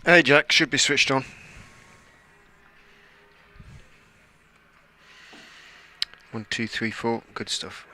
Hey Jack, should be switched on. 1, 2, 3, 4. Good stuff.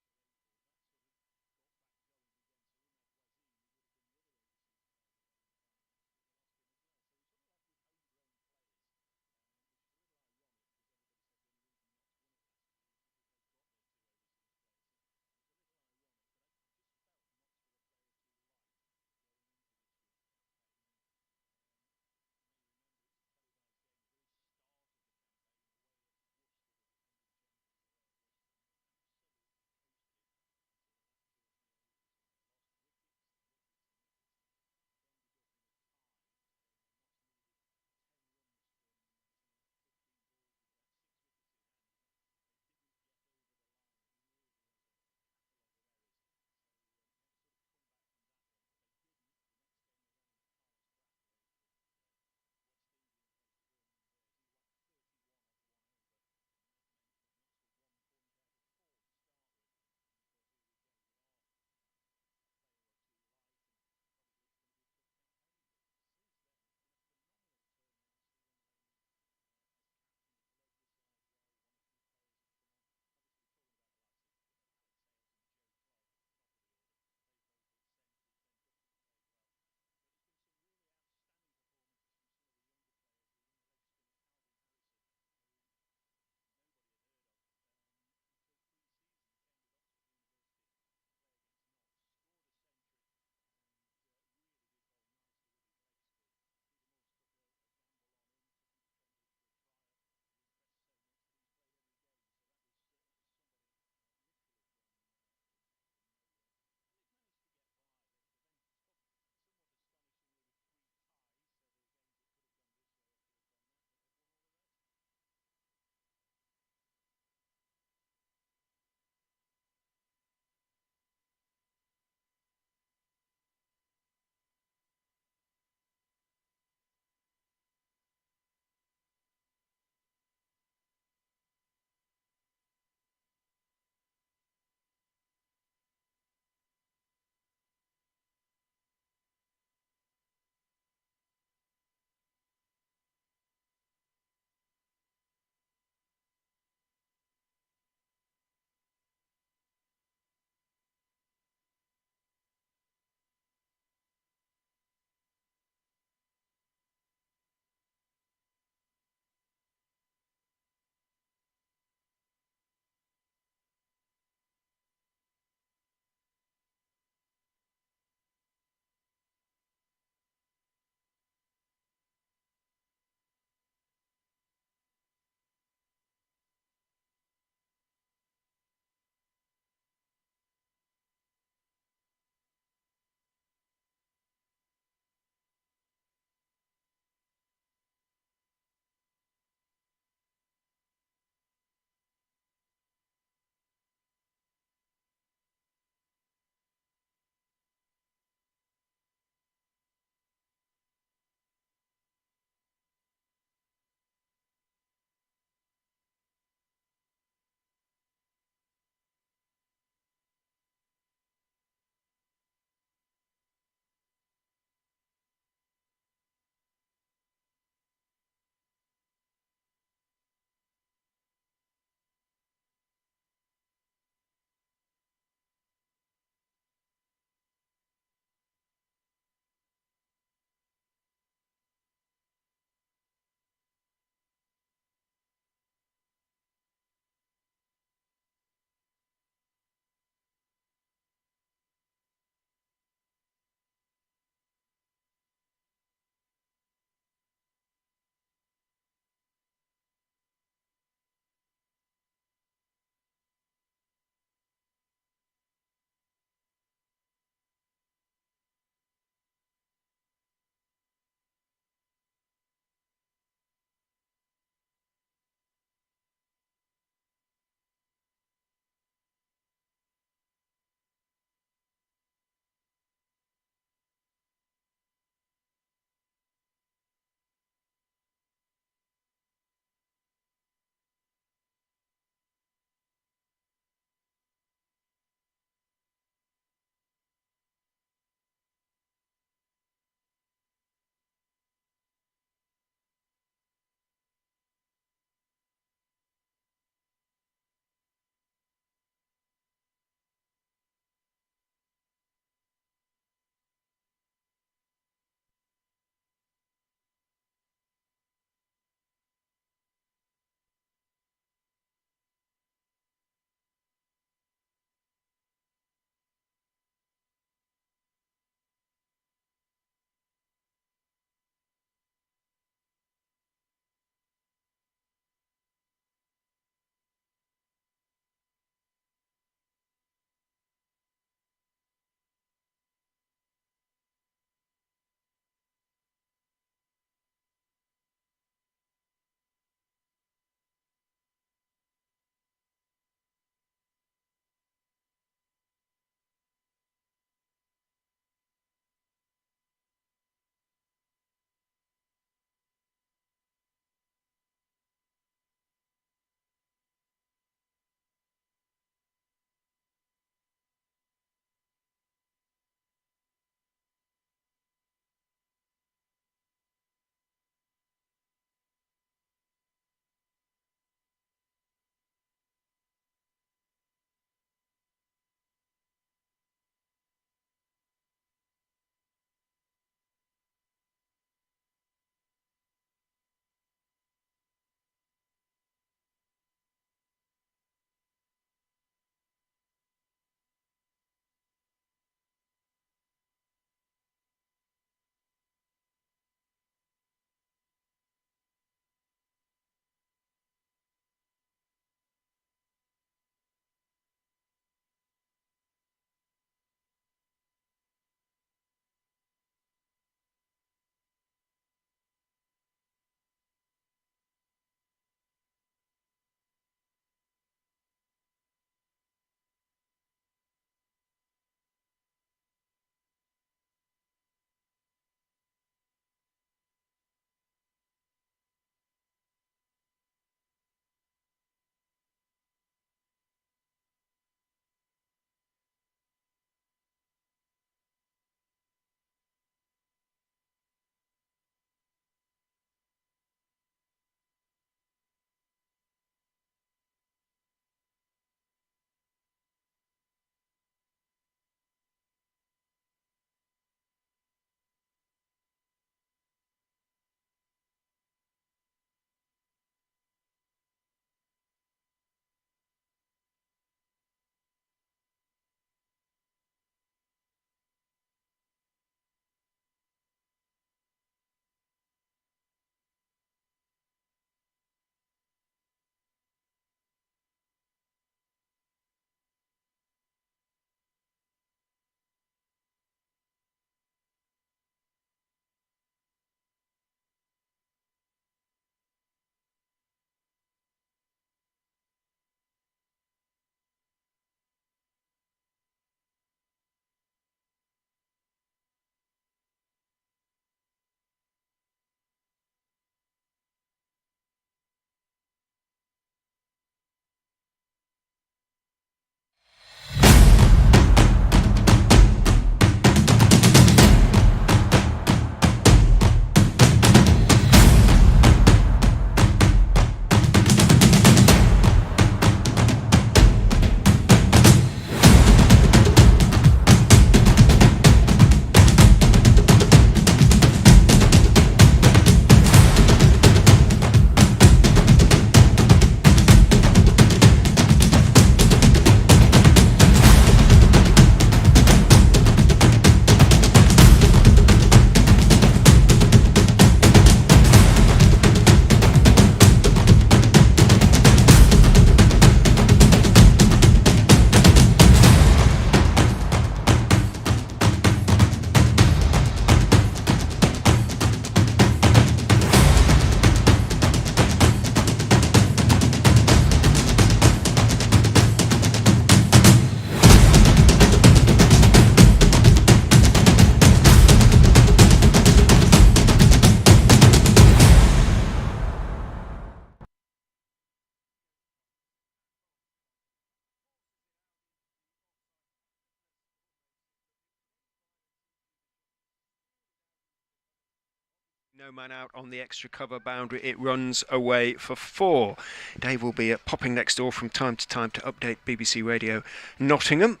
No man out on the extra cover boundary. It runs away for 4. Dave will be popping next door from time to time to update BBC Radio Nottingham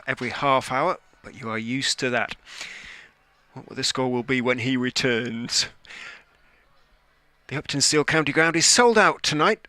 every half hour, but you are used to that. What the score will be when he returns. The Uptonsteel County Ground is sold out tonight.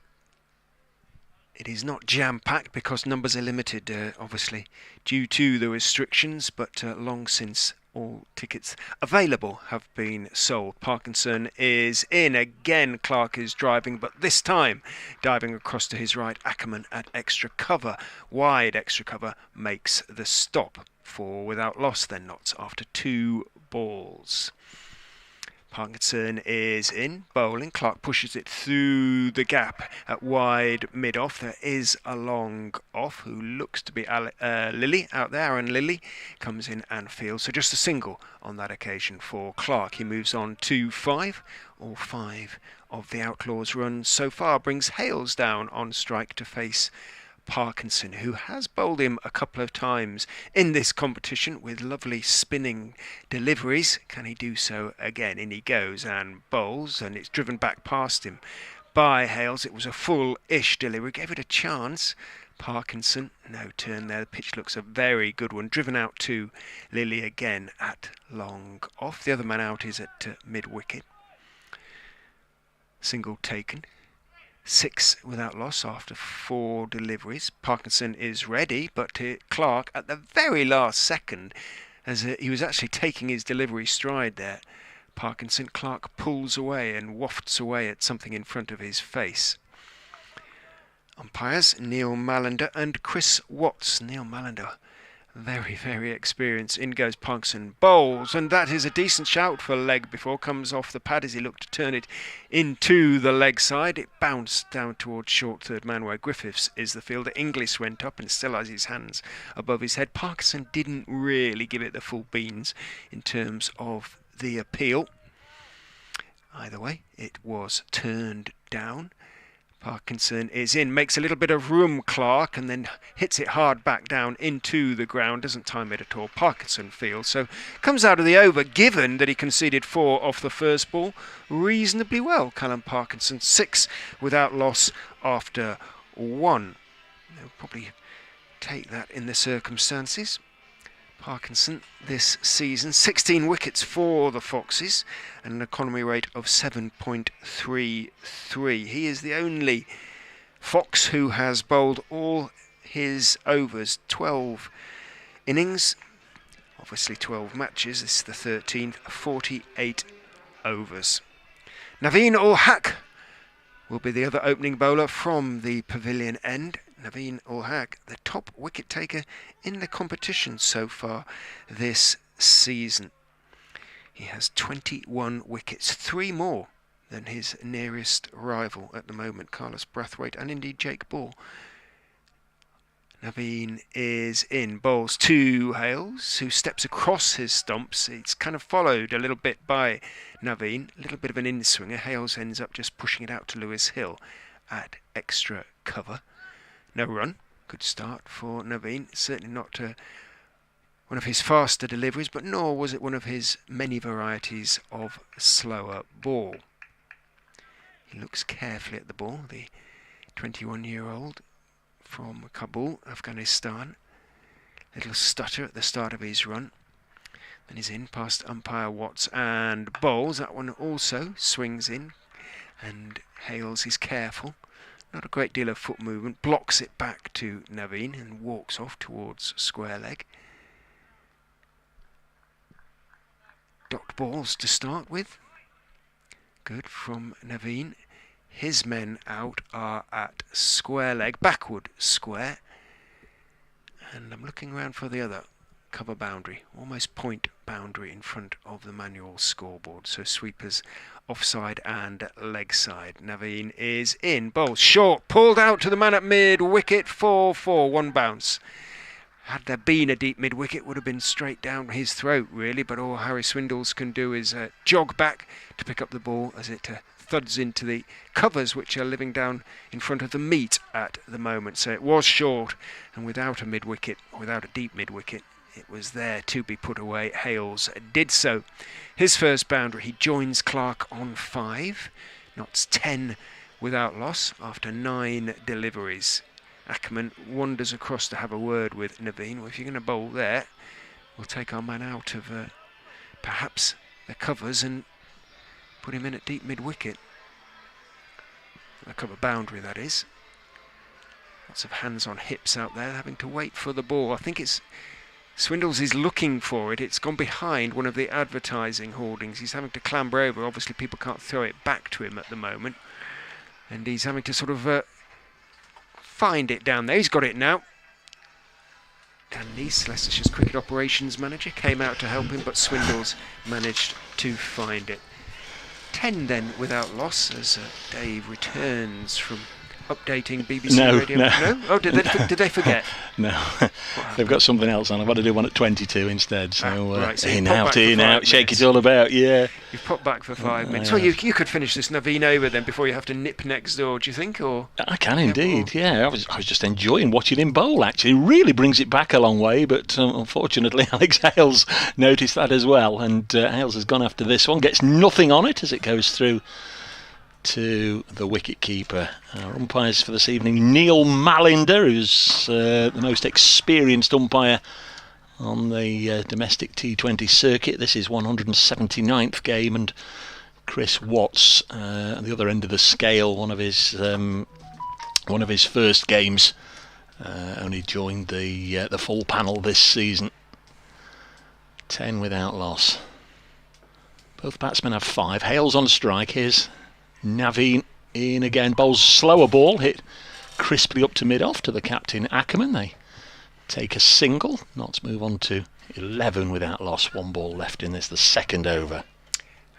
It is not jam-packed because numbers are limited, obviously, due to the restrictions, but long since all tickets available have been sold. Parkinson is in again. Clark is driving, but this time diving across to his right. Ackerman at extra cover. Wide extra cover makes the stop. 4 without loss, then Knots after 2 balls. Parkinson is in, bowling. Clark pushes it through the gap at wide mid-off. There is a long off who looks to be Lilly out there. Aaron Lilly comes in and fields. So just a single on that occasion for Clark. He moves on to 5. All 5 of the Outlaws runs so far brings Hales down on strike to face Parkinson, who has bowled him a couple of times in this competition with lovely spinning deliveries. Can he do so again? In he goes and bowls, and it's driven back past him by Hales. It was a full-ish delivery, gave it a chance. Parkinson, no turn there. The pitch looks a very good one. Driven out to Lilly again at long off. The other man out is at mid-wicket. Single taken. 6 without loss after 4 deliveries. Parkinson is ready, but Clark at the very last second, as he was actually taking his delivery stride there, Clark pulls away and wafts away at something in front of his face. Umpires Neil Mallender and Chris Watts. Neil Mallender, very, very experienced. In goes Parkinson, bowls, and that is a decent shout for leg before. Comes off the pad as he looked to turn it into the leg side. It bounced down towards short third man where Griffiths is the fielder. Inglis went up and still has his hands above his head. Parkinson didn't really give it the full beans in terms of the appeal. Either way, it was turned down. Parkinson is in, makes a little bit of room, Clark, and then hits it hard back down into the ground. Doesn't time it at all. Parkinson fields, so comes out of the over, given that he conceded 4 off the first ball, reasonably well. Callum Parkinson, 6 without loss after 1. They'll probably take that in the circumstances. Parkinson this season, 16 wickets for the Foxes and an economy rate of 7.33. He is the only Fox who has bowled all his overs, 12 innings, obviously 12 matches. This is the 13th, 48 overs. Naveen ul Haq will be the other opening bowler from the pavilion end. Naveen ul Haq, the top wicket taker in the competition so far this season. He has 21 wickets, 3 more than his nearest rival at the moment, Carlos Brathwaite, and indeed Jake Ball. Naveen is in, bowls to Hales, who steps across his stumps. It's kind of followed a little bit by Naveen, a little bit of an in-swinger. Hales ends up just pushing it out to Lewis Hill at extra cover. No run. Good start for Naveen. Certainly not one of his faster deliveries, but nor was it one of his many varieties of slower ball. He looks carefully at the ball, the 21-year-old from Kabul, Afghanistan. Little stutter at the start of his run. Then he's in past umpire Watts and bowls. That one also swings in, and Hales is careful. Not a great deal of foot movement. Blocks it back to Naveen and walks off towards square leg. Dot balls to start with. Good from Naveen. His men out are at square leg, backward square. And I'm looking around for the other cover boundary, almost point boundary in front of the manual scoreboard. So sweepers offside and leg side. Naveen is in, bowls short, pulled out to the man at mid wicket, 4-4, 1 bounce. Had there been a deep mid wicket, would have been straight down his throat really, but all Harry Swindles can do is jog back to pick up the ball as it thuds into the covers which are living down in front of the meat at the moment. So it was short, and without a mid wicket, without a deep mid wicket, It was there to be put away. Hales did so. His first boundary, he joins Clark on 5, knots 10 without loss after 9 deliveries. Ackerman wanders across to have a word with Naveen. Well, if you're going to bowl there, we'll take our man out of perhaps the covers and put him in at deep mid-wicket. The cover boundary, that is. Lots of hands on hips out there, having to wait for the ball. I think it's Swindles is looking for it. It's gone behind one of the advertising hoardings. He's having to clamber over. Obviously, people can't throw it back to him at the moment. And he's having to sort of find it down there. He's got it now. Dan Neese, Leicestershire's cricket operations manager, came out to help him, but Swindles managed to find it. 10 then without loss as Dave returns from updating BBC Radio. No? Oh, did they forget? No, they've got something else on. I've got to do one at 22 instead. So, right. So in out, shake it all about. Yeah. You've popped back for 5 minutes. Well, you could finish this Naveen over then before you have to nip next door. Do you think? Or I can indeed. Yeah, I was just enjoying watching him bowl. Actually, really brings it back a long way. But unfortunately, Alex Hales noticed that as well, and Hales has gone after this one. Gets nothing on it as it goes through to the wicket-keeper. Our umpires for this evening, Neil Malinder, who's the most experienced umpire on the domestic T20 circuit. This is 179th game, and Chris Watts at the other end of the scale, one of his first games, only joined the full panel this season. 10 without loss. Both batsmen have 5. Hales on strike. Here's Naveen in again, bowls slower ball, hit crisply up to mid-off to the captain Ackerman. They take a single. Notts move on to 11 without loss. 1 ball left in this, the second over.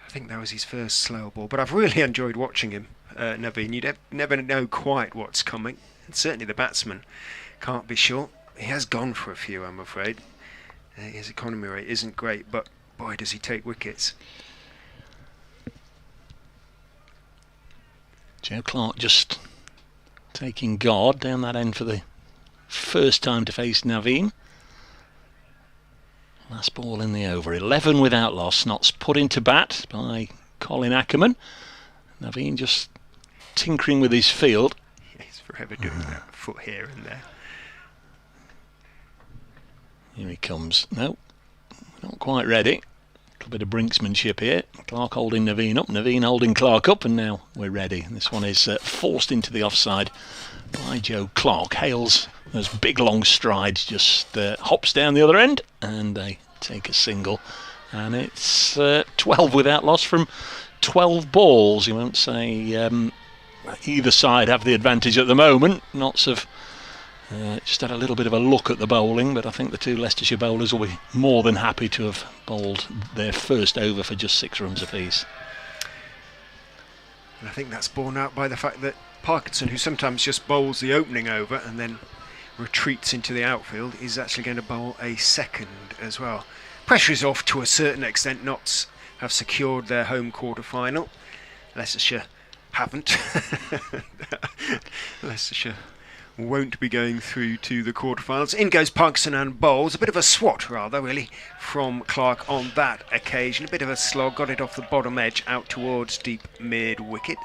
I think that was his first slower ball, but I've really enjoyed watching him, Naveen. You never know quite what's coming, and certainly the batsman can't be sure. He has gone for a few, I'm afraid. His economy rate isn't great, but boy, does he take wickets. Joe Clark just taking guard down that end for the first time to face Naveen. Last ball in the over. 11 without loss. Notts put into bat by Colin Ackerman. Naveen just tinkering with his field. Yeah, he's forever doing that. Foot here and there. Here he comes. No, not quite ready. A bit of brinksmanship here. Clark holding Naveen up, Naveen holding Clark up, and now we're ready. And this one is forced into the offside by Joe Clark. Hales, those big long strides, just hops down the other end, and they take a single. And it's 12 without loss from 12 balls. You won't say either side have the advantage at the moment. Notts have just had a little bit of a look at the bowling, but I think the two Leicestershire bowlers will be more than happy to have bowled their first over for just 6 runs apiece. And I think that's borne out by the fact that Parkinson, who sometimes just bowls the opening over and then retreats into the outfield, is actually going to bowl a second as well. Pressure is off to a certain extent. Notts have secured their home quarter-final. Leicestershire haven't. Leicestershire won't be going through to the quarterfinals. In goes Parkinson and bowls. A bit of a swat, rather, really, from Clark on that occasion. A bit of a slog, got it off the bottom edge, out towards deep mid-wicket.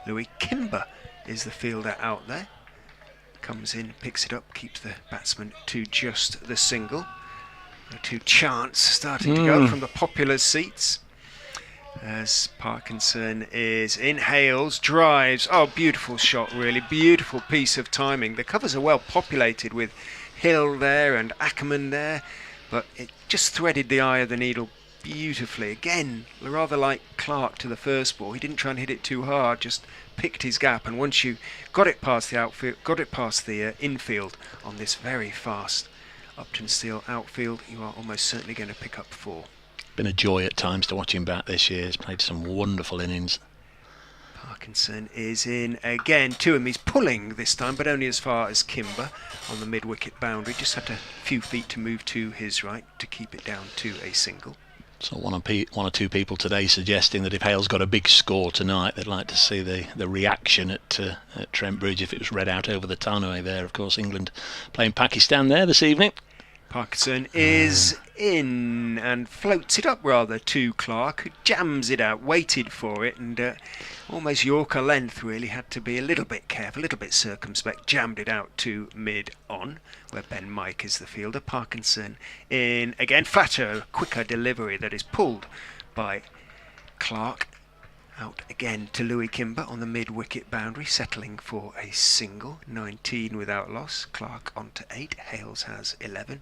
Louis Kimber is the fielder out there. Comes in, picks it up, keeps the batsman to just the single. The two chants starting to go from the popular seats. As Parkinson is in. Hales drives. Oh, beautiful shot, really. Beautiful piece of timing. The covers are well populated with Hill there and Ackerman there, but it just threaded the eye of the needle beautifully. Again, rather like Clark to the first ball. He didn't try and hit it too hard, just picked his gap, and once you got it past the outfield, got it past the infield on this very fast Uptonsteel outfield, you are almost certainly going to pick up 4. Been a joy at times to watch him bat this year. He's played some wonderful innings. Parkinson is in again to him. He's pulling this time, but only as far as Kimber on the mid-wicket boundary. Just had a few feet to move to his right to keep it down to a single. So one or two people today suggesting that if Hales got a big score tonight, they'd like to see the reaction at Trent Bridge if it was read out over the Tannoy there. Of course, England playing Pakistan there this evening. Parkinson is in and floats it up rather to Clark, who jams it out, waited for it, and almost Yorker length really, had to be a little bit careful, a little bit circumspect, jammed it out to mid-on, where Ben Mike is the fielder. Parkinson in again, fatter, quicker delivery that is pulled by Clark. Out again to Louis Kimber on the mid-wicket boundary, settling for a single. 19 without loss. Clark on to 8. Hales has 11.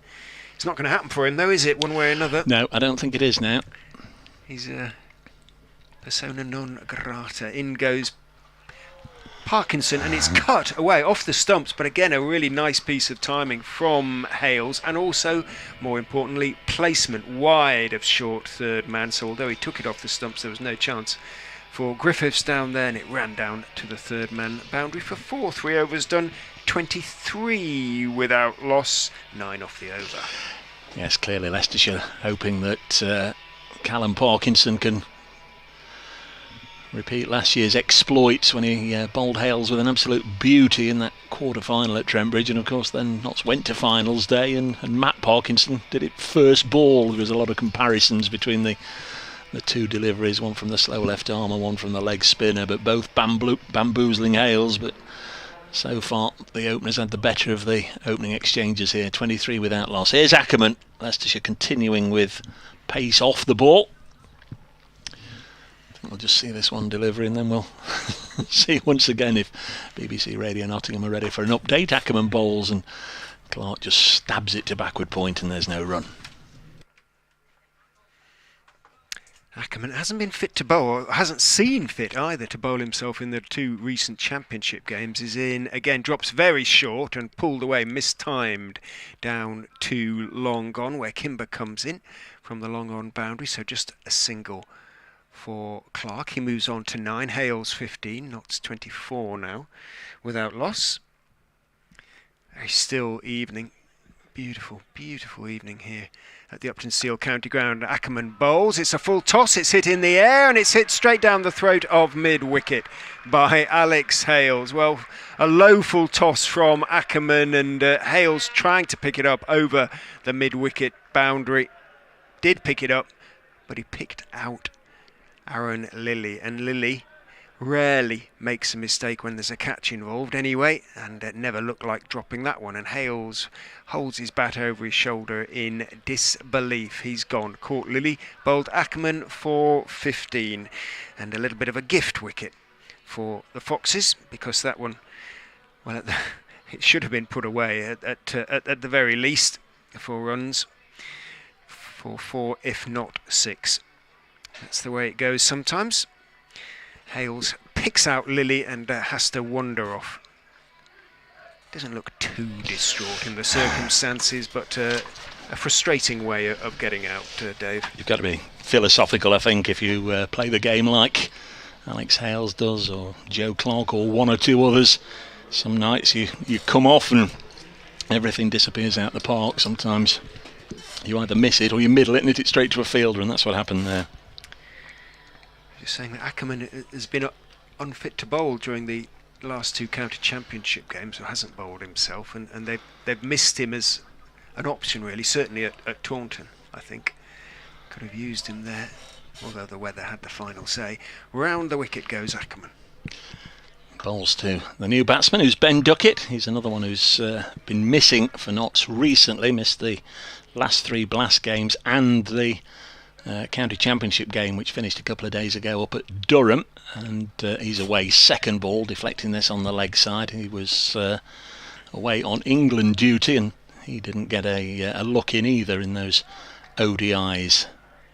It's not going to happen for him though, is it, one way or another? No, I don't think it is now. He's a persona non grata. In goes Parkinson, and it's cut away off the stumps, but again a really nice piece of timing from Hales, and also, more importantly, placement wide of short third man. So although he took it off the stumps, there was no chance for Griffiths down there, and it ran down to the third man boundary for 4. 3 overs done, 23 without loss, 9 off the over. Yes, clearly Leicestershire hoping that Callum Parkinson can repeat last year's exploits when he bowled Hales with an absolute beauty in that quarter-final at Trent Bridge, and of course then Notts went to finals day, and Matt Parkinson did it first ball. There was a lot of comparisons between the two deliveries, one from the slow left arm and one from the leg spinner, but both bamboozling Hales. But so far the openers had the better of the opening exchanges here. 23 without loss. Here's Ackerman. Leicestershire continuing with pace off the ball. I think we'll just see this one delivery, and then we'll see once again if BBC Radio Nottingham are ready for an update. Ackerman bowls and Clark just stabs it to backward point, and there's no run. Ackerman hasn't been fit to bowl, or hasn't seen fit either to bowl himself in the 2 recent championship games. Is in again, drops very short and pulled away, mistimed down to long on, where Kimber comes in from the long on boundary. So just a single for Clark. He moves on to 9. Hales 15, Notts 24 now without loss. Very still evening. Beautiful, beautiful evening here at the Uptonsteel County Ground. Ackerman bowls. It's a full toss. It's hit in the air, and it's hit straight down the throat of mid-wicket by Alex Hales. Well, a low full toss from Ackerman, and Hales trying to pick it up over the mid-wicket boundary. Did pick it up, but he picked out Aaron Lilly, and Lilly rarely makes a mistake when there's a catch involved anyway, and it never looked like dropping that one. And Hales holds his bat over his shoulder in disbelief. He's gone. Caught Lilly, bowled Ackerman for 15, and a little bit of a gift wicket for the Foxes, because that one, well, it should have been put away at the very least, 4 runs for 4, if not 6. That's the way it goes sometimes. Hales picks out Lilly and has to wander off. Doesn't look too distraught in the circumstances, but a frustrating way of getting out, Dave. You've got to be philosophical, I think, if you play the game like Alex Hales does, or Joe Clark, or 1 or 2 others. Some nights you come off and everything disappears out the park. Sometimes you either miss it or you middle it and hit it straight to a fielder, and that's what happened there. Saying that Ackerman has been unfit to bowl during the last 2 county championship games, or hasn't bowled himself, and they've missed him as an option really, certainly at Taunton. I think could have used him there, although the weather had the final say. Round the wicket goes Ackerman. Bowls to the new batsman, who's Ben Duckett. He's another one who's been missing for Notts recently, missed the last 3 Blast games and the County Championship game, which finished a couple of days ago up at Durham, and he's away second ball, deflecting this on the leg side. He was away on England duty, and he didn't get a look in either in those ODIs.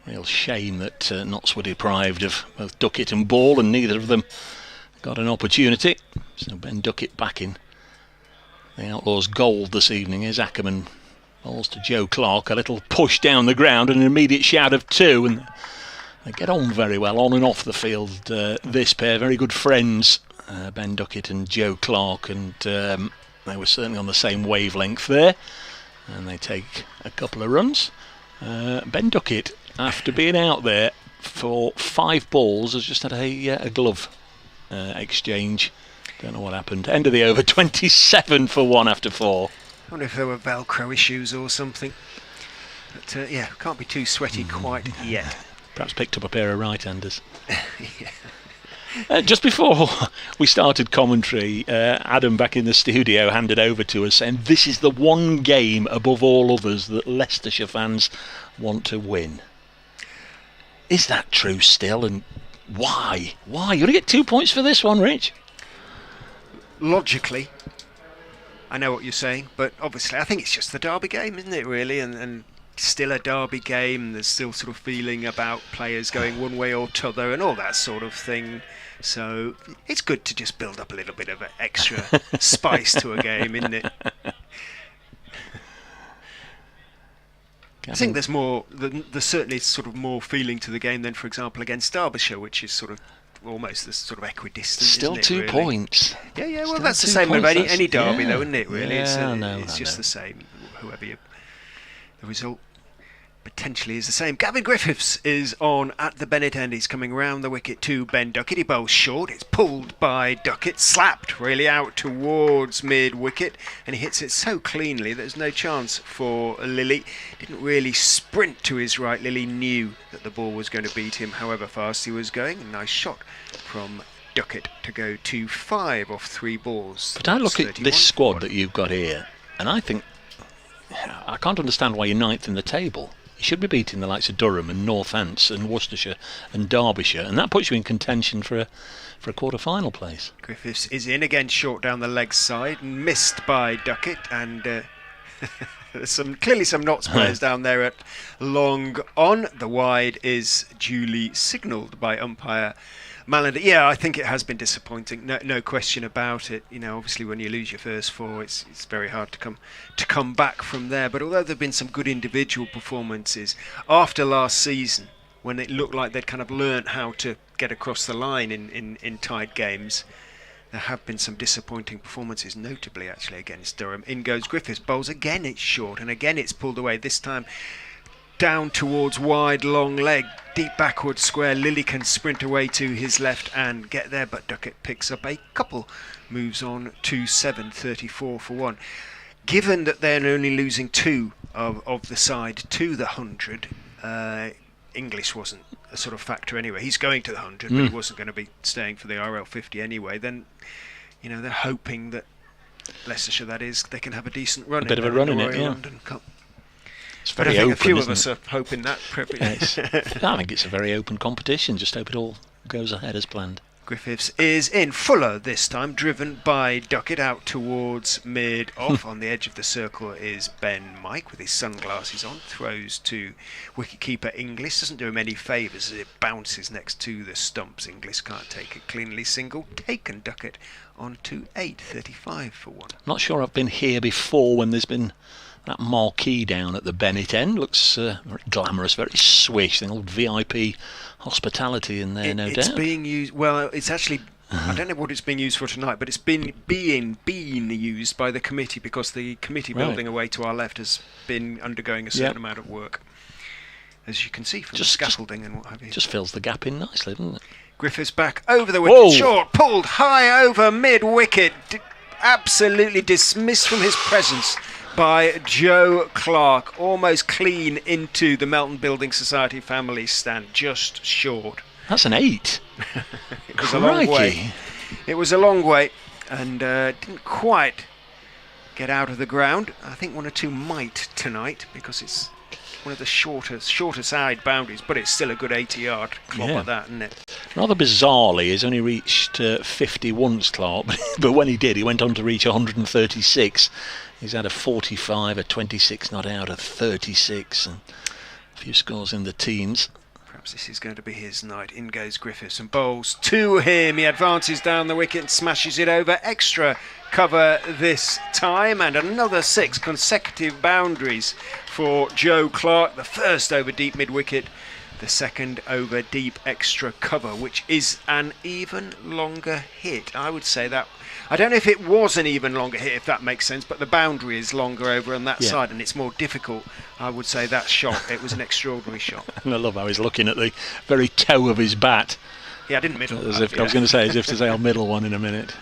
Real shame that Notts were deprived of both Duckett and Ball, and neither of them got an opportunity. So Ben Duckett back in the Outlaws gold this evening. Here's Ackerman. Balls to Joe Clark, a little push down the ground and an immediate shout of 2, and they get on very well on and off the field, this pair. Very good friends, Ben Duckett and Joe Clark, and they were certainly on the same wavelength there, and they take a couple of runs. Ben Duckett, after being out there for 5 balls, has just had a glove exchange. Don't know what happened. End of the over, 27 for 1 after 4. wonder if there were Velcro issues or something. But yeah, can't be too sweaty quite yet. Perhaps picked up a pair of right-handers. Yeah. Just before we started commentary, Adam back in the studio handed over to us saying this is the one game above all others that Leicestershire fans want to win. Is that true still, and why? Why? You're going to get 2 points for this one, Rich? Logically, I know what you're saying, but obviously I think it's just the derby game, isn't it, really? And still a derby game, there's still sort of feeling about players going one way or t'other and all that sort of thing. So it's good to just build up a little bit of extra spice to a game, isn't it? I think there's more. There's certainly sort of more feeling to the game than, for example, against Derbyshire, which is sort of almost the sort of equidistant. Still isn't it, 2 really? Points. Yeah. Well, Still that's the 2 same with points, any derby, yeah. though, isn't it? Really, Yeah, it's just I know. the same. Whoever the result potentially is the same. Gavin Griffiths is on at the Bennett end. He's coming round the wicket to Ben Duckett. He bowls short. It's pulled by Duckett, slapped really out towards mid-wicket, and he hits it so cleanly that there's no chance for Lilly. Didn't really sprint to his right. Lilly knew that the ball was going to beat him however fast he was going. A nice shot from Duckett to go to 5 off 3 balls. But I look at this squad that you've got here, and I think I can't understand why you're 9th in the table. You should be beating the likes of Durham and Northants and Worcestershire and Derbyshire, and that puts you in contention for a quarter-final place. Griffiths is in again, short down the leg side, and missed by Duckett, and there's clearly some Notts players down there at long on. The wide is duly signalled by umpire Malander. Yeah, I think it has been disappointing, no question about it. You know, obviously when you lose your first 4, it's very hard to come back from there. But although there've been some good individual performances after last season, when it looked like they'd kind of learnt how to get across the line in tight games, there have been some disappointing performances, notably actually against Durham. In goes Griffiths, bowls again, it's short, and again it's pulled away, this time down towards wide long leg, deep backward square. Lilly can sprint away to his left and get there, but Duckett picks up a couple, moves on to 7, 34 for 1. Given that they're only losing 2 of the side to the 100, English wasn't a sort of factor anyway. He's going to the 100, but he wasn't going to be staying for the RL 50 anyway. Then, you know, they're hoping that Leicestershire, that is, they can have a decent run. A bit of a run in it, yeah. London Cup. It's But very I think open, a few of isn't us it? are hoping that. I think it's a very open competition. Just hope it all goes ahead as planned. Griffiths is in. Fuller this time, driven by Duckett out towards mid-off. On the edge of the circle is Ben Mike with his sunglasses on. Throws to wicketkeeper Inglis. Doesn't do him any favours as it bounces next to the stumps. Inglis can't take it cleanly. Single taken. Duckett on to 8, 35 for 1. Not sure I've been here before when there's been that marquee down at the Bennett end. Looks very glamorous, very swish. The old VIP hospitality in there, no doubt. It's being used. Well, it's actually. I don't know what it's being used for tonight, but it's been used by the committee because the committee building away to our left has been undergoing a certain amount of work, as you can see from the scaffolding and what have you. Just fills the gap in nicely, doesn't it? Griffiths back over the wicket, short, pulled high over mid-wicket, absolutely dismissed from his presence by Joe Clark, almost clean into the Melton Building Society family stand, just short. That's an 8. It was a long way. It was a long way, and didn't quite get out of the ground. I think 1 or 2 might tonight because it's one of the shorter side boundaries, but it's still a good 80-yard clock like that, isn't it? Rather bizarrely, he's only reached 50 once, Clark, but when he did, he went on to reach 136. He's had a 45, a 26 not out, a 36, and a few scores in the teens. Perhaps this is going to be his night. In goes Griffiths and bowls to him. He advances down the wicket and smashes it over. Extra cover this time, and another 6 consecutive boundaries for Joe Clark. The first over deep mid-wicket, the second over deep extra cover, which is an even longer hit. I would say that. I don't know if it was an even longer hit, if that makes sense, but the boundary is longer over on that side and it's more difficult. I would say that shot, it was an extraordinary shot. And I love how he's looking at the very toe of his bat Yeah, I didn't middle As that, if, I was going to say, as if to say I'll middle one in a minute.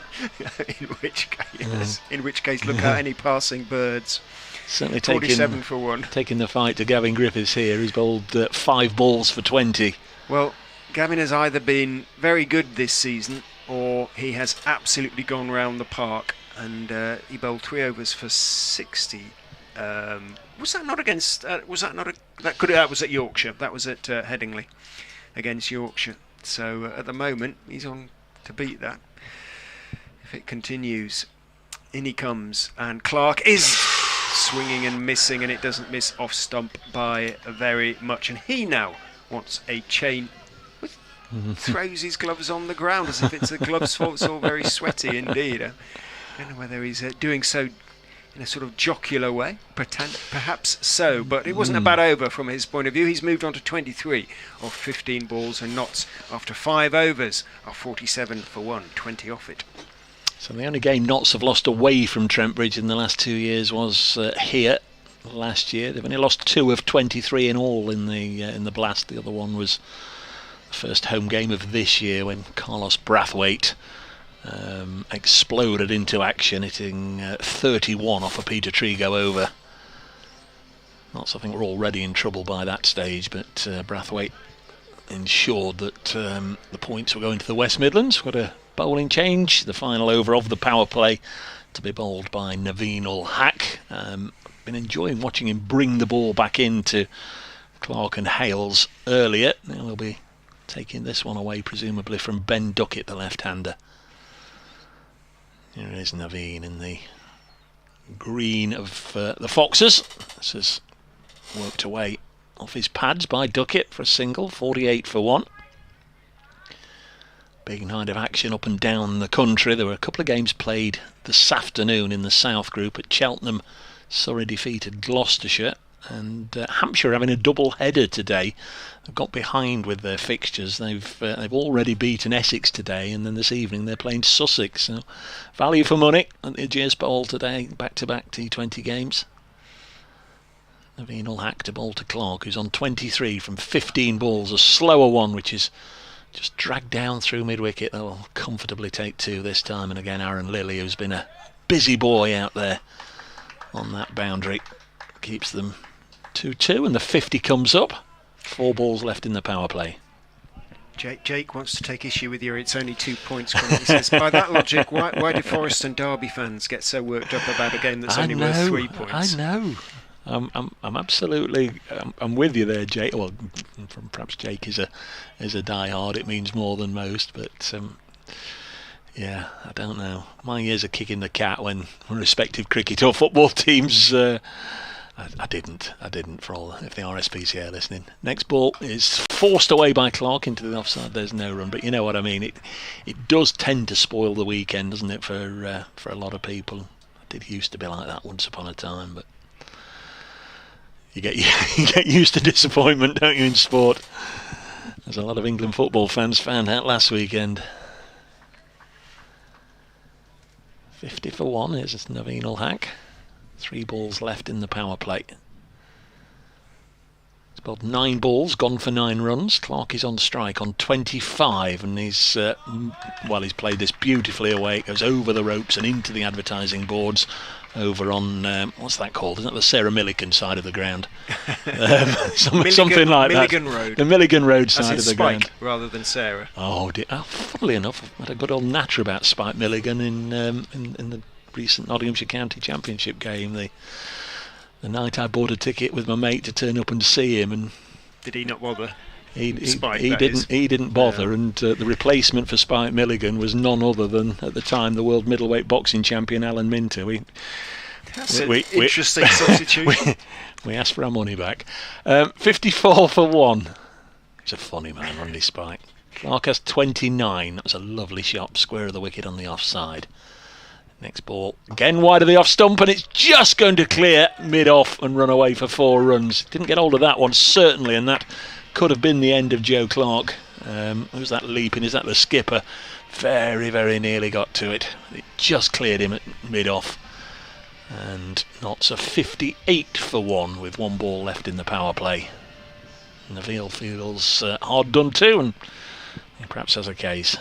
in which case, look out any passing birds. Certainly 47 for 1. Taking the fight to Gavin Griffiths here, who's bowled 5 balls for 20. Well, Gavin has either been very good this season or he has absolutely gone round the park, and he bowled 3 overs for 60. Was that not against? That was at Yorkshire. That was at Headingley against Yorkshire. So at the moment he's on to beat that if it continues. In he comes, and Clark is swinging and missing, and it doesn't miss off stump by very much. And he now wants a chain. Throws his gloves on the ground as if it's the gloves' fault. It's all very sweaty indeed. I don't know whether he's doing so in a sort of jocular way, perhaps so, but it wasn't a bad over from his point of view. He's moved on to 23 of 15 balls and knots after 5 overs of 47 for 1, 20 off it. So the only game Notts have lost away from Trent Bridge in the last 2 years was here last year. They've only lost 2 of 23 in all in the Blast. The other one was the first home game of this year when Carlos Brathwaite exploded into action, hitting 31 off a Peter Trigo over. Notts, I think, were already in trouble by that stage, but Brathwaite ensured that the points were going to the West Midlands. Got a bowling change, the final over of the power play to be bowled by Naveen ul Haq. Been enjoying watching him bring the ball back into Clark and Hales earlier. Now he'll be taking this one away presumably from Ben Duckett, the left-hander. Here is Naveen in the green of the Foxes. This has worked away off his pads by Duckett for a single, 48 for 1. Big night of action up and down the country. There were a couple of games played this afternoon in the South Group at Cheltenham. Surrey defeated Gloucestershire, and Hampshire having a double header today. They've got behind with their fixtures. They've already beaten Essex today, and then this evening they're playing Sussex. So value for money at the Ageas Bowl today, back-to-back T20 games. Naveen ul Haq to bowl to Clark, who's on 23 from 15 balls, a slower one which is just dragged down through mid-wicket. They'll comfortably take 2 this time, and again Aaron Lilly, who's been a busy boy out there on that boundary, keeps them 2-2, and the 50 comes up. 4 balls left in the power play. Jake wants to take issue with your "it's only 2 points" comment. He says, by that logic, why do Forest and Derby fans get so worked up about a game that's only worth 3 points? I know. I'm absolutely. I'm with you there, Jake. Well, perhaps Jake is a die-hard. It means more than most, but yeah, I don't know. My ears are kicking the cat when respective cricket or football teams. I didn't. For all if the RSPCA are listening. Next ball is forced away by Clark into the offside. There's no run, but you know what I mean. It does tend to spoil the weekend, doesn't it, for a lot of people. It did used to be like that once upon a time, but you get used to disappointment, don't you, in sport? As a lot of England football fans found out last weekend. 50 for 1. Here's Naveen ul Haq. 3 balls left in the power play. He's bowled 9 balls, gone for 9 runs. Clark is on strike on 25, and he's played this beautifully away. It goes over the ropes and into the advertising boards over on what's that called? Isn't that the Sarah Milligan side of the ground? Something like Milligan that. Road. The Milligan Road side of the Spike, ground, rather than Sarah. Funnily enough, I had a good old natter about Spike Milligan in the recent Nottinghamshire County Championship game. The night I bought a ticket with my mate to turn up and see him, and did he not bother? He didn't bother, yeah. And the replacement for Spike Milligan was none other than, at the time, the world middleweight boxing champion Alan Minter. That's an interesting substitution. We asked for our money back. 54 for 1. He's a funny man, Randy Spike. Clark has 29. That was a lovely shot, square of the wicket on the offside. Next ball, again wide of the off stump, and it's just going to clear mid-off and run away for 4 runs. Didn't get hold of that one, certainly, and that could have been the end of Joe Clark. Who's that leaping? Is that the skipper? Very, very nearly got to it. It just cleared him at mid-off. And Notts are 58 for 1 with 1 ball left in the power play. Naveen feels hard done too, and He perhaps has a case.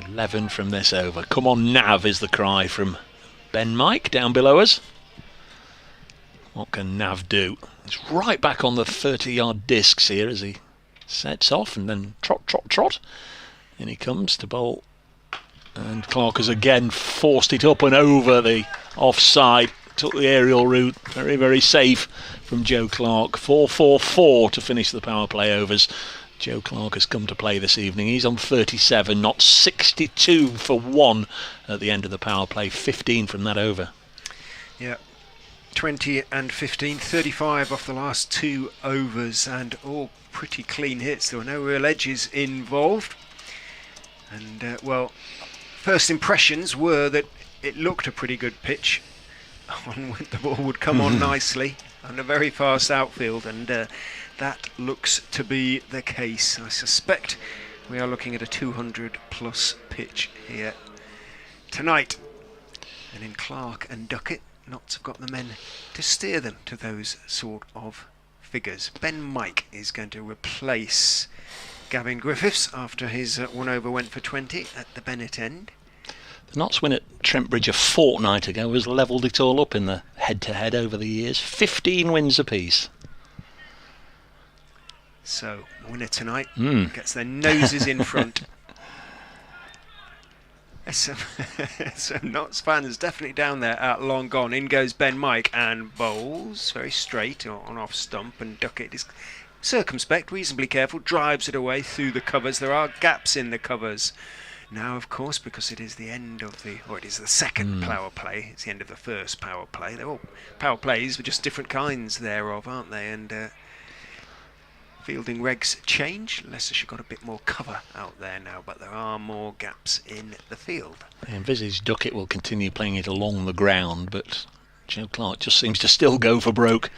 11 from this over. Come on, Nav, is the cry from Ben Mike down below us. What can Nav do? He's right back on the 30-yard discs here as he sets off, and then trot, trot, trot. In he comes to bowl. And Clark has again forced it up and over the offside. Took the aerial route. Very, very safe from Joe Clark. 4-4-4 to finish the power play overs. Joe Clark has come to play this evening. He's on 37, not 62 for 1 at the end of the power play. 15 from that over. Yeah, 20 and 15, 35 off the last 2 overs, and all pretty clean hits. There were no real edges involved. And, well, first impressions were that it looked a pretty good pitch. The ball would come on nicely on a very fast outfield, and that looks to be the case. I suspect we are looking at a 200 plus pitch here tonight. And in Clark and Duckett, Notts have got the men to steer them to those sort of figures. Ben Mike is going to replace Gavin Griffiths after his 1 over went for 20 at the Bennett end. The Notts win at Trent Bridge a fortnight ago has levelled it all up in the head-to-head over the years. 15 wins apiece. So, winner tonight gets their noses in front. So Notts fans definitely down there at long gone. In goes Ben Mike and bowls very straight on off stump, and Duckett is circumspect, reasonably careful, drives it away through the covers. There are gaps in the covers now, of course, because it is the end of the, or it is the second power play. It's the end of the first power play. They're all power plays, but just different kinds thereof, aren't they? And fielding regs change. Leicestershire got a bit more cover out there now, but there are more gaps in the field. I envisage Duckett will continue playing it along the ground, but Joe Clark just seems to still go for broke.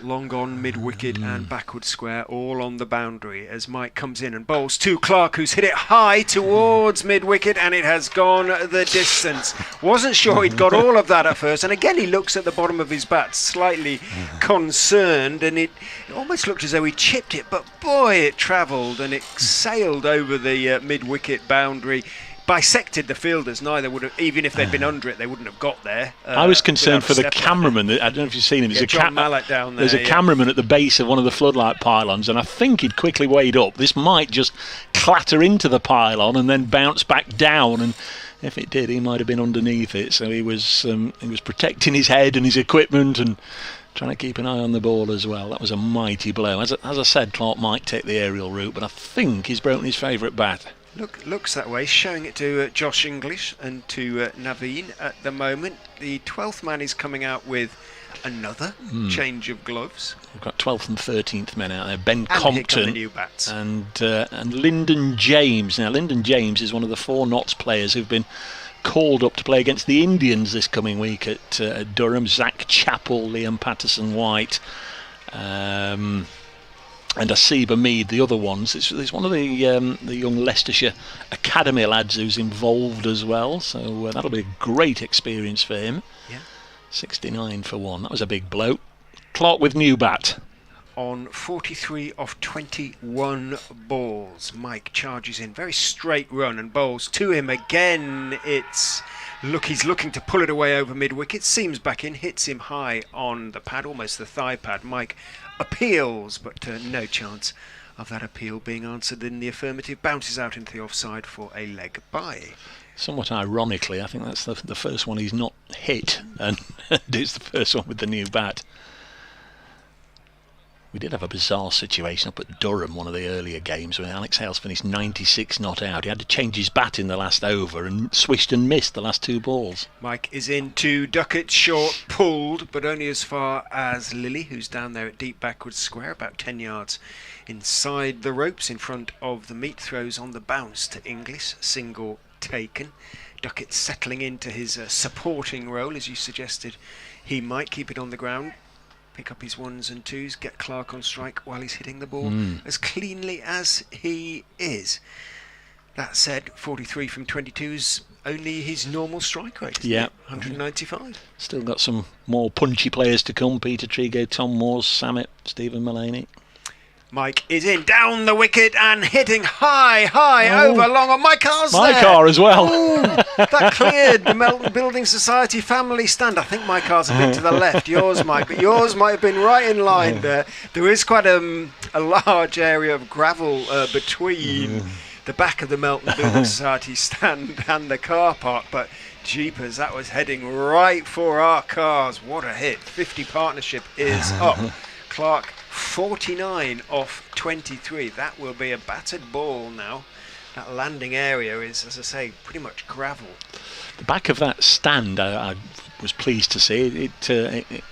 Long on, mid-wicket and backward square, all on the boundary as Mike comes in and bowls to Clark, who's hit it high towards mid-wicket, and it has gone the distance. Wasn't sure he'd got all of that at first, and again he looks at the bottom of his bat slightly concerned, and it almost looked as though he chipped it, but boy, it travelled and it sailed over the mid-wicket boundary. Bisected the fielders. Neither would have, even if they'd been under it, they wouldn't have got there. I was concerned for the cameraman. I don't know if you've seen him. There's John Mallet down there. There's a cameraman at the base of one of the floodlight pylons, and I think he'd quickly weighed up. This might just clatter into the pylon and then bounce back down, and if it did, he might have been underneath it. So he was protecting his head and his equipment and trying to keep an eye on the ball as well. That was a mighty blow. As I said, Clark might take the aerial route, but I think he's broken his favourite bat. Looks that way, showing it to Josh English and to Naveen at the moment. The 12th man is coming out with another change of gloves. We've got 12th and 13th men out there. Ben and Compton the new bats. and Lyndon James. Now, Lyndon James is one of the 4 Notts players who've been called up to play against the Indians this coming week at Durham. Zach Chappell, Liam Patterson-White, and Asiba Mead, the other ones. It's one of the young Leicestershire Academy lads who's involved as well, so that'll be a great experience for him. Yeah. 69 for 1. That was a big blow. Clark with new bat. On 43 of 21 balls, Mike charges in, very straight run, and bowls to him again. He's looking to pull it away over mid-wicket, seams back in, hits him high on the pad, almost the thigh pad. Mike appeals, but no chance of that appeal being answered in the affirmative. Bounces out into the offside for a leg bye. Somewhat ironically, I think that's the first one he's not hit, and it's the first one with the new bat. We did have a bizarre situation up at Durham, one of the earlier games, when Alex Hales finished 96 not out. He had to change his bat in the last over and swished and missed the last 2 balls. Mike is into Duckett, short, pulled, but only as far as Lilly, who's down there at deep backward square, about 10 yards inside the ropes in front of the meat. Throws on the bounce to Inglis, single taken. Duckett settling into his supporting role, as you suggested. He might keep it on the ground, pick up his 1s and 2s, get Clark on strike while he's hitting the ball as cleanly as he is. That said, 43 from 22 is only his normal strike rate. Yeah. 195. Still got some more punchy players to come. Peter Trigo, Tom Moores, Samet, Stephen Mullaney. Mike is in, down the wicket and hitting high over long on. My car's My there. car as well. Ooh, that cleared the Melton Building Society family stand. I think my car's a bit to the left, yours might, but yours might have been right in line there. There is quite a large area of gravel between the back of the Melton Building Society stand and the car park, but jeepers, that was heading right for our cars. What a hit. 50 partnership is up. Clark 49 off 23. That will be a battered ball now. That landing area is, as I say, pretty much gravel. The back of that stand, I was pleased to see. It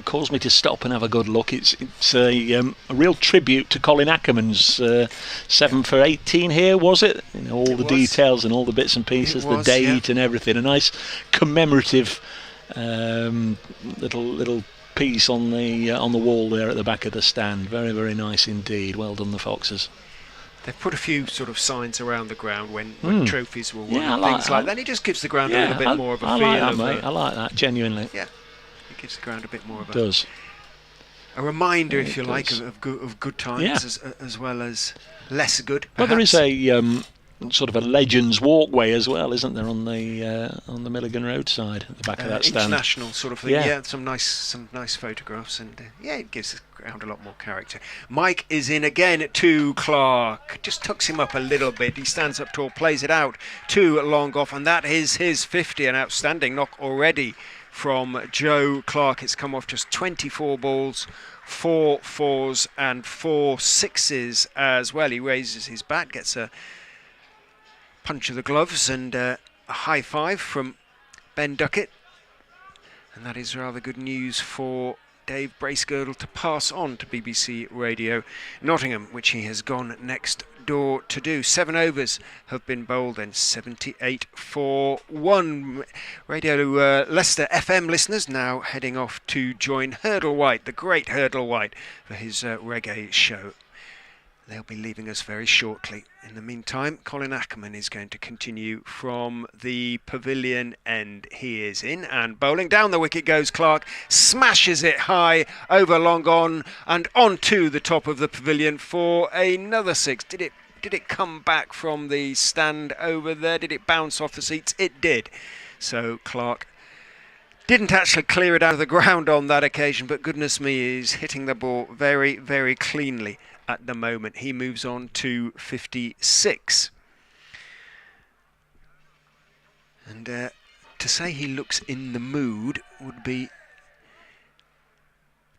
caused me to stop and have a good look. It's a real tribute to Colin Ackerman's 7 for 18 here, was it? You know, all the details and all the bits and pieces, the date and everything. A nice commemorative little piece on the wall there at the back of the stand. Very, very nice indeed. Well done, the Foxes. They've put a few sort of signs around the ground when trophies were won and things like that. It just gives the ground a little bit more of a feel. I like that, mate. I like that, genuinely. Yeah, it gives the ground a bit more of a reminder, if you like, of good times as well as less good. Well, there is a sort of a Legends walkway as well, isn't there, on the Milligan Road side at the back of that stand? International sort of thing. Yeah, some nice photographs, and it gives the ground a lot more character. Mike is in again at 2. Clark just tucks him up a little bit. He stands up tall, plays it out too long off, and that is his 50. An outstanding knock already from Joe Clark. It's come off just 24 balls, 4 fours and 4 sixes as well. He raises his bat, gets a punch of the gloves and a high five from Ben Duckett, and that is rather good news for Dave Bracegirdle to pass on to BBC Radio Nottingham, which he has gone next door to do. 7 overs have been bowled and 78 for 1. Radio Leicester FM listeners now heading off to join Hurdle White, the great Hurdle White, for his reggae show. They'll be leaving us very shortly. In the meantime, Colin Ackerman is going to continue from the pavilion end. He is in and bowling. Down the wicket goes Clark, smashes it high over long on and onto the top of the pavilion for another 6. Did it come back from the stand over there? Did it bounce off the seats? It did. So Clark didn't actually clear it out of the ground on that occasion, but goodness me, he's hitting the ball very, very cleanly at the moment. He moves on to 56. And to say he looks in the mood would be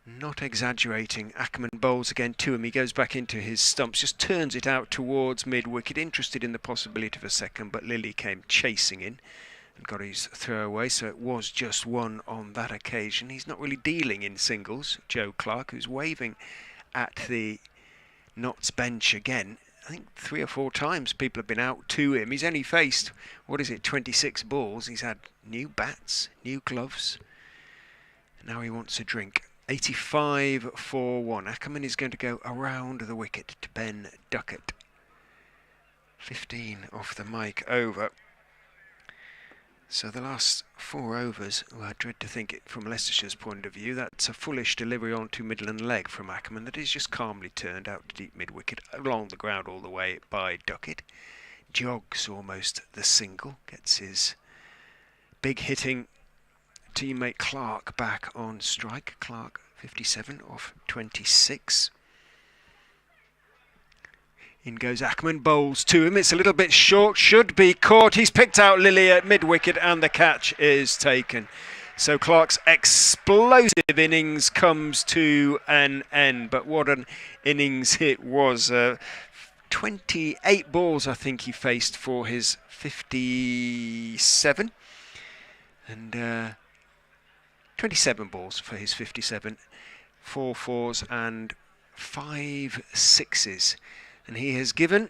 not exaggerating. Ackerman bowls again to him. He goes back into his stumps, just turns it out towards mid-wicket, interested in the possibility of a second, but Lilly came chasing in and got his throw away, so it was just 1 on that occasion. He's not really dealing in singles, Joe Clark, who's waving at the Notts bench again. I think 3 or 4 times people have been out to him. He's only faced, 26 balls. He's had new bats, new gloves. Now he wants a drink. 85 for 1. Ackerman is going to go around the wicket to Ben Duckett. 15 off the mic over. So the last 4 overs, I dread to think it from Leicestershire's point of view, that's a foolish delivery onto middle and leg from Ackerman that is just calmly turned out to deep mid-wicket, along the ground all the way by Duckett. Jogs almost the single, gets his big hitting teammate Clark back on strike. Clark 57 off 26. In goes Ackerman, bowls to him. It's a little bit short, should be caught. He's picked out Lilly at mid-wicket and the catch is taken. So Clark's explosive innings comes to an end. But what an innings it was. 28 balls I think he faced for his 57. And 27 balls for his 57. 4 fours and 5 sixes. And he has given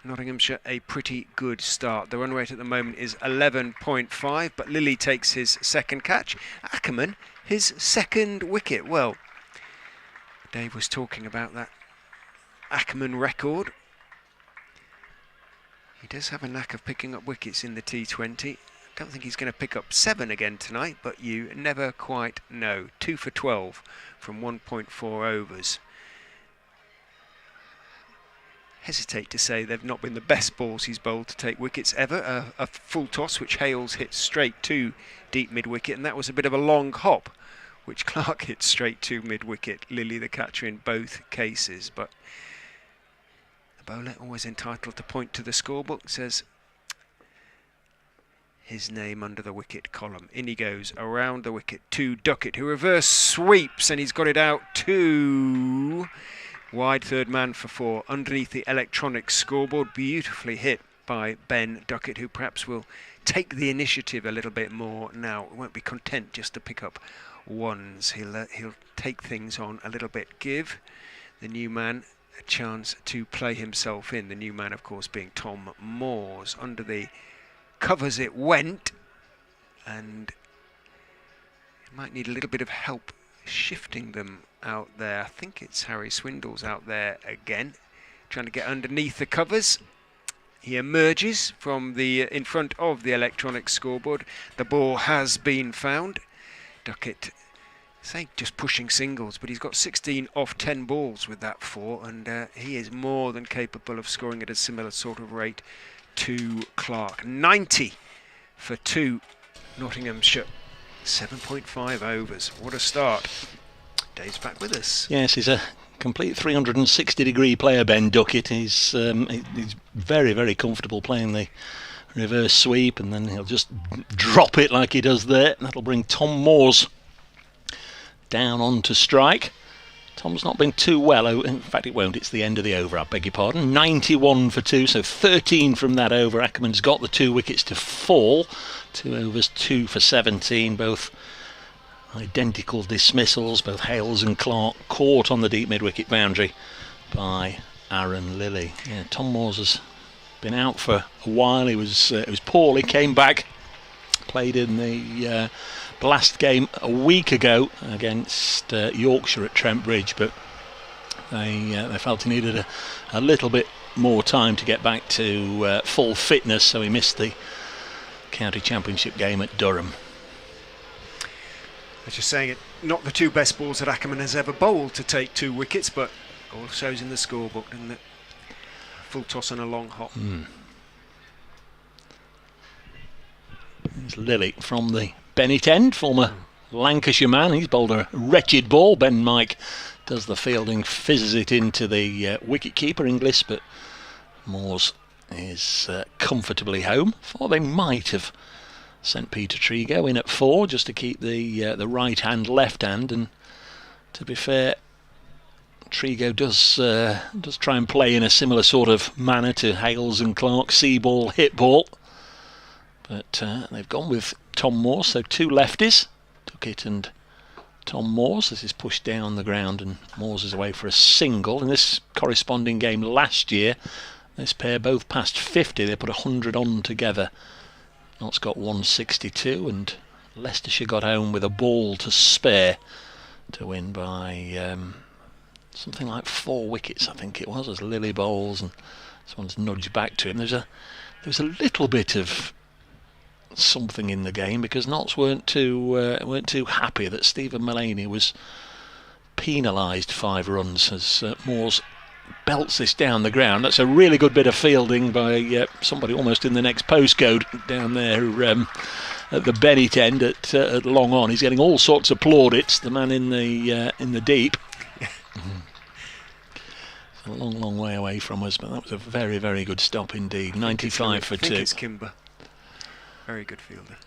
Nottinghamshire a pretty good start. The run rate at the moment is 11.5, but Lilly takes his second catch. Ackerman, his second wicket. Well, Dave was talking about that Ackerman record. He does have a knack of picking up wickets in the T20. I don't think he's going to pick up 7 again tonight, but you never quite know. 2 for 12 from 1.4 overs. hesitate to say they've not been the best balls he's bowled to take wickets ever. A full toss which Hales hit straight to deep mid-wicket, and that was a bit of a long hop which Clark hit straight to mid-wicket. Lilly the catcher in both cases, but the bowler, always entitled to point to the scorebook, says his name under the wicket column. In he goes around the wicket to Duckett, who reverse sweeps, and he's got it out to wide, third man for 4 underneath the electronic scoreboard. Beautifully hit by Ben Duckett, who perhaps will take the initiative a little bit more now. Won't be content just to pick up ones. He'll take things on a little bit, give the new man a chance to play himself in. The new man, of course, being Tom Moores. Under the covers it went, and it might need a little bit of help shifting them out there. I think it's Harry Swindles out there again, trying to get underneath the covers. He emerges from the in front of the electronic scoreboard. The ball has been found. Duckett, say just pushing singles, but he's got 16 off 10 balls with that 4, and he is more than capable of scoring at a similar sort of rate to Clark. 90 for 2, Nottinghamshire. 7.5 overs. What a start. Dave's back with us. Yes, he's a complete 360-degree player, Ben Duckett. He's very, very comfortable playing the reverse sweep, and then he'll just drop it like he does there. That'll bring Tom Moores down on to strike. Tom's not been too well. In fact, it won't. It's the end of the over, I beg your pardon. 91 for 2, so 13 from that over. Ackerman's got the 2 wickets to fall. 2 overs, 2 for 17, both identical dismissals. Both Hales and Clark caught on the deep mid-wicket boundary by Aaron Lilly. Yeah, Tom Moores has been out for a while. He was poorly, came back, played in the last game a week ago against Yorkshire at Trent Bridge, but they felt he needed a little bit more time to get back to full fitness, so he missed the county championship game at Durham. I was just saying, it not the 2 best balls that Ackerman has ever bowled to take 2 wickets, but all shows in the scorebook, doesn't it? Full toss and a long hop. There's Lilly from the Bennett end, former Lancashire man. He's bowled a wretched ball. Ben Mike does the fielding, fizzes it into the wicket-keeper Inglis, but Moores is comfortably home. Thought they might have sent Peter Trigo in at 4 just to keep the right hand, left hand, and to be fair, Trigo does try and play in a similar sort of manner to Hales and Clark, see ball, hit ball, but they've gone with Tom Moores, so 2 lefties, Duckett and Tom Moores. This is pushed down the ground and Moores is away for a single. In this corresponding game last year, this pair both passed 50. They put 100 on together. Notts got 162 and Leicestershire got home with a ball to spare to win by something like 4 wickets, I think it was, as Lilly bowls, and someone's nudged back to him. There was a little bit of something in the game because Notts weren't too happy that Stephen Mullaney was penalised 5 runs as Moores belts this down the ground. That's a really good bit of fielding by somebody almost in the next postcode down there at the Bennett end at long on. He's getting all sorts of plaudits, the man in the deep. A long way away from us, but that was a very, very good stop indeed. 95 for 2. I think it's Kimber. Very good fielder.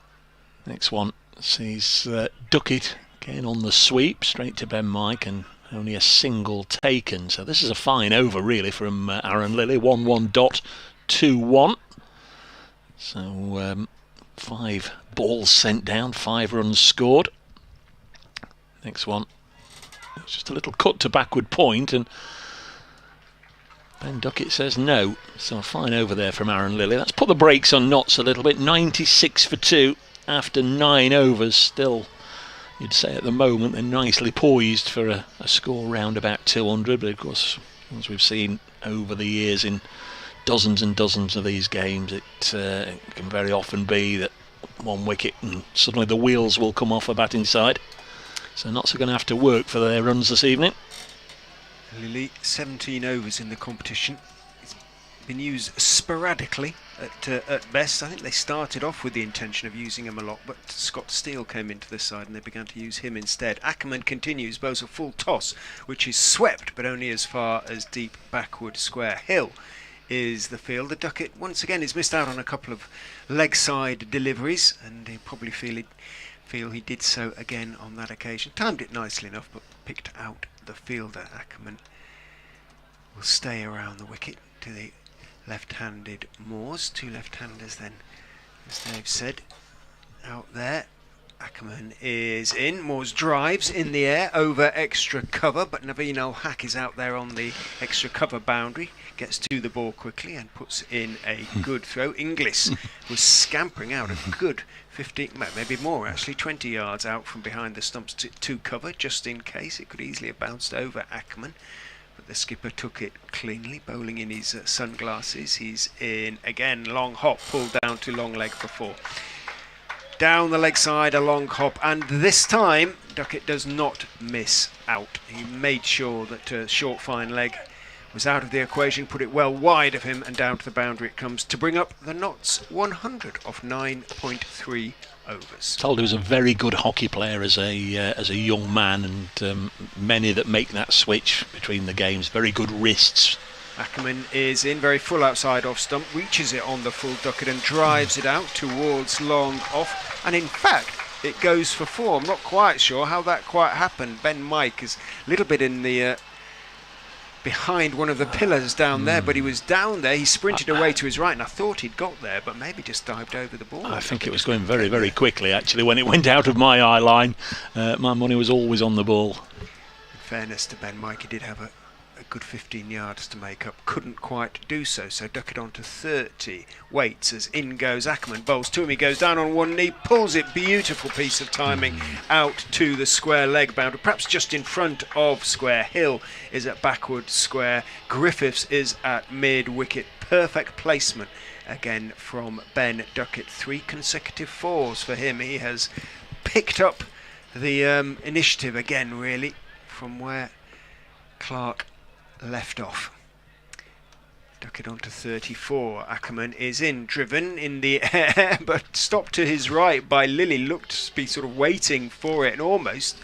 Next one sees Duckett getting on the sweep straight to Ben Mike, and only a single taken. So this is a fine over really from Aaron Lilly. 1-1.21. So 5 balls sent down, 5 runs scored. Next one, it's just a little cut to backward point, and Ben Duckett says no. So a fine over there from Aaron Lilly. That's put the brakes on Notts a little bit. 96 for 2 after 9 overs. Still, you'd say at the moment they're nicely poised for a score round about 200. But of course, as we've seen over the years in dozens and dozens of these games, it can very often be that 1 wicket and suddenly the wheels will come off a batting side. So Notts are going to have to work for their runs this evening. Lilly, 17 overs in the competition. He's been used sporadically at best. I think they started off with the intention of using him a lot, but Scott Steele came into the side and they began to use him instead. Ackerman continues, bows a full toss, which is swept, but only as far as deep backward square. Hill is the fielder. Duckett once again has missed out on a couple of leg side deliveries, and he'll probably feel he did so again on that occasion. Timed it nicely enough, but picked out the fielder. Ackerman will stay around the wicket to the left-handed Moores. Two left-handers then, as Dave said, out there. Ackerman is in. Moores drives in the air over extra cover, but Naveen Ul-Haq is out there on the extra cover boundary, gets to the ball quickly and puts in a good throw. Inglis was scampering out a good 15, maybe more actually, 20 yards out from behind the stumps to cover, just in case. It could easily have bounced over Ackerman, but the skipper took it cleanly, bowling in his sunglasses. He's in again, long hop, pulled down to long leg for 4. Down the leg side, a long hop, and this time Duckett does not miss out. He made sure that short fine leg was out of the equation, put it well wide of him, and down to the boundary it comes to bring up the Notts 100 of 9.3 overs. Told he was a very good hockey player as a young man, and many that make that switch between the games, very good wrists. Ackerman is in, very full outside off stump, reaches it on the full Duckett and drives it out towards long off, and in fact it goes for 4. I'm not quite sure how that quite happened. Ben Mike is a little bit in the behind one of the pillars down there, but he was down there. He sprinted away to his right, and I thought he'd got there, but maybe just dived over the ball. I think it was going very, very quickly actually. When it went out of my eye line, my money was always on the ball. In fairness to Ben Mike, he did have a good 15 yards to make up, couldn't quite do so, so Duckett on to 30, waits as in goes Ackerman, bowls to him, he goes down on one knee, pulls it, beautiful piece of timing, out to the square leg boundary, perhaps just in front of square. Hill is at backward square, Griffiths is at mid wicket, perfect placement again from Ben Duckett. 3 consecutive 4s for him. He has picked up the initiative again, really, from where Clark left off. Duckett on to 34. Ackerman is in, driven in the air, but stopped to his right by Lilly. Looked to be sort of waiting for it and almost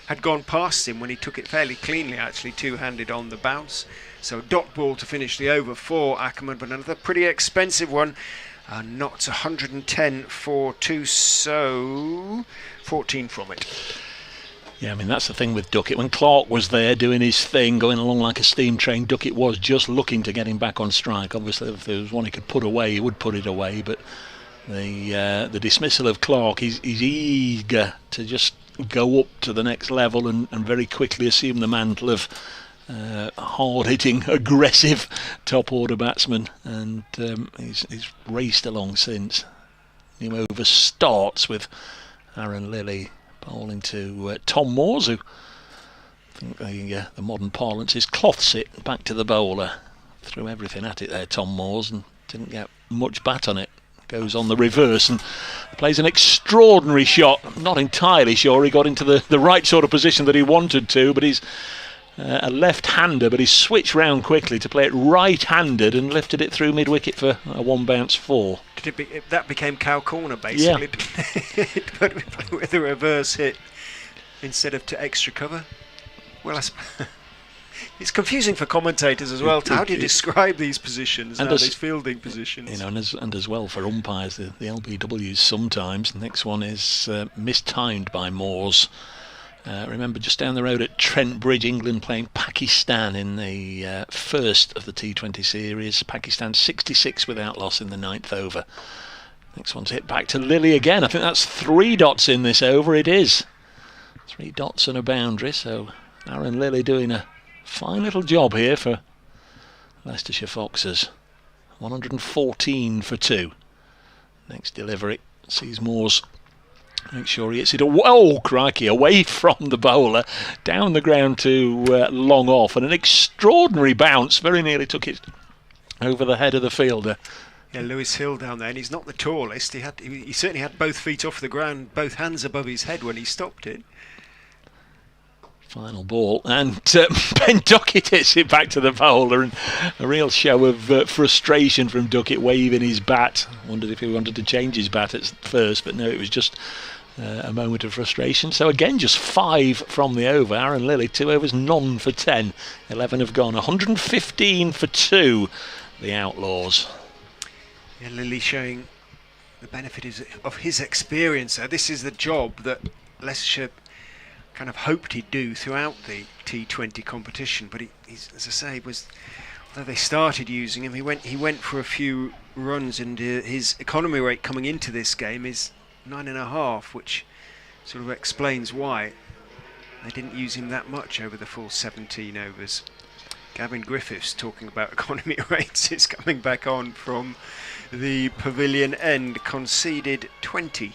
had gone past him when he took it fairly cleanly, actually, two-handed on the bounce. So dot ball to finish the over for Ackerman, but another pretty expensive one. Not 110 for 2, so 14 from it. Yeah, I mean, that's the thing with Duckett. When Clark was there doing his thing, going along like a steam train, Duckett was just looking to get him back on strike. Obviously, if there was one he could put away, he would put it away. But the dismissal of Clark, he's eager to just go up to the next level and very quickly assume the mantle of hard-hitting, aggressive top-order batsman. And he's raced along since. New over starts with Aaron Lilly bowling to Tom Moores, who I think the modern parlance is cloths it back to the bowler. Threw everything at it there, Tom Moores, and didn't get much bat on it. Goes on the reverse and plays an extraordinary shot. Not entirely sure he got into the right sort of position that he wanted to, but he's a left-hander, but he switched round quickly to play it right-handed and lifted it through mid-wicket for a 1-bounce 4. That became cow corner, basically. Yeah. But with a reverse hit instead of to extra cover. Well, it's confusing for commentators as well. How do you describe these positions, these fielding positions? You know, and as well for umpires, the LBWs sometimes. The next one is mistimed by Moores. Remember, just down the road at Trent Bridge, England playing Pakistan in the first of the T20 series. Pakistan 66 without loss in the 9th over. Next one's hit back to Lilly again. I think that's 3 dots in this over. It is 3 dots and a boundary. So Aaron Lilly doing a fine little job here for Leicestershire Foxes. 114 for 2. Next delivery sees Moores. Make sure he hits it away from the bowler, down the ground to long off, and an extraordinary bounce. Very nearly took it over the head of the fielder. Yeah, Lewis Hill down there, and he's not the tallest. He certainly had both feet off the ground, both hands above his head when he stopped it. Final ball, and Ben Duckett hits it back to the bowler, and a real show of frustration from Duckett, waving his bat. Wondered if he wanted to change his bat at first, but no, it was just a moment of frustration. So again, just 5 from the over. Aaron Lilly, 2 overs, none for 10. 11 have gone. 115 for 2, the Outlaws. Yeah, Lilly showing the benefit of his experience. This is the job that Leicestershire kind of hoped he'd do throughout the T20 competition, but he's, as I say, although they started using him, he went for a few runs, and his economy rate coming into this game is 9.5, which sort of explains why they didn't use him that much over the full 17 overs. Gavin Griffiths, talking about economy rates, is coming back on from the pavilion end, conceded 20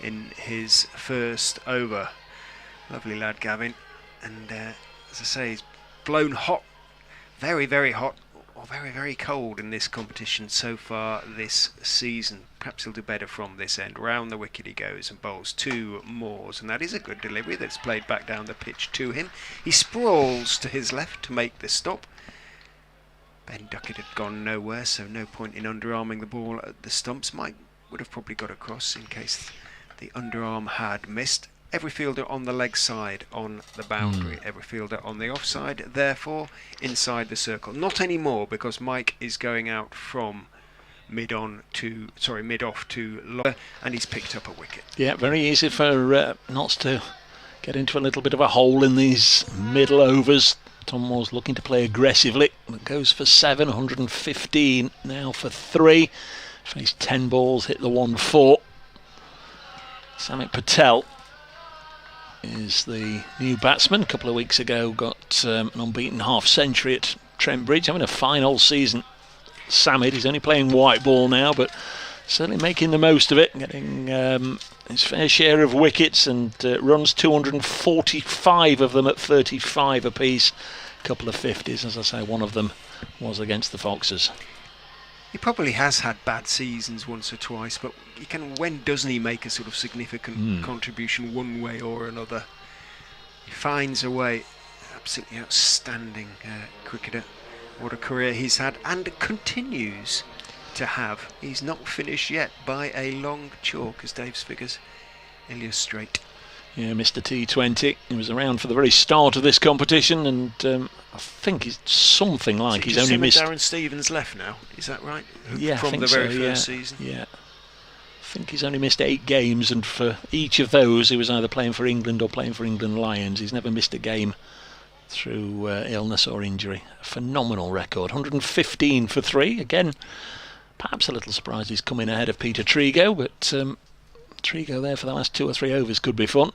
in his first over. Lovely lad, Gavin, and as I say, he's blown hot, very, very hot, or very, very cold in this competition so far this season. Perhaps he'll do better from this end. Round the wicket he goes and bowls 2 mores, and that is a good delivery that's played back down the pitch to him. He sprawls to his left to make the stop. Ben Duckett had gone nowhere, so no point in underarming the ball at the stumps. Mike would have probably got across in case the underarm had missed. Every fielder on the leg side on the boundary, every fielder on the offside, therefore inside the circle. Not anymore, because Mike is going out from mid-off to lower, and he's picked up a wicket. Yeah, very easy for Notts to get into a little bit of a hole in these middle overs. Tom Moore's looking to play aggressively, but goes for 7, 115 now for 3. Faced 10 balls, hit the 1-4. Samit Patel is the new batsman. A couple of weeks ago got an unbeaten half-century at Trent Bridge, having a fine old season. Samit, he's only playing white ball now, but certainly making the most of it, getting his fair share of wickets, and runs 245 of them at 35 apiece. A couple of 50s, as I say, one of them was against the Foxes. He probably has had bad seasons once or twice, but when doesn't he make a sort of significant contribution one way or another? He finds a way. Absolutely outstanding cricketer. What a career he's had and continues to have. He's not finished yet by a long chalk, as Dave's figures illustrate. Yeah, Mr. T20. He was around for the very start of this competition, and I think he's something like he's only missed. Darren Stevens left now, is that right? Yeah, from the very first season. Yeah, I think he's only missed 8 games, and for each of those, he was either playing for England or playing for England Lions. He's never missed a game through illness or injury. A phenomenal record. 115 for 3. Again, perhaps a little surprised he's coming ahead of Peter Trigo, but Trigo there for the last 2 or 3 overs could be fun.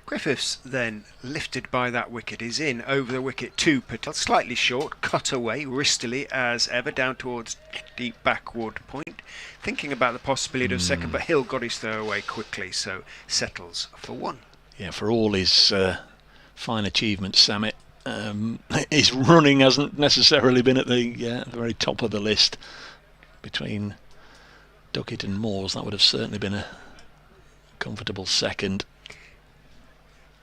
Griffiths then, lifted by that wicket, is in over the wicket to Patel, slightly short, cut away wristily as ever down towards deep backward point, thinking about the possibility of second, but Hill got his throw away quickly, so settles for 1. Yeah, for all his fine achievements, Samit, his running hasn't necessarily been at the very top of the list. Between Duckett and Moores, that would have certainly been a comfortable second.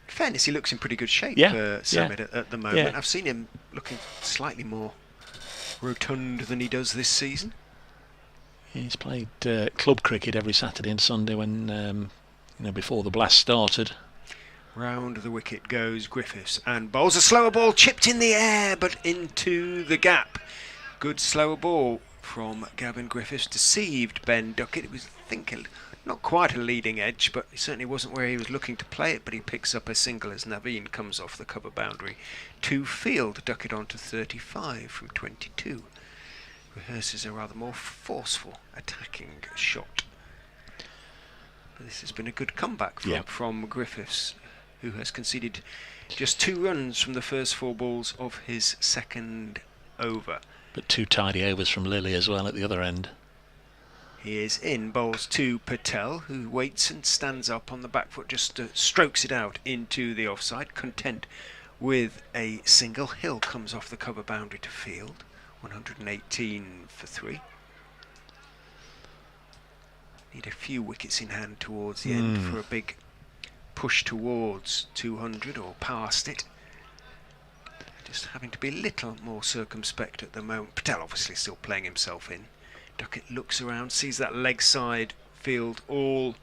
In fairness, he looks in pretty good shape, Samit, at the moment. Yeah. I've seen him looking slightly more rotund than he does this season. He's played club cricket every Saturday and Sunday when before the blast started. Round the wicket goes Griffiths and bowls a slower ball, chipped in the air but into the gap. Good slower ball from Gavin Griffiths, deceived Ben Duckett. It was, I think, not quite a leading edge, but it certainly wasn't where he was looking to play it, but he picks up a single as Naveen comes off the cover boundary to field. Duckett on to 35 from 22. Rehearses a rather more forceful attacking shot. But this has been a good comeback from Griffiths, who has conceded just 2 runs from the first 4 balls of his second over. But 2 tidy overs from Lilly as well at the other end. He is in, bowls to Patel, who waits and stands up on the back foot, just strokes it out into the offside, content with a single. Hill comes off the cover boundary to field, 118 for 3. Need a few wickets in hand towards the end for a big push towards 200 or past it. Just having to be a little more circumspect at the moment. Patel obviously still playing himself in. Duckett looks around, sees that leg side field all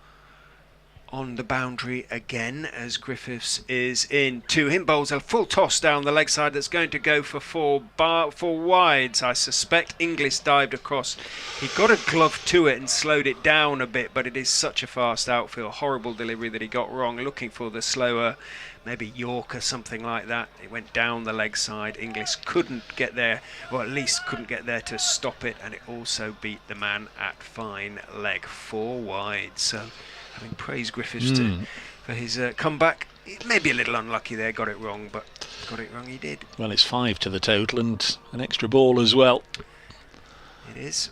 on the boundary again as Griffiths is in to him. Bowls a full toss down the leg side that's going to go for four wides, I suspect. Inglis dived across. He got a glove to it and slowed it down a bit, but it is such a fast outfield. Horrible delivery that he got wrong. Looking for the slower, maybe Yorker, something like that. It went down the leg side. Inglis couldn't get there, or at least couldn't get there to stop it, and it also beat the man at fine leg. 4 wide. So having praised Griffiths for his comeback, maybe a little unlucky there, got it wrong, but got it wrong he did. Well, it's 5 to the total and an extra ball as well. It is.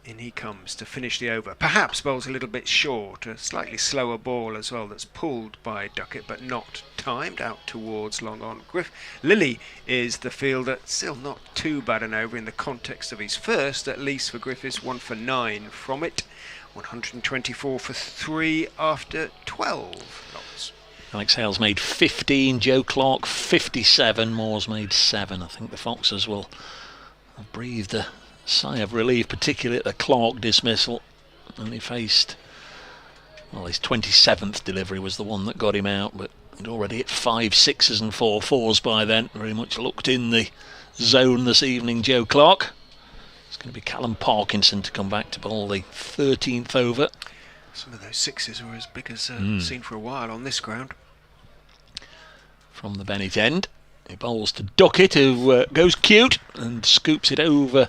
In he comes to finish the over. Perhaps bowls a little bit short, a slightly slower ball as well that's pulled by Duckett but not timed out towards long on. Lilly is the fielder, still not too bad an over in the context of his first, at least for Griffiths. 1 for 9 from it. 124 for 3 after 12 knots. Alex Hales made 15, Joe Clark 57, Moores made 7. I think the Foxes will have breathed a sigh of relief, particularly at the Clark dismissal. And he faced, well, his 27th delivery was the one that got him out, but he'd already hit 5 6s and 4 4s by then. Very much looked in the zone this evening, Joe Clark. It's going to be Callum Parkinson to come back to bowl the 13th over. Some of those 6s were as big as seen for a while on this ground. From the Bennett end, he bowls to Duckett, who goes cute and scoops it over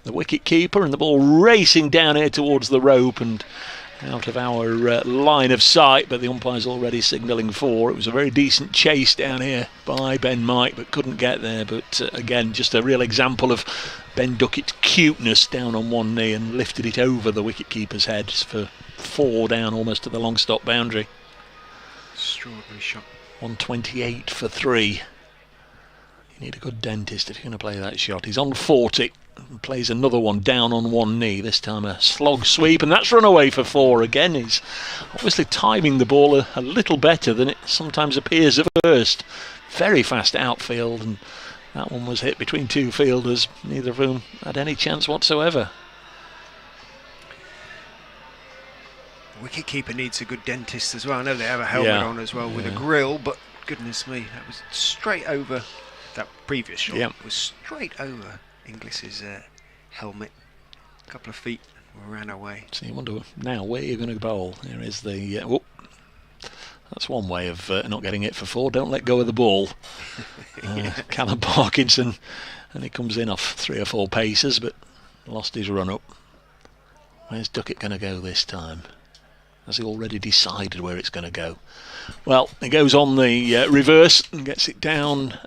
the wicket keeper, and the ball racing down here towards the rope and out of our line of sight, but the umpire's already signalling 4. It was a very decent chase down here by Ben Mike, but couldn't get there. But again, just a real example of Ben Duckett's cuteness, down on one knee and lifted it over the wicket-keeper's head for 4 down almost to the long stop boundary. Extraordinary shot. 128 for 3. You need a good dentist if you're going to play that shot. He's on 40 and plays another one down on one knee, this time a slog sweep, and that's run away for 4 again. He's obviously timing the ball a little better than it sometimes appears at first. Very fast outfield, and that one was hit between 2 fielders, neither of whom had any chance whatsoever. The wicketkeeper needs a good dentist as well. I know they have a helmet on as well with a grill, but goodness me, that was straight over. That previous shot was straight over Inglis's helmet. A couple of feet ran away. So you wonder now where you're going to bowl. There is the... that's one way of not getting it for 4. Don't let go of the ball. Callum Parkinson, and he comes in off 3 or 4 paces, but lost his run up. Where's Duckett going to go this time? Has he already decided where it's going to go? Well, it goes on the reverse and gets it down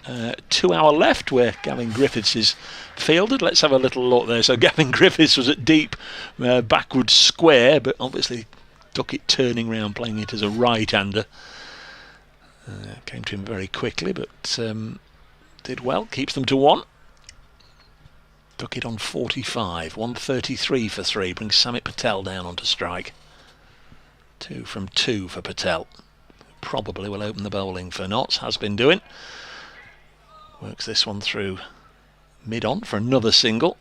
2 hour left where Gavin Griffiths is fielded. Let's have a little look there. So Gavin Griffiths was at deep backward square, but obviously Duckett turning round, playing it as a right-hander. Came to him very quickly, but did well. Keeps them to 1. Duckett on 45. 133 for 3. Brings Samit Patel down onto strike. 2 from 2 for Patel. Probably will open the bowling for Notts. Has been doing. Works this one through mid-on for another single.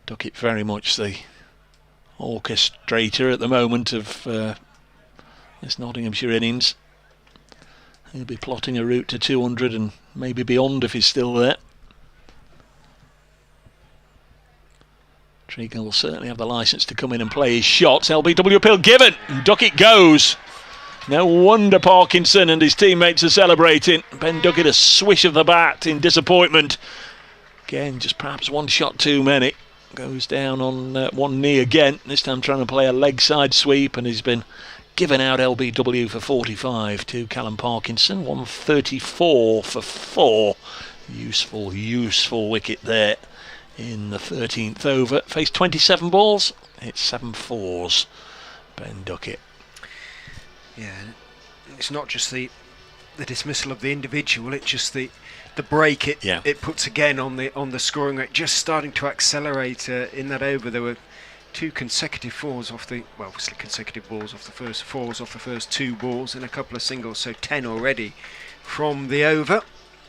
Duckett very much the orchestrator at the moment of this Nottinghamshire innings. He'll be plotting a route to 200 and maybe beyond if he's still there. Treacle will certainly have the licence to come in and play his shots. LBW appeal given. Duckett goes. No wonder Parkinson and his teammates are celebrating. Ben Duckett a swish of the bat in disappointment. Again, just perhaps one shot too many. Goes down on one knee again. This time trying to play a leg side sweep, and he's been given out LBW for 45 to Callum Parkinson. 134 for 4. Useful wicket there. In the 13th over, faced 27 balls, it's 7 4s. Ben Duckett. Yeah, it's not just the dismissal of the individual; it's just the break it puts again on the scoring rate. Just starting to accelerate in that over. There were 2 consecutive fours off the, well, obviously consecutive balls off the first, fours off the first 2 balls, and a couple of singles, so 10 already from the over.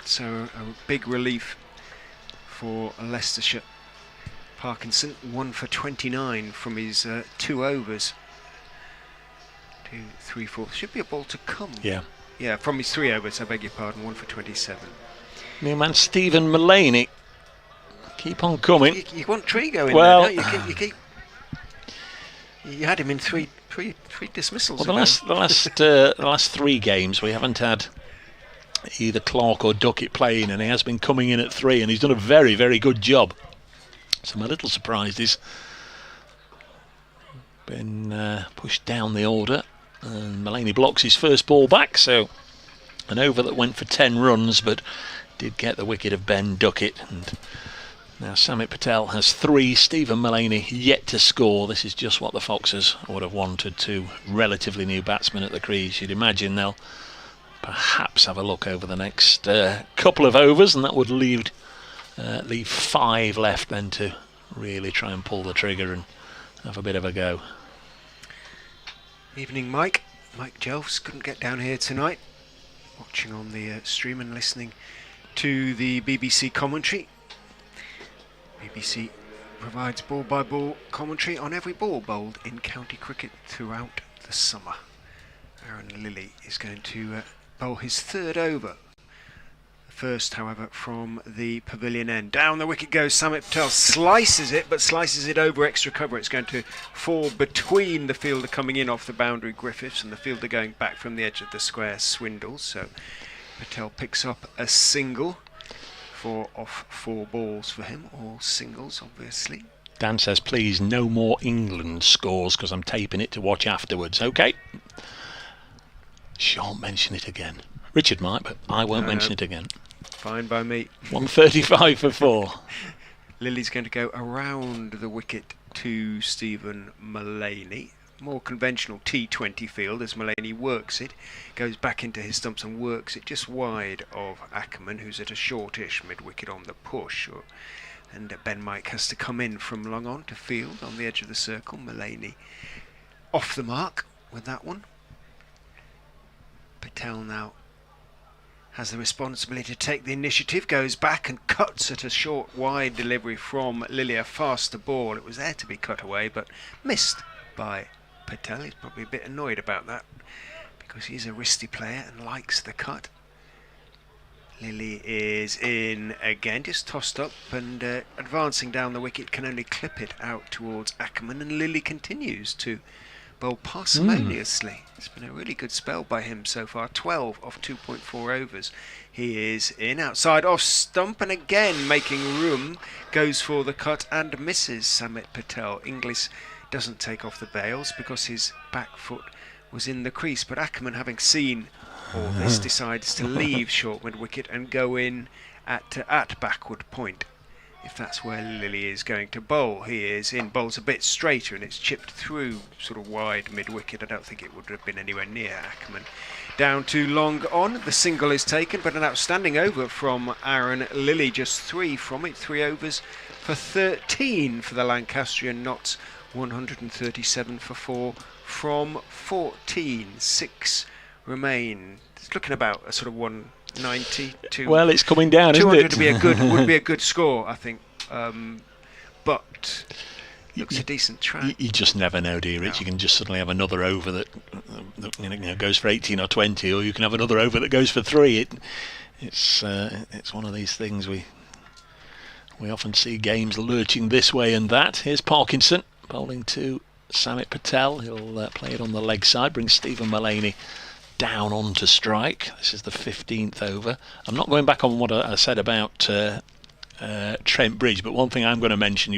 So a big relief for Leicestershire. Parkinson 1 for 29 from his 2 overs. 2, 3, 4. Should be a ball to come. Yeah, from his 3 overs, I beg your pardon. 1 for 27. New man Stephen Mullaney. Keep on coming. You want Trigo in well, there, don't you? You had him in three dismissals. Well, the last 3 games we haven't had either Clark or Duckett playing, and he has been coming in at 3, and he's done a very, very good job. So I'm a little surprised he's been pushed down the order, and Mullaney blocks his first ball back, so an over that went for 10 runs but did get the wicket of Ben Duckett. And now Samit Patel has 3, Stephen Mullaney yet to score. This is just what the Foxes would have wanted, 2 relatively new batsmen at the crease. You'd imagine they'll perhaps have a look over the next couple of overs, and that would leave 5 left then to really try and pull the trigger and have a bit of a go. Evening, Mike. Mike Jelfs couldn't get down here tonight. Watching on the stream and listening to the BBC commentary. BBC provides ball-by-ball commentary on every ball bowled in county cricket throughout the summer. Aaron Lilly is going to bowl his 3rd over. First, however, from the pavilion end. Down the wicket goes Samit Patel, slices it, but slices it over extra cover. It's going to fall between the fielder coming in off the boundary, Griffiths, and the fielder going back from the edge of the square, Swindle. So Patel picks up a single. 4 off 4 balls for him, all singles, obviously. Dan says, please, no more England scores, because I'm taping it to watch afterwards. OK. Shan't mention it again. Richard might, but I won't mention it again. Fine by me. 135 for 4. Lily's going to go around the wicket to Stephen Mullaney. More conventional T20 field as Mullaney works it, goes back into his stumps and works it just wide of Ackerman, who's at a shortish mid-wicket on the push. And Ben Mike has to come in from long on to field on the edge of the circle. Mullaney off the mark with that one. Patel now has the responsibility to take the initiative, goes back and cuts at a short wide delivery from Lilly, a faster ball. It was there to be cut away but missed by Patel. He's probably a bit annoyed about that because he's a wristy player and likes the cut. Lilly is in again, just tossed up and advancing down the wicket, can only clip it out towards Ackerman, and Lilly continues to bowl parsimoniously. It's been a really good spell by him so far. 12 off 2.4 overs. He is in outside off stump and again making room, goes for the cut and misses Samit Patel. Inglis doesn't take off the bails because his back foot was in the crease, but Ackerman, having seen all this, decides to leave short mid wicket and go in at backward point. If that's where Lilly is going to bowl, he is in, bowls a bit straighter and it's chipped through sort of wide mid-wicket. I don't think it would have been anywhere near Ackerman. Down to long on, the single is taken, but an outstanding over from Aaron Lilly, just 3 from it, 3 overs for 13 for the Lancastrian Notts, 137 for 4 from 14, 6 remain. It's looking about a sort of 190 to. Well, it's coming down, isn't it? 200 would be a good score, I think. But looks a decent track. You just never know, do you, Rich? No. You can just suddenly have another over that goes for 18 or 20, or you can have another over that goes for 3. It's one of these things we often see games lurching this way and that. Here's Parkinson bowling to Samit Patel. He'll play it on the leg side, brings Stephen Mullaney down on to strike. This is the 15th over. I'm not going back on what I said about Trent Bridge, but one thing I'm going to mention,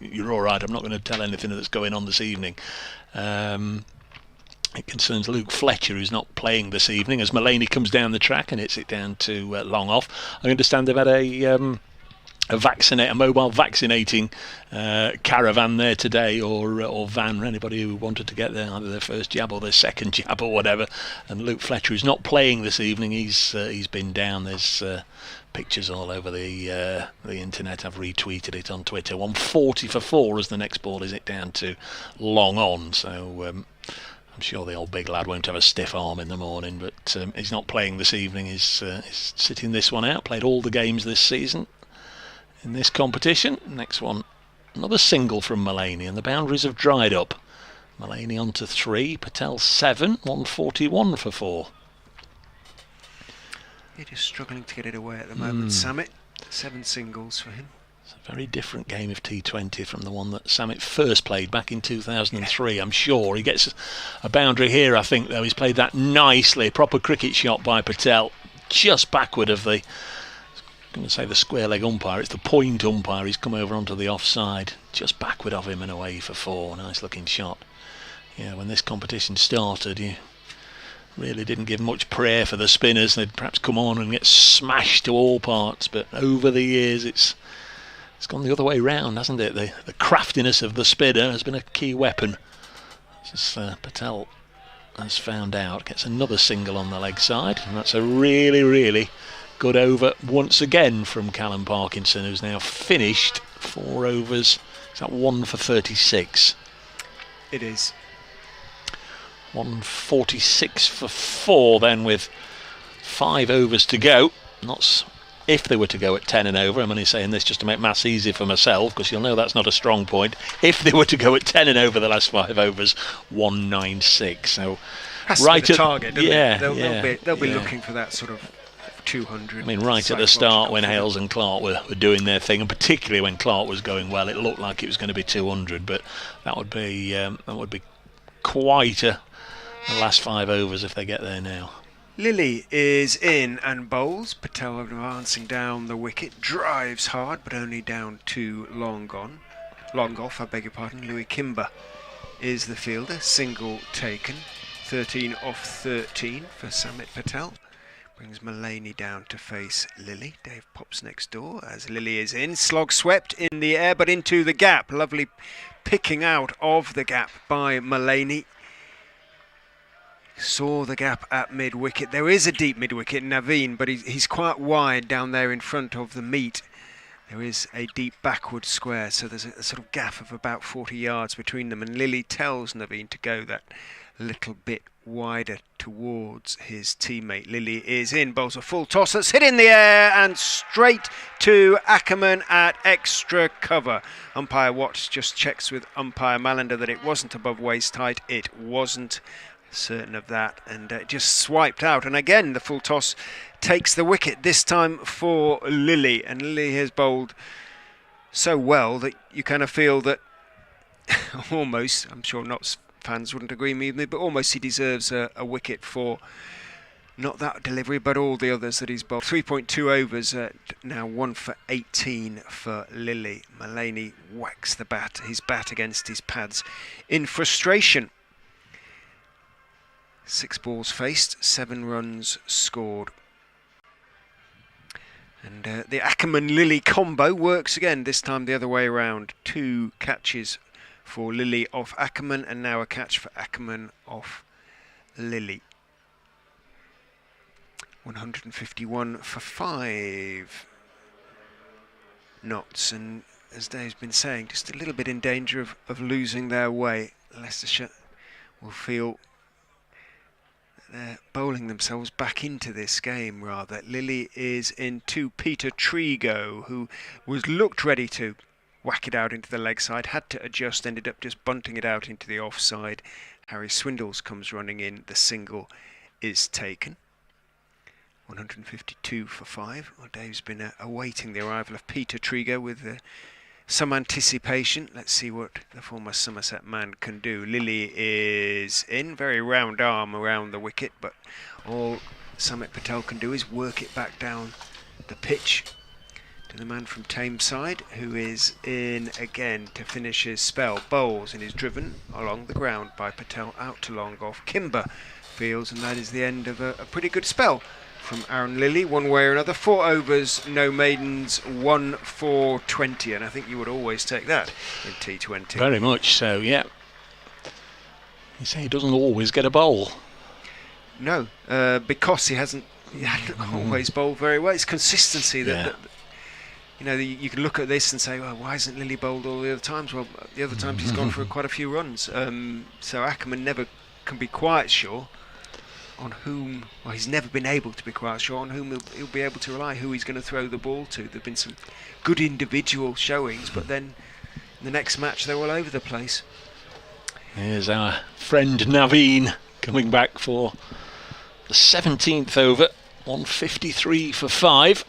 you're all right, I'm not going to tell anything that's going on this evening. It concerns Luke Fletcher, who's not playing this evening, as Mullaney comes down the track and hits it down to long off. I understand they've had a mobile vaccinating caravan there today, or van, anybody who wanted to get there, either their first jab or their second jab or whatever. And Luke Fletcher is not playing this evening. He's been down. There's pictures all over the internet. I've retweeted it on Twitter. 140 for 4 as the next ball is it down to long on. So I'm sure the old big lad won't have a stiff arm in the morning, but he's not playing this evening. He's sitting this one out. Played all the games this season in this competition. Next one, another single from Mullaney, and the boundaries have dried up. Mullaney on to 3, Patel 7, 141 for 4. He's just struggling to get it away at the moment, Samit. 7 singles for him. It's a very different game of T20 from the one that Samit first played back in 2003, I'm sure. He gets a boundary here, I think, though. He's played that nicely. Proper cricket shot by Patel. Just backward of the, I'm going to say the square leg umpire. It's the point umpire. He's come over onto the offside. Just backward of him and away for 4. Nice looking shot. Yeah, when this competition started, you really didn't give much prayer for the spinners. They'd perhaps come on and get smashed to all parts. But over the years, it's gone the other way round, hasn't it? The craftiness of the spinner has been a key weapon. As Patel has found out, gets another single on the leg side, and that's a really, really good over once again from Callum Parkinson, who's now finished 4 overs. Is that 1 for 36? It is. 146 for 4 then, with 5 overs to go. Not if they were to go at 10 and over. I'm only saying this just to make maths easy for myself, because you'll know that's not a strong point. If they were to go at 10 and over the last 5 overs, 196. So that's right the at target, yeah, they'll be looking for that sort of 200. I mean, right at the start when Hales and Clark were doing their thing, and particularly when Clark was going well, it looked like it was going to be 200. But that would be quite a last 5 overs if they get there now. Lilly is in and bowls. Patel advancing down the wicket, drives hard but only down to long off, I beg your pardon. Louis Kimber is the fielder, single taken, 13 off 13 for Samit Patel. Brings Mullaney down to face Lilly. Dave pops next door as Lilly is in. Slog swept in the air but into the gap. Lovely picking out of the gap by Mullaney. Saw the gap at mid-wicket. There is a deep mid-wicket, Naveen, but he's quite wide down there in front of the meet. There is a deep backward square, so there's a sort of gap of about 40 yards between them, and Lilly tells Naveen to go that little bit wider towards his teammate. Lilly is in, bowls a full toss that's hit in the air and straight to Ackerman at extra cover. Umpire Watts just checks with umpire Malander that it wasn't above waist height. It wasn't. Certain of that, and just swiped out, and again the full toss takes the wicket, this time for Lilly, and Lilly has bowled so well that you kind of feel that almost, I'm sure Notts fans wouldn't agree with me, but almost he deserves a wicket for not that delivery but all the others that he's bowled. 3.2 overs, now 1 for 18 for Lilly. Mullaney whacks his bat against his pads in frustration. 6 balls faced, 7 runs scored. And the Ackerman-Lilly combo works again, this time the other way around. 2 catches for Lilly off Ackerman, and now a catch for Ackerman off Lilly. 151 for 5 Notts, and as Dave's been saying, just a little bit in danger of losing their way. Leicestershire will feel they're bowling themselves back into this game, rather. Lilly is into Peter Trigo, who was looked ready to whack it out into the leg side, had to adjust, ended up just bunting it out into the offside. Harry Swindles comes running in, the single is taken. 152 for 5. Well, Dave's been awaiting the arrival of Peter Trigo with some anticipation. Let's see what the former Somerset man can do. Lilly is in, very round arm around the wicket, but all Samit Patel can do is work it back down the pitch to the man from Tameside, who is in again to finish his spell. Bowls and is driven along the ground by Patel out to long off. Kimber fields, and that is the end of a pretty good spell from Aaron Lilly, one way or another. 4 overs, no maidens, 1-4-20, and I think you would always take that in T20. Very much so, yeah. You say he doesn't always get a bowl. No, because he hasn't always bowled very well. It's consistency that you can look at this and say, well, why hasn't Lilly bowled all the other times? Well, the other times he's gone for quite a few runs. So Ackerman never can be quite sure on whom, well, he's never been able to be quite sure on whom he'll be able to rely, who he's going to throw the ball to. There have been some good individual showings, but then in the next match they're all over the place. Here's our friend Naveen coming back for the 17th over, 153 for 5.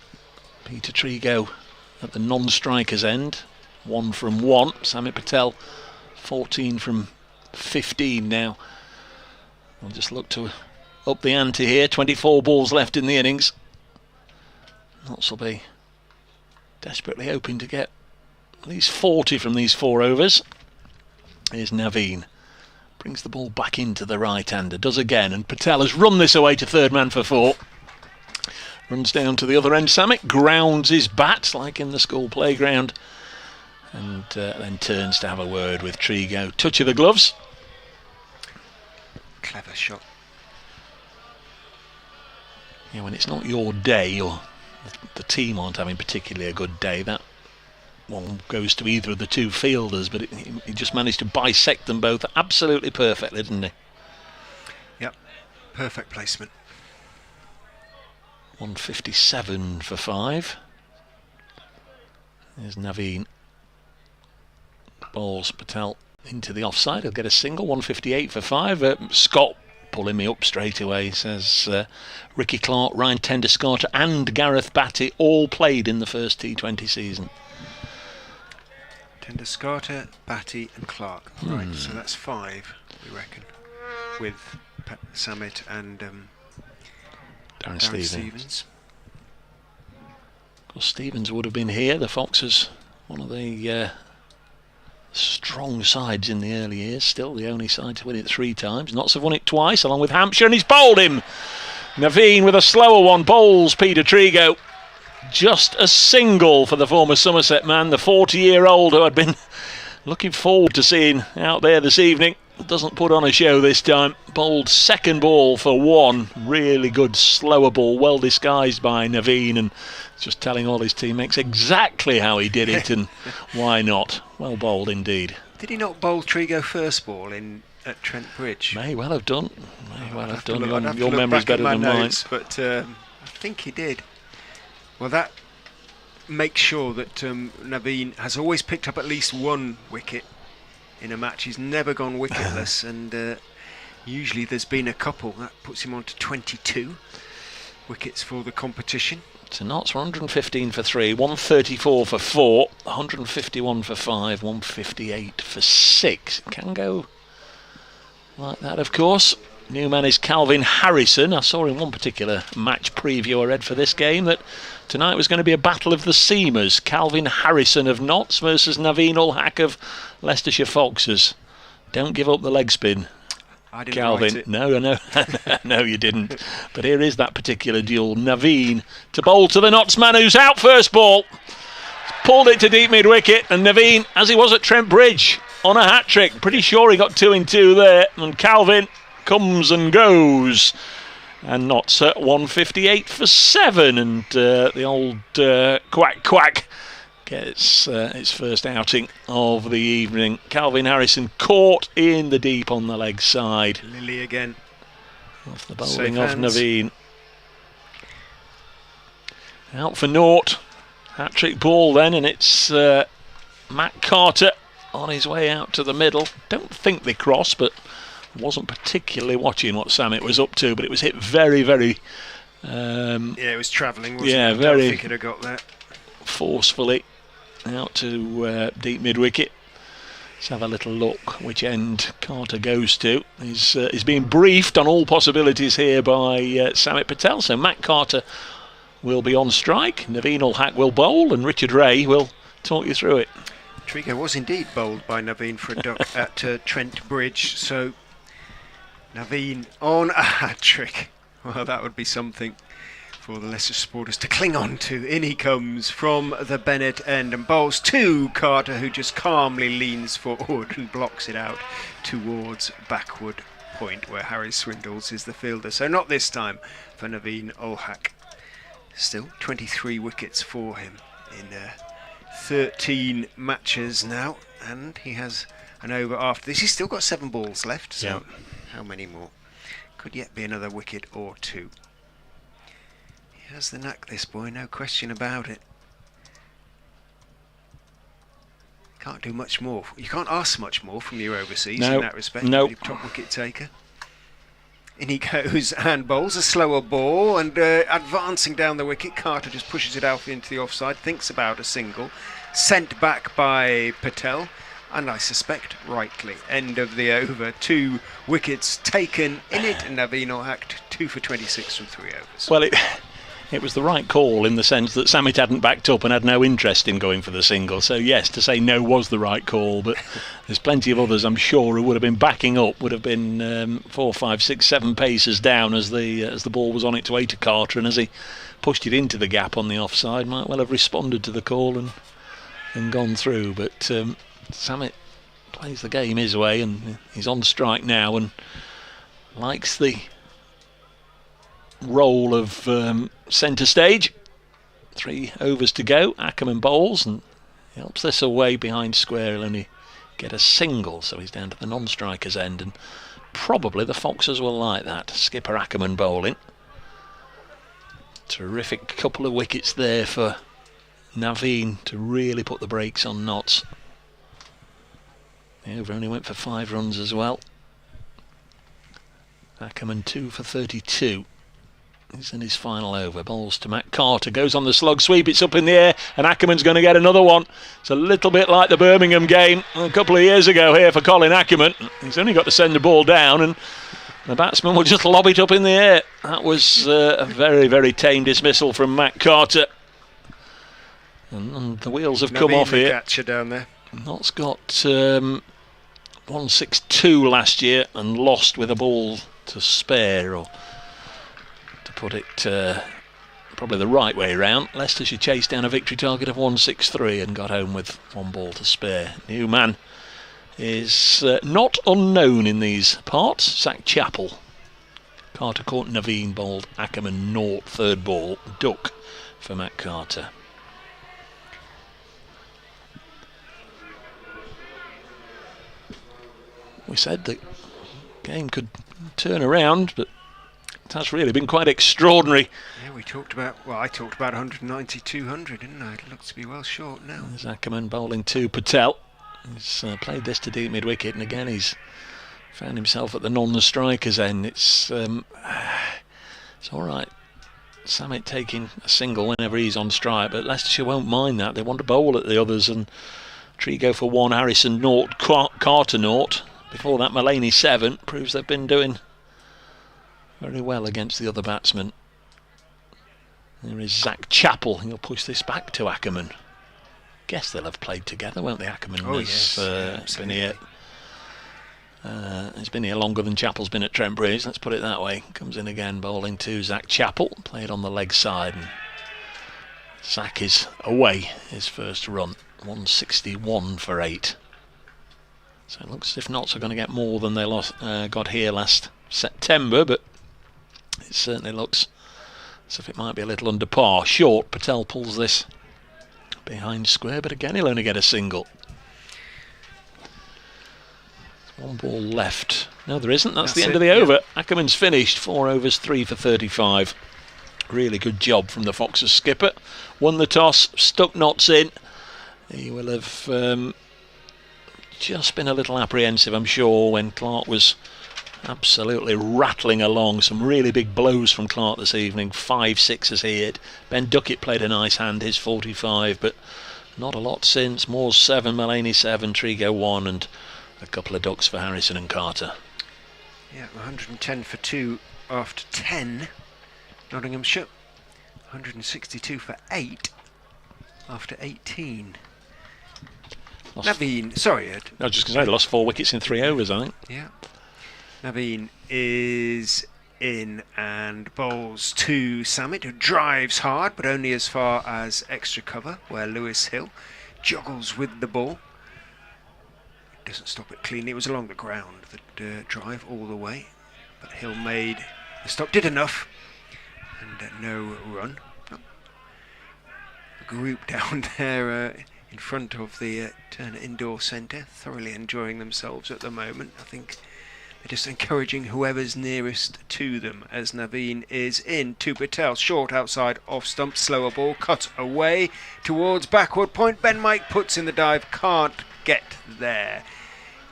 Peter Trigo at the non-striker's end, 1 from 1. Samit Patel, 14 from 15 now. I'll just look to up the ante here. 24 balls left in the innings. Notts will be desperately hoping to get at least 40 from these 4 overs. Here's Naveen. Brings the ball back into the right-hander. Does again. And Patel has run this away to third man for 4. Runs down to the other end. Samit grounds his bat like in the school playground. And then turns to have a word with Trigo. Touch of the gloves. Clever shot. Yeah, when it's not your day, or the team aren't having particularly a good day, that one goes to either of the 2 fielders, but he just managed to bisect them both absolutely perfectly, didn't he? Yep, perfect placement. 157 for 5. There's Naveen. Balls Patel into the offside. He'll get a single. 158 for 5. Scott pulling me up straight away, says Ricky Clark, Ryan Tenderscarter and Gareth Batty all played in the first T20 season. Tenderscarter, Batty and Clark. Right, so that's 5, we reckon, with Samit and Darren Stevens. Of course, Stevens would have been here. The Foxes, one of the strong sides in the early years, still the only side to win it 3 times. Notts have won it twice along with Hampshire, and he's bowled him. Naveen with a slower one bowls Peter Trigo. Just a single for the former Somerset man, the 40-year-old who had been looking forward to seeing out there this evening. Doesn't put on a show this time. Bowled second ball for 1. Really good slower ball, well disguised by Naveen, and just telling all his teammates exactly how he did it and why not. Well bowled indeed. Did he not bowl Trigo first ball at Trent Bridge? May well have done. May well have done. Your memory's better than mine. But I think he did. Well, that makes sure that Naveen has always picked up at least 1 wicket in a match. He's never gone wicketless, and usually there's been a couple. That puts him on to 22 wickets for the competition. So Notts 115 for 3, 134 for 4, 151 for 5, 158 for 6. It can go like that, of course. New man is Calvin Harrison. I saw in one particular match preview I read for this game that tonight was going to be a battle of the seamers. Calvin Harrison of Notts versus Naveen Ul-Haq of Leicestershire Foxes. Don't give up the leg spin, I didn't Calvin. write it. No, no, you didn't. But here is that particular duel. Naveen to bowl to the Notts man who's out first ball. Pulled it to deep mid wicket, and Naveen, as he was at Trent Bridge, on a hat trick. Pretty sure he got 2 in 2 there, and Calvin comes and goes. And Notts at 158 for 7, and the old quack gets its first outing of the evening. Calvin Harrison caught in the deep on the leg side. Lilly again. Off the bowling of Naveen. Out for naught. Hat-trick ball then, and it's Matt Carter on his way out to the middle. Don't think they cross, but wasn't particularly watching what Samit was up to, but it was hit very, very... yeah, it was travelling, wasn't it? I Very don't think it'd have got that. Forcefully out to deep mid-wicket. Let's have a little look which end Carter goes to. He's being briefed on all possibilities here by Samit Patel, so Matt Carter will be on strike, Naveen Ul-Haq will bowl, and Richard Ray will talk you through it. Trigo was indeed bowled by Naveen for a duck at Trent Bridge, so Naveen on a hat-trick. Well, that would be something. for the Leicester supporters to cling on to. In he comes from the Bennett end and bowls to Carter, who just calmly leans forward and blocks it out towards backward point, where Harry Swindles is the fielder. So not this time for Naveen Ulhak. Still 23 wickets for him in 13 matches now, and he has an over after this. He's still got 7 balls left, so how many more? Could yet be another wicket or 2. He has the knack, this boy, no question about it. Can't do much more. You can't ask much more from your overseas in that respect. No. Top wicket taker. In he goes and bowls a slower ball, and advancing down the wicket, Carter just pushes it out into the offside, thinks about a single, sent back by Patel, and I suspect rightly. End of the over. 2 wickets taken in it, and Naveen Ulhak 2 for 26 from 3 overs. Well, it was the right call in the sense that Samit hadn't backed up and had no interest in going for the single. So yes, to say no was the right call, but there's plenty of others, I'm sure, who would have been backing up, would have been 4, 5, 6, 7 paces down as the ball was on its way to Carter, and as he pushed it into the gap on the offside, might well have responded to the call and gone through. But Samit plays the game his way, and he's on strike now and likes the role of centre stage. 3 overs to go. Ackerman bowls and helps this away behind square. He'll only get a single, so he's down to the non-striker's end, and probably the Foxes will like that. Skipper Ackerman bowling. Terrific couple of wickets there for Naveen to really put the brakes on Notts. The over only went for 5 runs as well. Ackerman 2 for 32. He's in his final over. Bowls to Matt Carter. Goes on the slug sweep. It's up in the air, and Ackerman's going to get another one. It's a little bit like the Birmingham game a couple of years ago here for Colin Ackerman. He's only got to send the ball down, and the batsman will just lob it up in the air. That was a very, very tame dismissal from Matt Carter. And the wheels have come off here. Catcher down there. Notts got 162 last year and lost with a ball to spare, or to put it probably the right way round. Leicestershire chased down a victory target of 163 and got home with 1 ball to spare. New man is not unknown in these parts, Zach Chappell. Carter caught Naveen, bowled Ackerman, naught, 3rd ball, duck for Matt Carter. We said the game could turn around, but it has really been quite extraordinary. Yeah, I talked about 190, 200, didn't I? It looks to be well short now. There's Ackerman bowling to Patel. He's played this to deep mid-wicket, and again he's found himself at the non-striker's end. It's all right. Samit taking a single whenever he's on strike, but Leicestershire won't mind that. They want to bowl at the others, and Trigo for 1, Harrison naught, Carter naught. Before that, Mullaney 7. Proves they've been doing very well against the other batsmen. There is Zach Chappell. He'll push this back to Ackerman. Guess they'll have played together, won't they? Ackerman has been here. He's been here longer than Chappell's been at Trent Bridge. Let's put it that way. Comes in again, bowling to Zach Chappell. Played on the leg side, and Zach is away. His first run, 161 for 8. So it looks as if Notts are going to get more than they got here last September, but it certainly looks as if it might be a little under par. Short, Patel pulls this behind square, but again he'll only get a single. 1 ball left. No, there isn't. That's the end of the over. Ackerman's finished. 4 overs, 3 for 35. Really good job from the Foxes skipper. Won the toss, stuck Notts in. He will have just been a little apprehensive, I'm sure, when Clark was absolutely rattling along. Some really big blows from Clark this evening. 5 sixes he hit. Ben Duckett played a nice hand, his 45, but not a lot since. Moores 7, Mullaney 7, Trigo 1, and a couple of ducks for Harrison and Carter. Yeah, 110 for 2 after 10. Nottinghamshire 162 for 8 after 18. Naveen, sorry Ed. I was just going to say, they lost 4 wickets in 3 overs, I think. Yeah. Naveen is in and bowls to Samit, who drives hard but only as far as extra cover, where Lewis Hill juggles with the ball. Doesn't stop it cleanly. It was along the ground, the drive all the way, but Hill made the stop, did enough, and no run. A group down there in front of the Turner Indoor Centre, thoroughly enjoying themselves at the moment. I think they're just encouraging whoever's nearest to them, as Naveen is in to Patel, short outside off stump, slower ball, cut away towards backward point. Ben Mike puts in the dive, can't get there.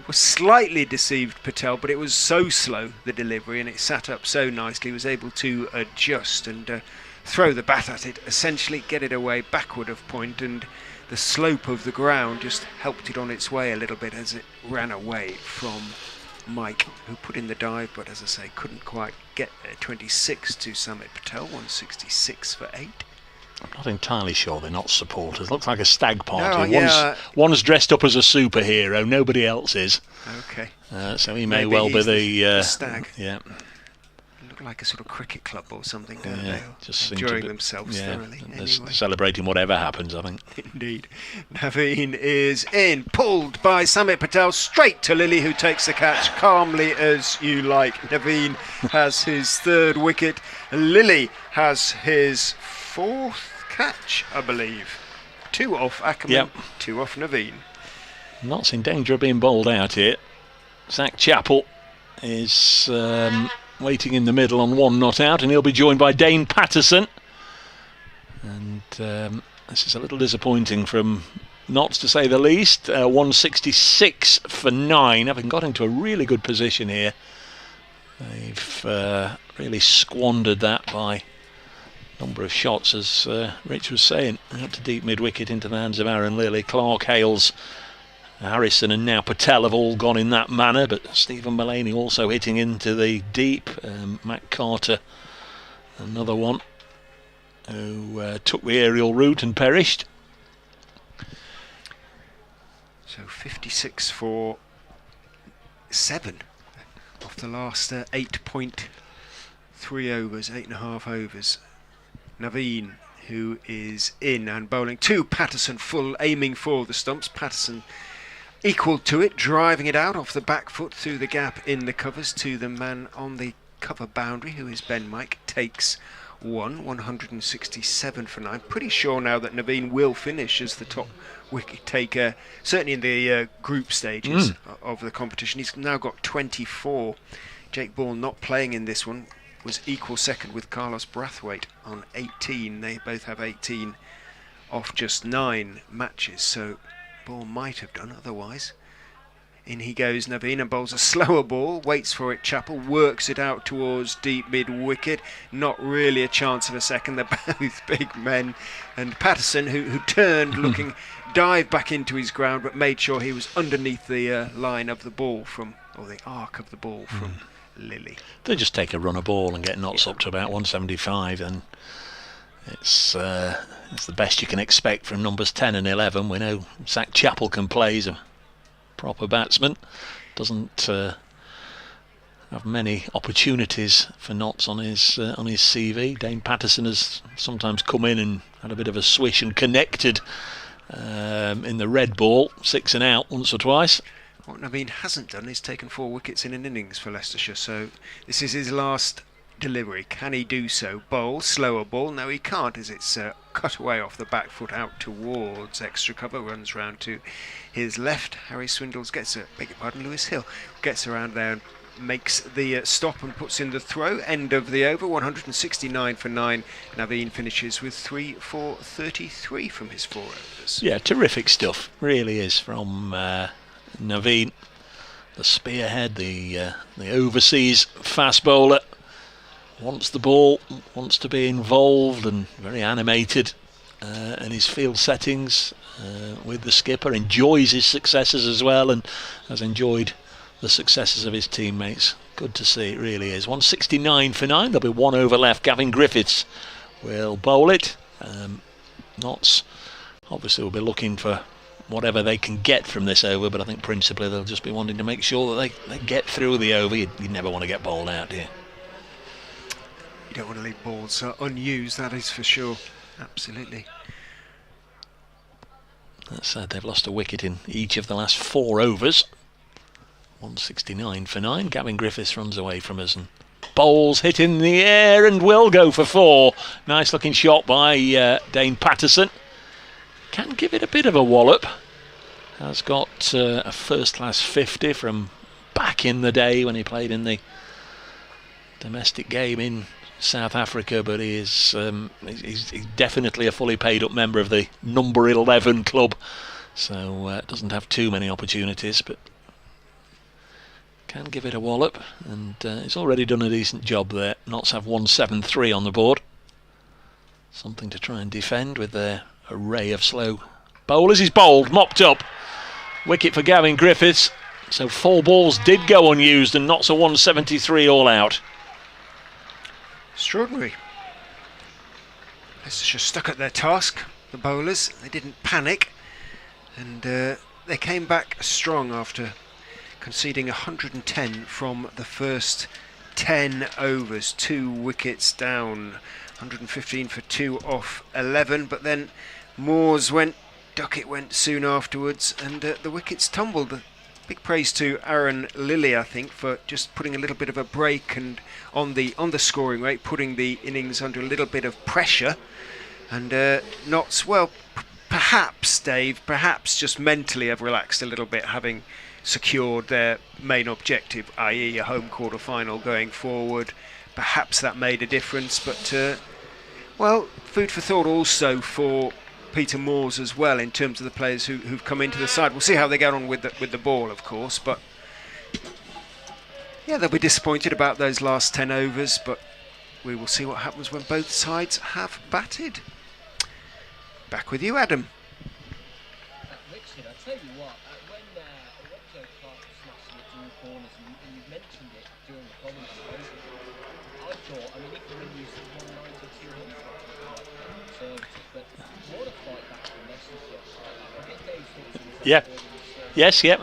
Was slightly deceived Patel, but it was so slow, the delivery, and it sat up so nicely. He was able to adjust and throw the bat at it, essentially get it away backward of point, and the slope of the ground just helped it on its way a little bit as it ran away from Mike, who put in the dive, but as I say, couldn't quite get there. 26 to Samit Patel, 166 for 8. I'm not entirely sure they're not supporters. Looks like a stag party. Oh, yeah. One's dressed up as a superhero, nobody else is. Okay. So he may Maybe well be the stag. Yeah. Look like a sort of cricket club or something, don't Yeah, they? just enjoying themselves thoroughly. They're Anyway. celebrating whatever happens, I think. Indeed. Naveen is in, pulled by Samit Patel straight to Lilly, who takes the catch calmly as you like. Naveen has his third wicket. Lilly has his fourth catch, I believe. 2 off Ackerman, Yep. 2 off Naveen. Not in danger of being bowled out here. Zach Chappell is waiting in the middle on 1 not out, and he'll be joined by Dane Patterson. And this is a little disappointing from Notts, to say the least. 166 for 9, having got into a really good position here. They've really squandered that by number of shots, as Rich was saying, out to deep mid-wicket into the hands of Aaron Lilly. Clark, Hales, Harrison and now Patel have all gone in that manner, but Stephen Mullaney also hitting into the deep. Matt Carter, another one, who took the aerial route and perished. So 56 for 7 off the last 8.3 overs, 8.5 overs. Naveen, who is in and bowling to Patterson, full, aiming for the stumps. Patterson equal to it, driving it out off the back foot through the gap in the covers to the man on the cover boundary, who is Ben Mike. Takes 167 for 9. Pretty sure now that Naveen will finish as the top wicket taker, certainly in the group stages of the competition. He's now got 24. Jake Ball not playing in this one, was equal second with Carlos Brathwaite on 18. They both have 18 off just 9 matches, so Ball might have done otherwise. In he goes Naveen and bowls a slower ball, waits for it. Chappell works it out towards deep mid-wicket. Not really a chance of a second. They're both big men. And Patterson, who turned looking, dived back into his ground, but made sure he was underneath the line of the ball from, or the arc of the ball from Lilly. They just take a run of ball and get Notts up to about 175, and it's the best you can expect from numbers 10 and 11. We know Zach Chappell can play. He's a proper batsman. Doesn't have many opportunities for Notts on his CV. Dane Patterson has sometimes come in and had a bit of a swish and connected in the red ball, 6 and out once or twice. What Naveen hasn't done is taken 4 wickets in an innings for Leicestershire, so this is his last delivery. Can he do so? Bowl, slower ball. No, he can't, as it's cut away off the back foot out towards extra cover. Runs round to his left. Harry Swindles gets Lewis Hill gets around there and makes the stop and puts in the throw. End of the over. 169 for 9. Naveen finishes with 3 for 33 from his 4 overs. Yeah, terrific stuff. Really is from Naveen, the spearhead, the overseas fast bowler. Wants the ball, wants to be involved, and very animated in his field settings with the skipper. Enjoys his successes as well, and has enjoyed the successes of his teammates. Good to see, it really is. 169 for 9. There'll be 1 over left. Gavin Griffiths will bowl it. Notts obviously will be looking for whatever they can get from this over, but I think principally they'll just be wanting to make sure that they get through the over. You never want to get bowled out, do you? don't want to leave balls unused, that is for sure. Absolutely. That said, they've lost a wicket in each of the last 4 overs. 169 for 9. Gavin Griffiths runs away from us and bowls hit in the air and will go for 4. Nice looking shot by Dane Patterson. Can give it a bit of a wallop. Has got a first class 50 from back in the day when he played in the domestic game in South Africa, but he's definitely a fully paid up member of the number 11 club, so doesn't have too many opportunities, but can give it a wallop, and he's already done a decent job there. Notts have 173 on the board. Something to try and defend with their array of slow bowlers. He's bowled, mopped up. Wicket for Gavin Griffiths. So 4 balls did go unused, and Notts a 173 all out. Extraordinary. Leicestershire stuck at their task, the bowlers. They didn't panic, and they came back strong after conceding 110 from the first 10 overs. 2 wickets down, 115 for 2 off 11, but then Moores went, Duckett went soon afterwards, and the wickets tumbled. Big praise to Aaron Lilly, I think, for just putting a little bit of a break and on the scoring rate, putting the innings under a little bit of pressure. And Notts, well, perhaps, Dave, perhaps just mentally have relaxed a little bit, having secured their main objective, i.e. a home quarter final going forward. Perhaps that made a difference, but, well, food for thought also for Peter Moores as well, in terms of the players who've come into the side. We'll see how they get on with the ball, of course, but yeah, they'll be disappointed about those last 10 overs, but we will see what happens when both sides have batted. Back with you, Adam. Richard, I tell you what, when Joe Clark was smashing it through corners, and you mentioned it during the commentary, I thought, I mean, he could have used 192 conservative, but what a fight back from Leicestershire. I get Dave's thoughts on this. Yeah. Yes, yep.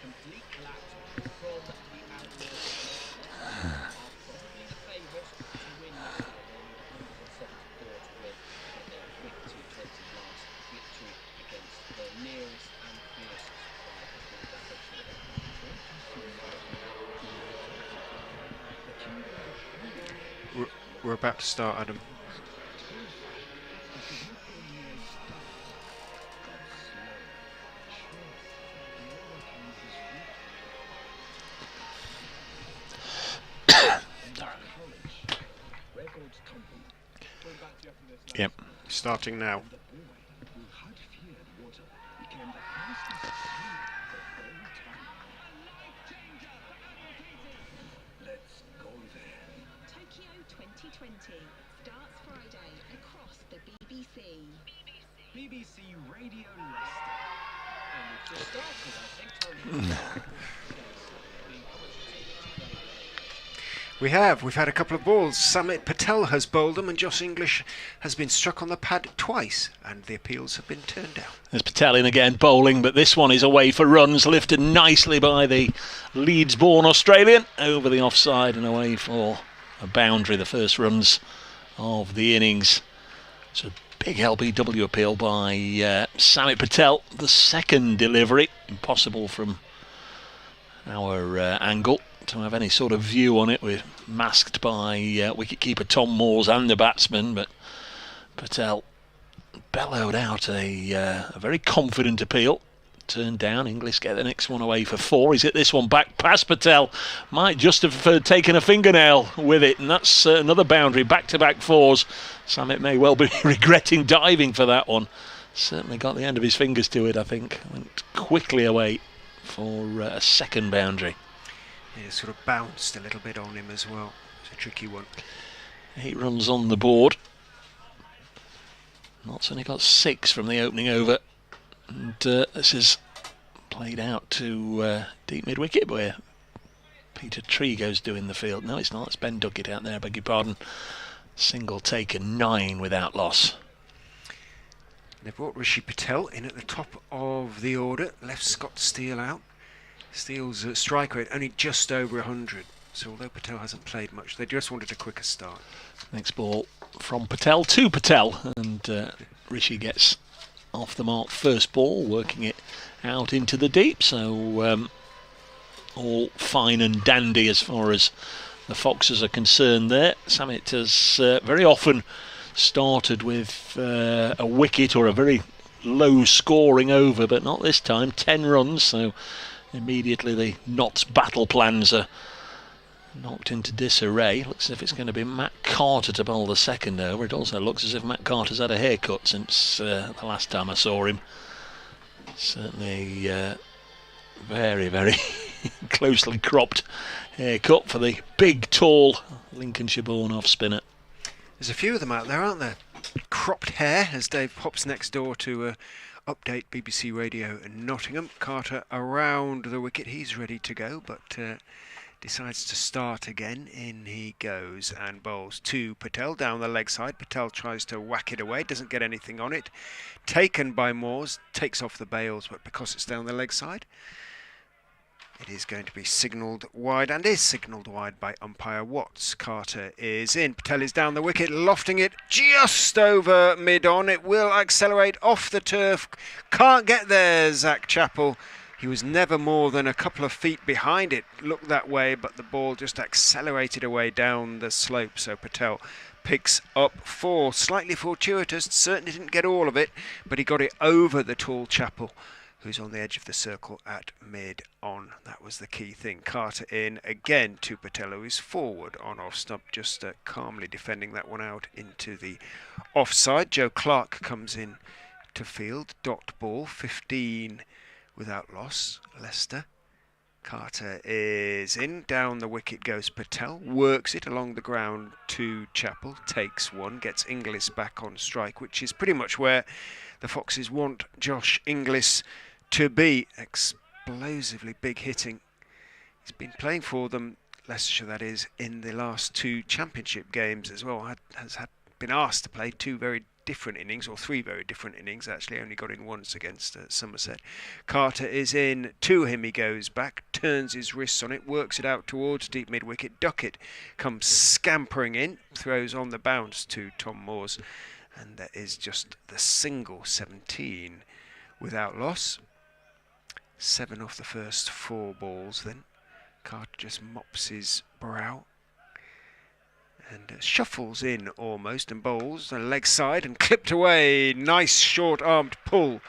complete collapse from the Outlaws are probably the favourites to win this one. They need 174 to win to get their quick T20 last victory against their nearest and fiercest rival. We're about to start, Adam. Yep. Starting now. Tokyo 2020 starts Friday across the BBC. BBC Radio Leicester. And we've just started, I think. We've had a couple of balls. Samit Patel has bowled them and Josh English has been struck on the pad twice and the appeals have been turned down. There's Patel in again bowling, but this one is away for runs, lifted nicely by the Leeds-born Australian over the offside and away for a boundary, the first runs of the innings. It's a big LBW appeal by Samit Patel. The second delivery, impossible from our angle to have any sort of view on it. We're masked by wicketkeeper Tom Moores and the batsman, but Patel bellowed out a very confident appeal. Turned down. English get the next one away for 4. He's hit this one back past Patel. Might just have taken a fingernail with it, and that's another boundary. Back-to-back 4s. Samit may well be regretting diving for that one. Certainly got the end of his fingers to it, I think. Went quickly away for a second boundary. It sort of bounced a little bit on him as well. It's a tricky one. 8 runs on the board. Notts only got 6 from the opening over. And this is played out to deep mid-wicket where Peter Trego's doing the field. No, it's not. It's Ben Duckett out there, I beg your pardon. Single taken, 9 without loss. They brought Rishi Patel in at the top of the order. Left Scott Steele out. Steele's strike rate only just over 100. So although Patel hasn't played much, they just wanted a quicker start. Next ball from Patel to Patel. And Rishi gets off the mark first ball, working it out into the deep. So all fine and dandy as far as the Foxes are concerned there. Samit has very often started with a wicket or a very low scoring over, but not this time. 10 runs, so immediately the Notts battle plans are knocked into disarray. Looks as if it's going to be Matt Carter to bowl the second over. It also looks as if Matt Carter's had a haircut since the last time I saw him. Certainly very, very closely cropped haircut for the big, tall Lincolnshire-born off-spinner. There's a few of them out there, aren't there? Cropped hair, as Dave pops next door to update BBC Radio in Nottingham. Carter around the wicket. He's ready to go, but decides to start again. In he goes and bowls to Patel down the leg side. Patel tries to whack it away, doesn't get anything on it. Taken by Moores, takes off the bails, but because it's down the leg side, it is going to be signalled wide, and is signalled wide by umpire Watts. Carter is in. Patel is down the wicket, lofting it just over mid-on. It will accelerate off the turf. Can't get there, Zach Chappell. He was never more than a couple of feet behind it. Looked that way, but the ball just accelerated away down the slope. So Patel picks up 4. Slightly fortuitous. Certainly didn't get all of it, but he got it over the tall Chappell, who's on the edge of the circle at mid-on. That was the key thing. Carter in again to Patel, who is forward on off-stump, just calmly defending that one out into the offside. Joe Clark comes in to field. Dot ball, 15 without loss. Leicester. Carter is in. Down the wicket goes Patel. Works it along the ground to Chappell. Takes one. Gets Inglis back on strike, which is pretty much where the Foxes want Josh Inglis to be. Explosively big hitting. He's been playing for them, Leicestershire that is, in the last 2 championship games as well. Has been asked to play 2 very different innings, or 3 very different innings actually. Only got in once against Somerset. Carter is in. To him he goes back, turns his wrists on it, works it out towards deep mid-wicket. Duckett comes scampering in, throws on the bounce to Tom Moores, and that is just the single 17 without loss. 7 off the first 4 balls then. Carter just mops his brow and shuffles in almost and bowls a leg side and clipped away. Nice short-armed pull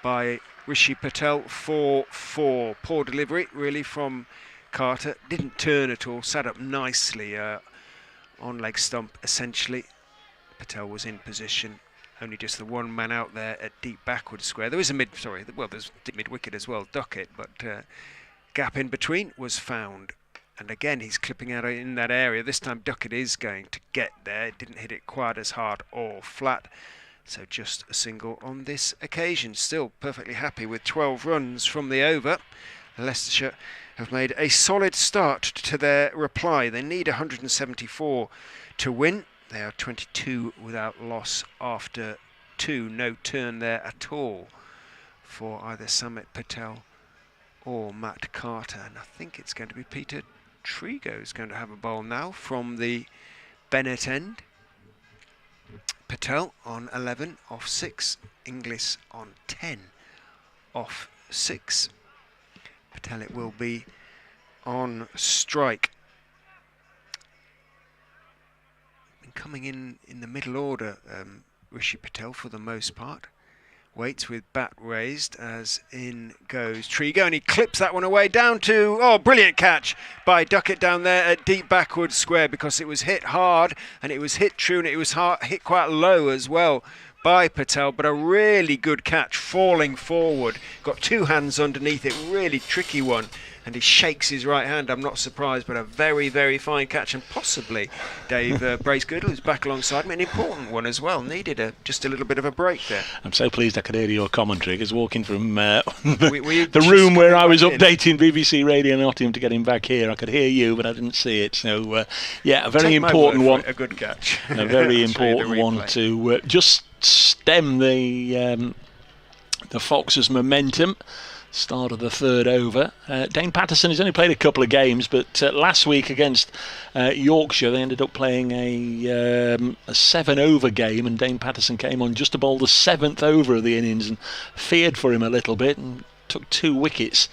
by Rishi Patel for 4. Poor delivery really from Carter. Didn't turn at all, sat up nicely on leg stump essentially. Patel was in position. Only just the one man out there at deep backward square. There is a there's deep mid wicket as well, Duckett, but gap in between was found. And again, he's clipping out in that area. This time Duckett is going to get there. Didn't hit it quite as hard or flat. So just a single on this occasion. Still perfectly happy with 12 runs from the over. Leicestershire have made a solid start to their reply. They need 174 to win. They are 22 without loss after 2. No turn there at all for either Samit Patel or Matt Carter. And I think it's going to be Peter Trigo is going to have a bowl now from the Bennett end. Patel on 11 off 6. Inglis on 10 off 6. Patel it will be on strike. Coming in the middle order, Rishi Patel for the most part. Waits with bat raised as in goes Trigo, and he clips that one away down to, brilliant catch by Duckett down there at deep backward square, because it was hit hard and it was hit true and it was hit quite low as well by Patel, but a really good catch falling forward. Got 2 hands underneath it, really tricky one. And he shakes his right hand, I'm not surprised, but a very, very fine catch. And possibly Dave Bracegirdle, who's back alongside me, an important one as well. Needed just a little bit of a break there. I'm so pleased I could hear your commentary, because walking from the room where I was updating BBC Radio Nottingham to get him back here, I could hear you, but I didn't see it. So, a very important one. A good catch. A very important one to just stem the Foxes' momentum. Start of the 3rd over. Dane Patterson has only played a couple of games, but last week against Yorkshire they ended up playing a 7-over game, and Dane Patterson came on just to bowl the 7th over of the innings and feared for him a little bit and took 2 wickets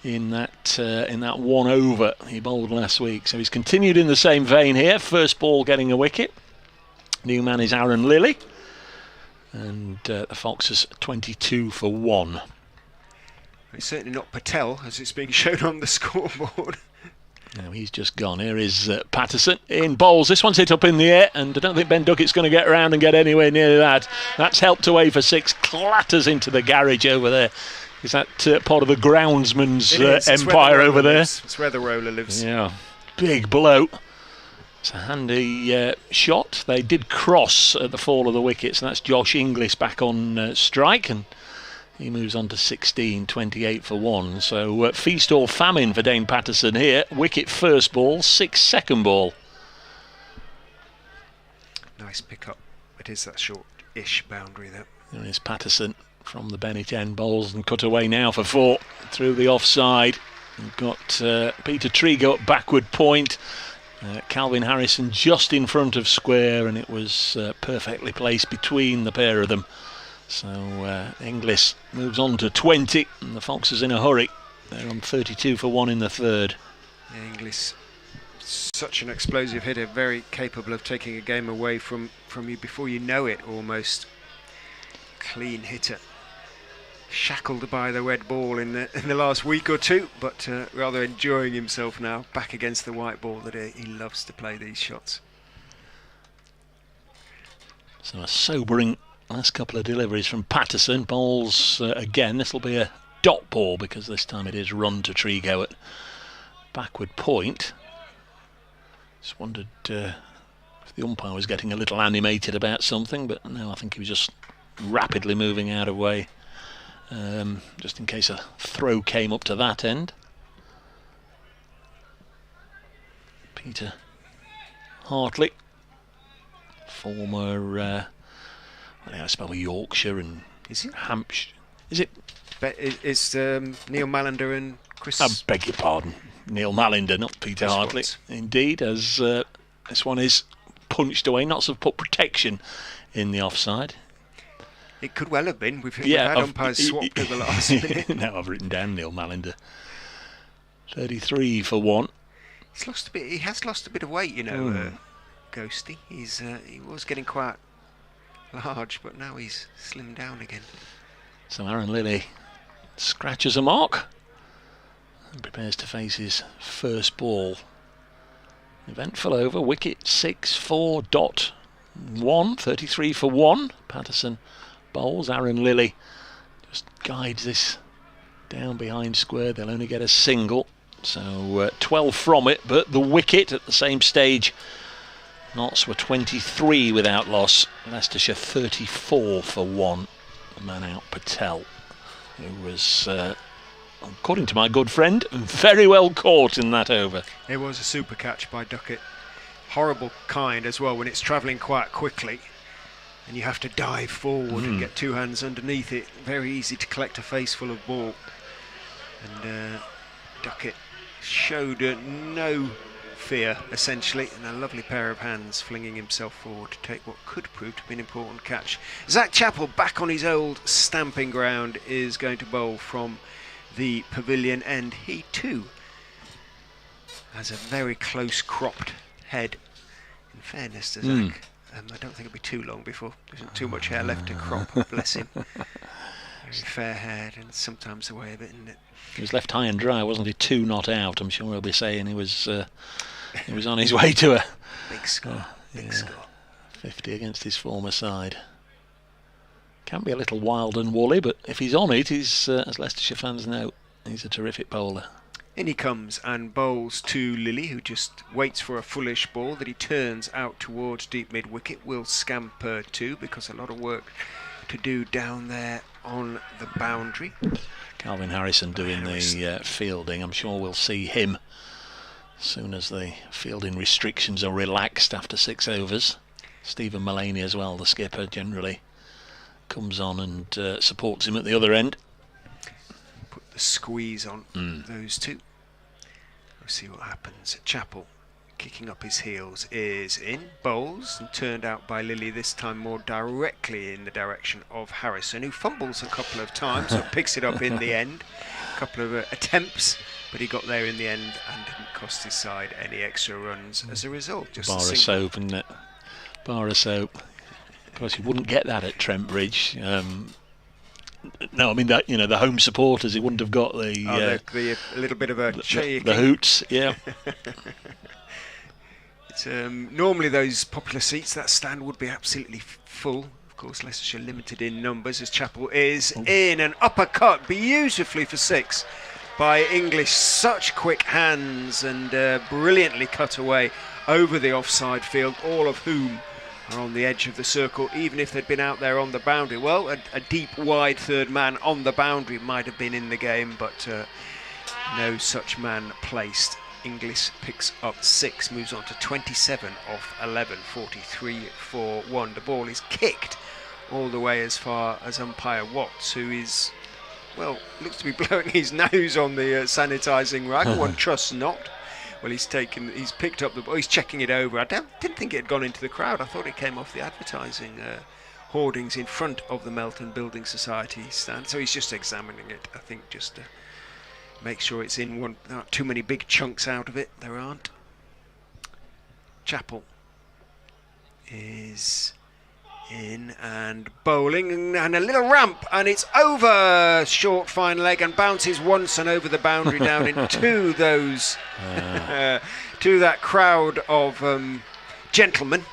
in that 1 over he bowled last week. So he's continued in the same vein here. First ball getting a wicket. New man is Aaron Lilly, and the Foxes 22 for 1. It's certainly not Patel, as it's being shown on the scoreboard. No, he's just gone. Here is Patterson in bowls. This one's hit up in the air, and I don't think Ben Duckett's going to get around and get anywhere near that. That's helped away for 6. Clatters into the garage over there. Is that part of the groundsman's empire over there? It's where the roller lives. Yeah, big blow. It's a handy shot. They did cross at the fall of the wickets, and that's Josh Inglis back on strike, and he moves on to 16, 28 for 1. So feast or famine for Dane Patterson here. Wicket first ball, 6 second ball. Nice pick up. It is that short-ish boundary there. There is Patterson from the Bennett end, bowls and cut away now for 4 through the offside. We've got Peter Trigo at backward point. Calvin Harrison just in front of square, and it was perfectly placed between the pair of them. So Inglis moves on to 20, and the Foxes in a hurry. They're on 32 for 1 in the 3rd. Yeah, Inglis, such an explosive hitter, very capable of taking a game away from you before you know it almost. Clean hitter. Shackled by the red ball in the last week or 2, but rather enjoying himself now, back against the white ball that he loves to play these shots. So a sobering last couple of deliveries from Patterson. Bowls again. This will be a dot ball, because this time it is run to Trigo at backward point. Just wondered if the umpire was getting a little animated about something, but no, I think he was just rapidly moving out of way, just in case a throw came up to that end. Peter Hartley, former I think I spell Yorkshire and Is it? Hampshire. Is it? It's Neil Mallender and Chris. I beg your pardon. Neil Mallender, not Peter Chris Hartley. Watts. Indeed, as this one is punched away. Not to put protection in the offside. It could well have been. We've had umpires swapped at the last minute. No, I've written down Neil Mallender. 33 for 1. He's lost a bit. He has lost a bit of weight, Ghosty. He was getting quite large, but now he's slimmed down again. So Aaron Lilly scratches a mark and prepares to face his first ball. Eventful over, wicket 6-4.1, 33 for 1. Patterson bowls, Aaron Lilly just guides this down behind square. They'll only get a single, so 12 from it, but the wicket at the same stage. Notts were 23 without loss, Leicestershire 34 for 1. The man out, Patel, who was, according to my good friend, very well caught in that over. It was a super catch by Duckett. Horrible kind as well when it's travelling quite quickly and you have to dive forward and get two hands underneath it. Very easy to collect a face full of ball. And Duckett showed no fear, essentially, and a lovely pair of hands flinging himself forward to take what could prove to be an important catch. Zach Chappell, back on his old stamping ground, is going to bowl from the pavilion end. He too has a very close cropped head. In fairness to Zach, I don't think it'll be too long before there isn't too much hair left to crop. Bless him. Very fair haired, and sometimes the way of it, isn't it? He was left high and dry, wasn't he? 2 not out. I'm sure he'll be saying he was on his way to a big score. Big score. 50 against his former side. Can be a little wild and woolly, but if he's on it, he's, as Leicestershire fans know, he's a terrific bowler. In he comes and bowls to Lilly, who just waits for a fullish ball that he turns out towards deep mid-wicket. Will scamper too, because a lot of work to do down there on the boundary. Calvin Harrison doing the fielding. I'm sure we'll see him as soon as the fielding restrictions are relaxed after 6 overs. Stephen Mullaney as well, the skipper, generally comes on and supports him at the other end. Put the squeeze on those two. We'll see what happens. Chappell, kicking up his heels, is in, bowls, and turned out by Lilly, this time more directly in the direction of Harrison, who fumbles a couple of times, but picks it up in the end. A couple of attempts, but he got there in the end and didn't cost his side any extra runs as a result. Just bar of soap, isn't it? Bar of soap. Of course, you wouldn't get that at Trent Bridge. No, I mean that, the home supporters. He wouldn't have got the a little bit of a the hoots. Yeah. It's, normally those popular seats, that stand would be absolutely full. Of course, Leicestershire limited in numbers as Chappell is in, an uppercut beautifully for 6 by English. Such quick hands and brilliantly cut away over the offside field, all of whom are on the edge of the circle, even if they'd been out there on the boundary. Well, a deep, wide third man on the boundary might have been in the game, but no such man placed. Inglis picks up 6, moves on to 27 off 11, 43 for 1. The ball is kicked all the way as far as umpire Watts, who is, well, looks to be blowing his nose on the sanitising rag. One trusts not. Well, he's picked up the ball, he's checking it over. I didn't think it had gone into the crowd. I thought it came off the advertising hoardings in front of the Melton Building Society stand. So he's just examining it, I think, just to make sure it's in one. There aren't too many big chunks out of it. There aren't. Chappell is in and bowling, and a little ramp, and it's over. Short fine leg, and bounces once and over the boundary down into those to that crowd of gentlemen,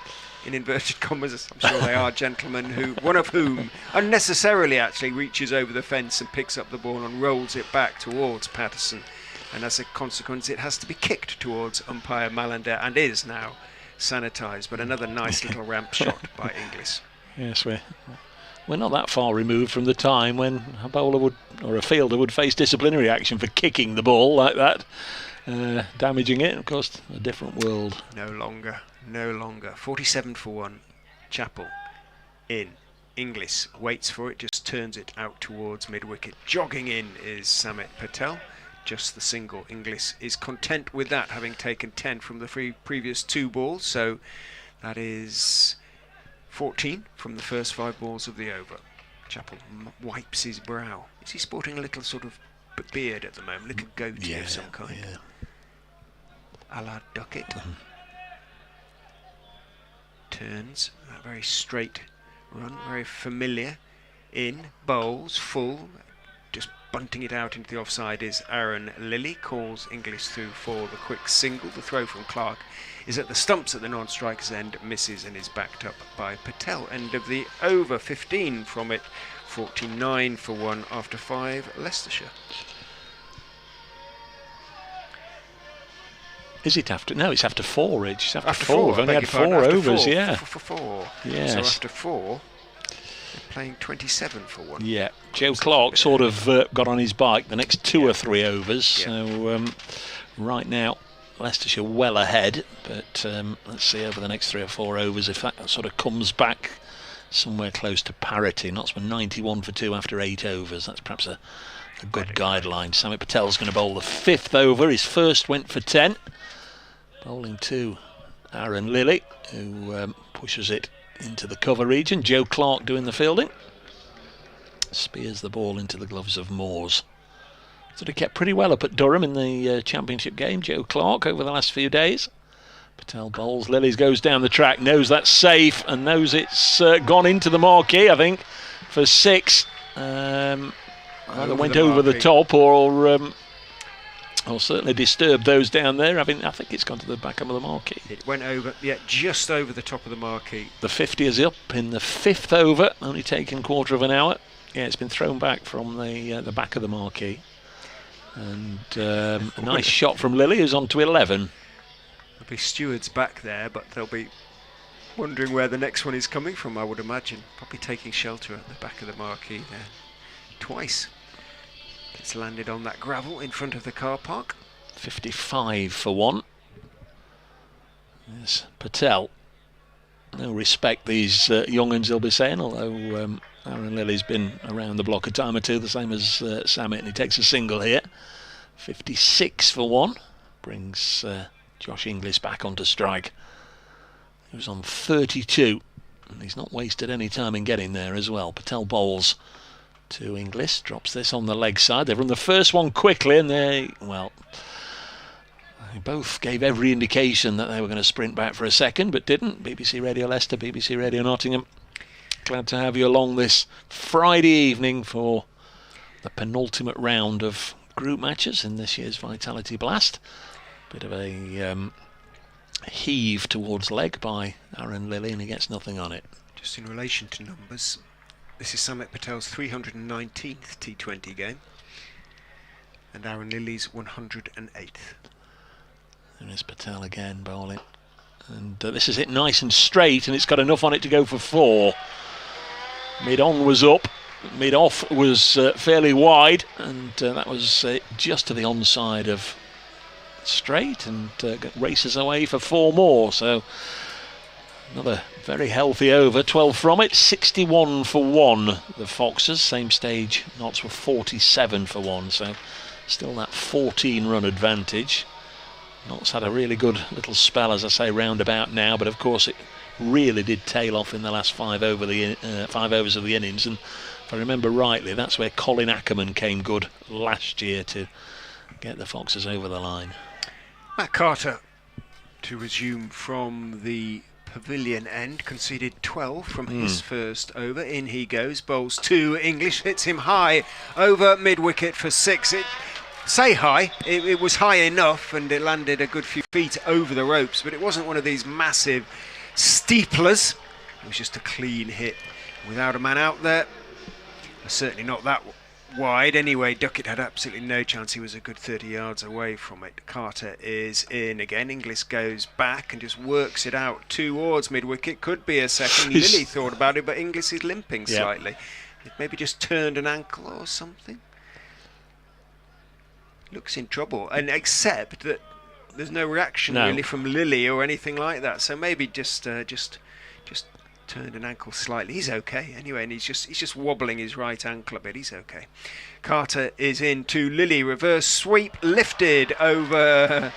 in inverted commas. I'm sure they are gentlemen, one of whom unnecessarily actually reaches over the fence and picks up the ball and rolls it back towards Patterson, and as a consequence it has to be kicked towards umpire Mallender and is now sanitised. But another nice little ramp shot by Inglis. Yes, we're not that far removed from the time when a bowler or a fielder would face disciplinary action for kicking the ball like that, damaging it. Of course, a different world. No longer. 47 for 1. Chappell in. Inglis waits for it, just turns it out towards mid-wicket. Jogging in is Samit Patel. Just the single. Inglis is content with that, having taken 10 from the previous 2 balls. So that is 14 from the first 5 balls of the over. Chappell wipes his brow. Is he sporting a little sort of beard at the moment? Little goatee of some kind? Yeah. A la Duckett. Turns. That very straight run, very familiar. In, bowls, full. Just bunting it out into the offside is Aaron Lilly. Calls Inglis through for the quick single. The throw from Clark is at the stumps at the non-striker's end, misses and is backed up by Patel. End of the over. 15 from it. 49 for 1 after 5, Leicestershire. Is it after? No, it's after 4, Rich. It's after 4. 4. We've only had 4 overs, yeah. For 4. Yes. So after 4, they're playing 27 for 1. Yeah. Joe Clark sort of got on his bike the next 2 or 3 overs. Yeah. So right now, Leicestershire well ahead. But let's see over the next 3 or 4 overs if that sort of comes back somewhere close to parity. Nottsman 91 for 2 after 8 overs. That's perhaps a good guideline. Samit Patel's going to bowl the 5th over. His first went for 10. Bowling to Aaron Lilly, who pushes it into the cover region. Joe Clark doing the fielding. Spears the ball into the gloves of Moores. Sort of kept pretty well up at Durham in the championship game, Joe Clark, over the last few days. Patel bowls, Lillies goes down the track, knows that's safe and knows it's gone into the marquee, I think, for 6. Either went over the top or certainly disturbed those down there. I think it's gone to the back of the marquee. It went over, just over the top of the marquee. The 50 is up in the 5th over, only taken quarter of an hour. Yeah, it's been thrown back from the back of the marquee. And a nice shot from Lilly, who's on to 11. There'll be stewards back there, but they'll be wondering where the next one is coming from, I would imagine. Probably taking shelter at the back of the marquee there. Twice. It's landed on that gravel in front of the car park. 55 for 1. Yes, Patel. No respect, these young uns, they'll be saying, although Aaron Lilly's been around the block a time or two, the same as Samit, and he takes a single here. 56 for 1. Brings Josh Inglis back onto strike. He was on 32, and he's not wasted any time in getting there as well. Patel bowls to Inglis, drops this on the leg side. They've run the first one quickly, and they both gave every indication that they were going to sprint back for a second, but didn't. BBC Radio Leicester, BBC Radio Nottingham. Glad to have you along this Friday evening for the penultimate round of group matches in this year's Vitality Blast. Bit of a heave towards leg by Aaron Lilly, and he gets nothing on it. Just in relation to numbers, this is Samit Patel's 319th T20 game, and Aaron Lilly's 108th. There is Patel again bowling, and this is it nice and straight, and it's got enough on it to go for 4. Mid-on was up, mid-off was fairly wide, and that was just to the onside of straight, and races away for 4 more. So another very healthy over, 12 from it, 61 for 1. The Foxes, same stage, Notts were 47 for 1, so still that 14-run advantage. Notts had a really good little spell, as I say, roundabout now, but of course it really did tail off in the last 5 overs of the innings, and if I remember rightly, that's where Colin Ackerman came good last year to get the Foxes over the line. Matt Carter to resume from the pavilion end, conceded 12 from his first over. In he goes, bowls to Inglis, hits him high over mid-wicket for 6. It was high enough, and it landed a good few feet over the ropes, but it wasn't one of these massive steeplers. It was just a clean hit without a man out there. Certainly not that wide. Anyway, Duckett had absolutely no chance. He was a good 30 yards away from it. Carter is in again. Inglis goes back and just works it out towards mid-wicket. Could be a second. Lilly thought about it, but Inglis is limping slightly. Maybe just turned an ankle or something. Looks in trouble, and except that there's no reaction really from Lilly or anything like that. So maybe just turned an ankle slightly. He's okay anyway, and he's just wobbling his right ankle a bit. He's okay. Carter is in to Lilly. Reverse sweep lifted over,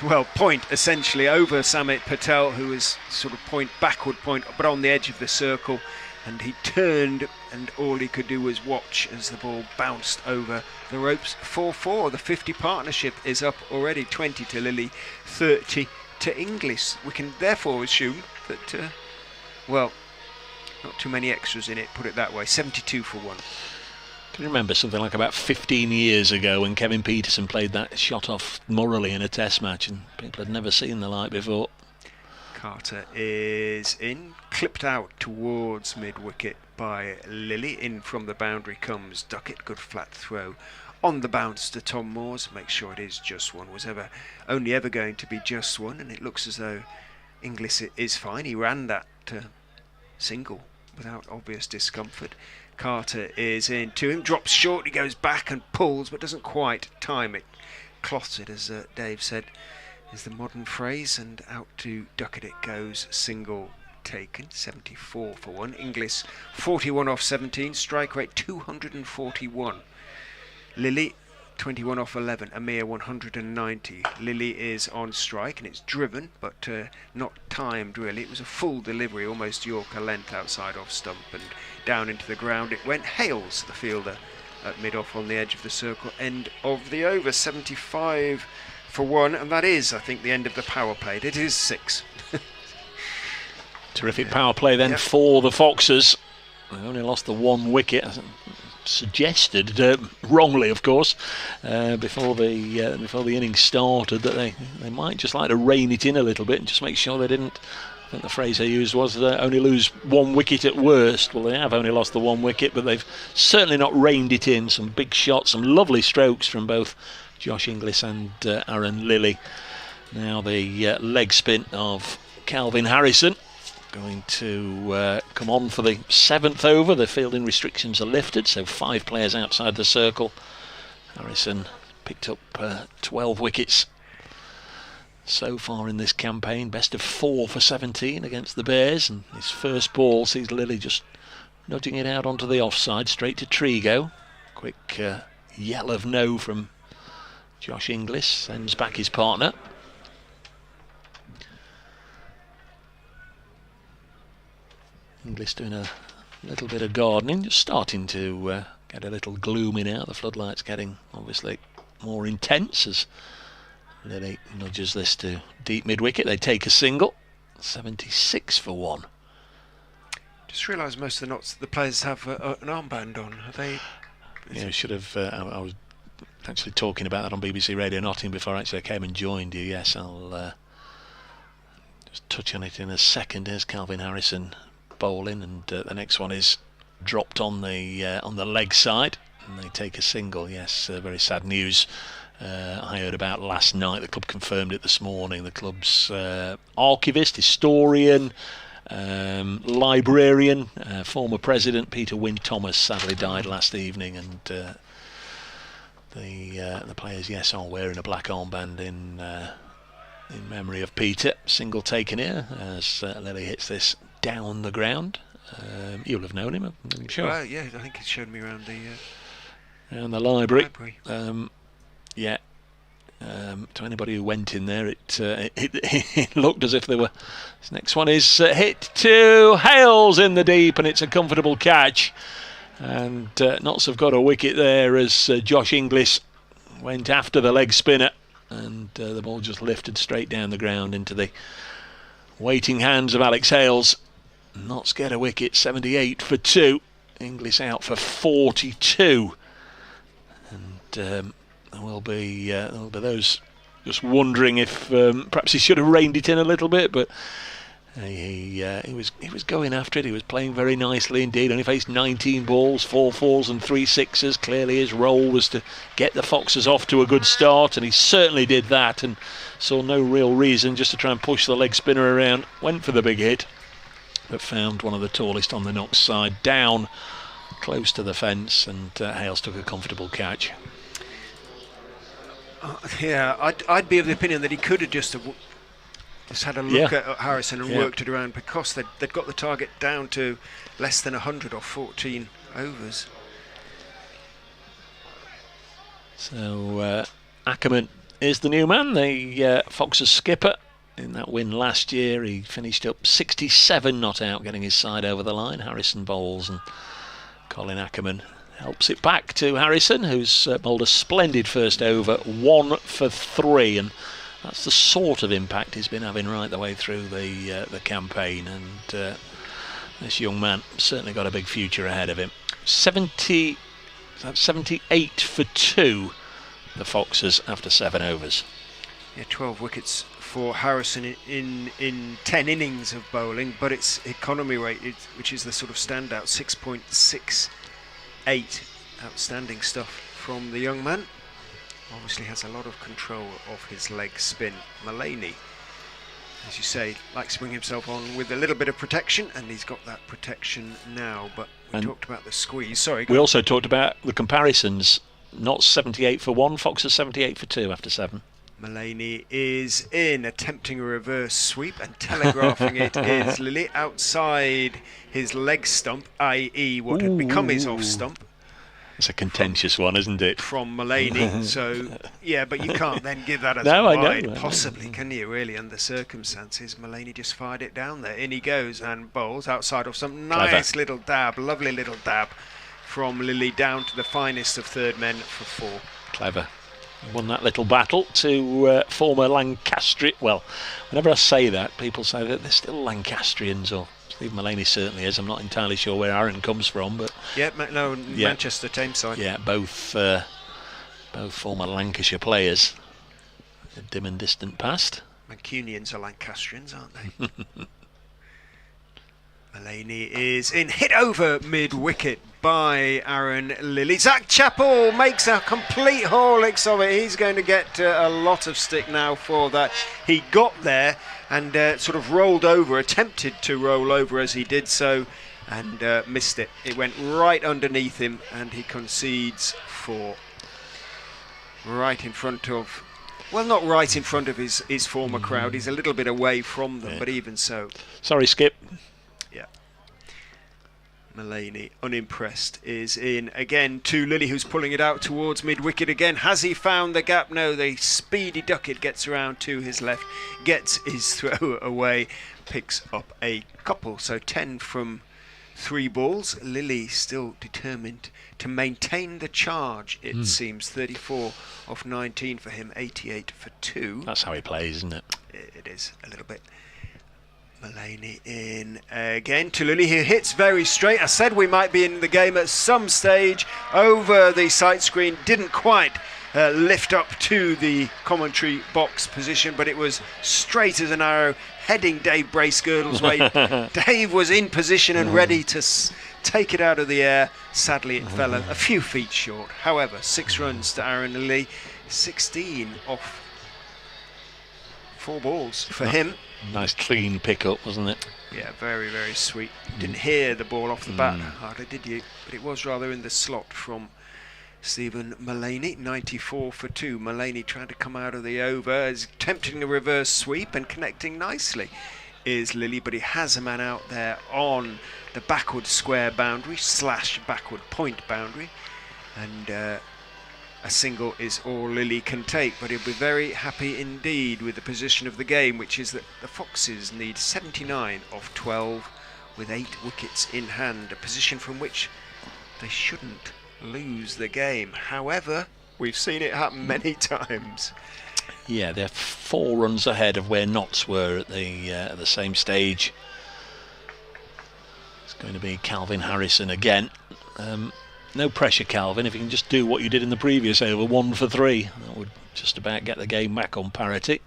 well, point essentially over Samit Patel, who was sort of backward point, but on the edge of the circle. And he turned, and all he could do was watch as the ball bounced over the ropes. 4-4. The 50 partnership is up already. 20 to Lilly, 30 to Inglis. We can therefore assume that, well, not too many extras in it, put it that way. 72 for 1. Can you remember something like about 15 years ago when Kevin Peterson played that shot off Murray in a test match, and people had never seen the like before? Carter is in, clipped out towards mid-wicket by Lilly. In from the boundary comes Duckett, good flat throw on the bounce to Tom Moores. Make sure it is just one. Was only ever going to be just one, and it looks as though Inglis is fine. He ran that single without obvious discomfort. Carter is in to him, drops short, he goes back and pulls, but doesn't quite time it. Cloths it, as Dave said, is the modern phrase, and out to Duckett it goes, single taken. 74 for 1. Inglis 41 off 17, strike rate 241. Lilly 21 off 11, a mere 190. Lilly is on strike, and it's driven but not timed really. It was a full delivery, almost Yorker length outside off stump, and down into the ground it went. Hales, the fielder, at mid-off on the edge of the circle. End of the over. 75 for 1, and that is, I think, the end of the power play. It is 6. Terrific power play then for the Foxes. They only lost the 1 wicket, suggested wrongly, of course, before the innings started, that they might just like to rein it in a little bit and just make sure they didn't. I think the phrase they used was only lose 1 wicket at worst. Well, they have only lost the 1 wicket, but they've certainly not reined it in. Some big shots, some lovely strokes from both Josh Inglis and Aaron Lilly. Now the leg spin of Calvin Harrison going to come on for the 7th over. The fielding restrictions are lifted, so 5 players outside the circle. Harrison picked up 12 wickets so far in this campaign, best of 4 for 17 against the Bears, and his first ball sees Lilly just nudging it out onto the offside, straight to Trigo. Quick yell of no from Josh Inglis, sends back his partner. Inglis doing a little bit of gardening, just starting to get a little glooming out. The floodlights getting obviously more intense as Lilly nudges this to deep mid-wicket. They take a single. 76 for 1. Just realised most of the players have an armband on. Are they? Yeah, should have. I was actually talking about that on BBC Radio Nottingham before I came and joined you. Yes, I'll just touch on it in a second. Here's Calvin Harrison bowling, and the next one is dropped on the leg side, and they take a single. Yes, very sad news. I heard about last night. The club confirmed it this morning. The club's archivist, historian, librarian, former president Peter Wynne Thomas sadly died last evening, and the players, yes, are wearing a black armband in memory of Peter. Single taken here as Lilly hits this down the ground. You'll have known him, I'm sure. Well, yeah, I think he showed me around the library. Yeah. To anybody who went in there, it looked as if there were. This next one is hit to Hales in the deep, and it's a comfortable catch. And Notts have got a wicket there as Josh Inglis went after the leg spinner, and the ball just lifted straight down the ground into the waiting hands of Alex Hales. Notts get a wicket. 78 for 2. Inglis out for 42, and there will be those just wondering if perhaps he should have reined it in a little bit, but he was going after it. He was playing very nicely indeed. Only faced 19 balls, 4 fours and 3 sixes. Clearly his role was to get the Foxes off to a good start, and he certainly did that, and saw no real reason just to try and push the leg spinner around. Went for the big hit, but found one of the tallest on the Notts side down close to the fence, and Hales took a comfortable catch. Yeah, I'd be of the opinion that he could have just Just had a look Yeah. at Harrison and worked it around because they'd got the target down to less than 100 or 14 overs. So Ackerman is the new man, the Foxes skipper. In that win last year, he finished up 67 not out, getting his side over the line. Harrison bowls and Colin Ackerman helps it back to Harrison, who's bowled a splendid first over, 1 for 3, and that's the sort of impact he's been having right the way through the campaign. And this young man certainly got a big future ahead of him. 78 for 2, the Foxes after 7 overs. Yeah, 12 wickets for Harrison in 10 innings of bowling, but its economy rate, which is the sort of standout, 6.68. Outstanding stuff from the young man. Obviously has a lot of control of his leg spin. Mullaney, as you say, likes to bring himself on with a little bit of protection, and he's got that protection now. But we talked about the squeeze. Sorry. We also talked about the comparisons. Not 78 for 1, Foxes 78 for 2 after 7. Mullaney is in, attempting a reverse sweep and telegraphing it is Lilly outside his leg stump, i.e. what had become his off stump. It's a contentious one, isn't it? From Mullaney, so yeah, but you can't then give that as No, wide, I know. possibly, can you? Really, under circumstances, Mullaney just fired it down there. In he goes and bowls outside of some nice little dab, lovely little dab from Lilly down to the finest of third men for 4. Clever. He won that little battle to former Lancastrian. Well, whenever I say that, people say that they're still Lancastrians, or Steve Mullaney certainly is. I'm not entirely sure where Aaron comes from, but Manchester Tameside. Yeah, both former Lancashire players. A dim and distant past. Mancunians are Lancastrians, aren't they? Mullaney is in, hit over mid-wicket by Aaron Lilly. Zach Chappell makes a complete Horlicks of it. He's going to get a lot of stick now for that. He got there and sort of rolled over, attempted to roll over as he did so, and missed it. It went right underneath him, and he concedes 4. Right in front of... Well, not right in front of his former crowd. He's a little bit away from them, but even so. Sorry, Skip. Yeah. Mullaney, unimpressed, is in again to Lilly, who's pulling it out towards mid-wicket again. Has he found the gap? No, the speedy Duckett gets around to his left, gets his throw away, picks up a couple. So 10 from 3 balls. Lilly still determined to maintain the charge, it seems. 34 off 19 for him, 88 for 2. That's how he plays, isn't it? It is, a little bit. Mullaney in again to Lilly, who hits very straight. I said we might be in the game at some stage. Over the sight screen, didn't quite lift up to the commentary box position, but it was straight as an arrow, heading Dave Bracegirdle's way. Dave was in position and ready to take it out of the air. Sadly, it fell a few feet short. However, 6 runs to Aaron Lilly, 16 off 4 balls for him. Nice clean pick-up, wasn't it? Yeah, very, very sweet. Didn't hear the ball off the bat, hardly did you? But it was rather in the slot from Stephen Mullaney. 94 for 2. Mullaney trying to come out of the over, is attempting a reverse sweep and connecting nicely is Lilly, but he has a man out there on the backward square boundary / backward point boundary, and a single is all Lilly can take, but he'll be very happy indeed with the position of the game, which is that the Foxes need 79 off 12 with 8 wickets in hand, a position from which they shouldn't lose the game. However, we've seen it happen many times. Yeah, they're 4 runs ahead of where Notts were at the same stage. It's going to be Calvin Harrison again. No pressure, Calvin. If you can just do what you did in the previous over, 1 for 3, that would just about get the game back on parity.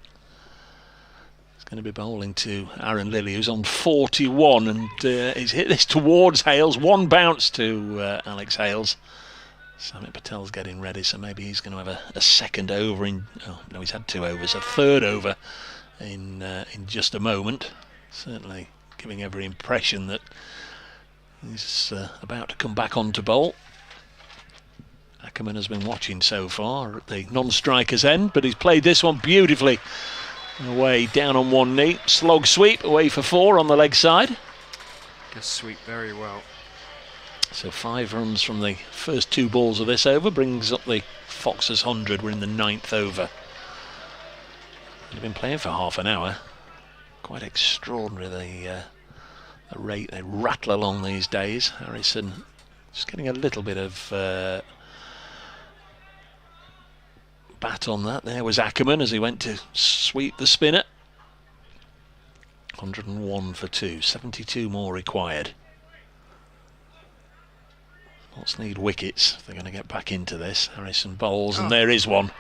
It's going to be bowling to Aaron Lilly, who's on 41, and he's hit this towards Hales. 1 bounce to Alex Hales. Samit Patel's getting ready, so maybe he's going to have a second over in... Oh, no, he's had 2 overs. A third over in just a moment. Certainly giving every impression that he's about to come back on to bowl. Ackerman has been watching so far at the non-striker's end, but he's played this one beautifully Away, down on one knee. Slog sweep, away for 4 on the leg side. Does sweep very well. So 5 runs from the first 2 balls of this over brings up the Foxes 100. We're in the 9th over. They've been playing for half an hour. Quite extraordinary the rate they rattle along these days. Harrison just getting a little bit of bat on that. There was Ackerman as he went to sweep the spinner. 101 for 2, 72 more required. Lots need wickets if they're going to get back into this. Harrison bowls, and there is one.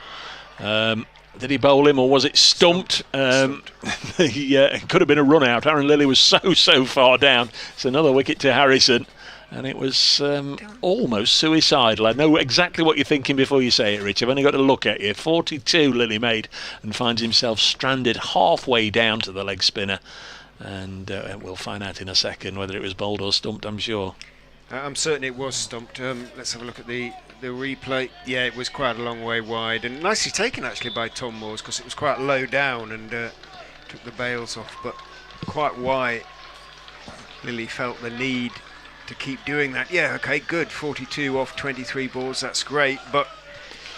Did he bowl him or was it stumped? It could have been a run out. Aaron Lilly was so far down. It's another wicket to Harrison, and it was almost suicidal. I know exactly what you're thinking before you say it, Rich. I've only got to look at you. 42 Lilly made and finds himself stranded halfway down to the leg spinner, and we'll find out in a second whether it was bowled or stumped, I'm sure. I'm certain it was stumped. Let's have a look at the replay. Yeah, it was quite a long way wide, and nicely taken actually by Tom Moores, because it was quite low down and took the bails off, but quite why Lilly felt the need to keep doing that. Yeah, okay, good. 42 off 23 balls, that's great, but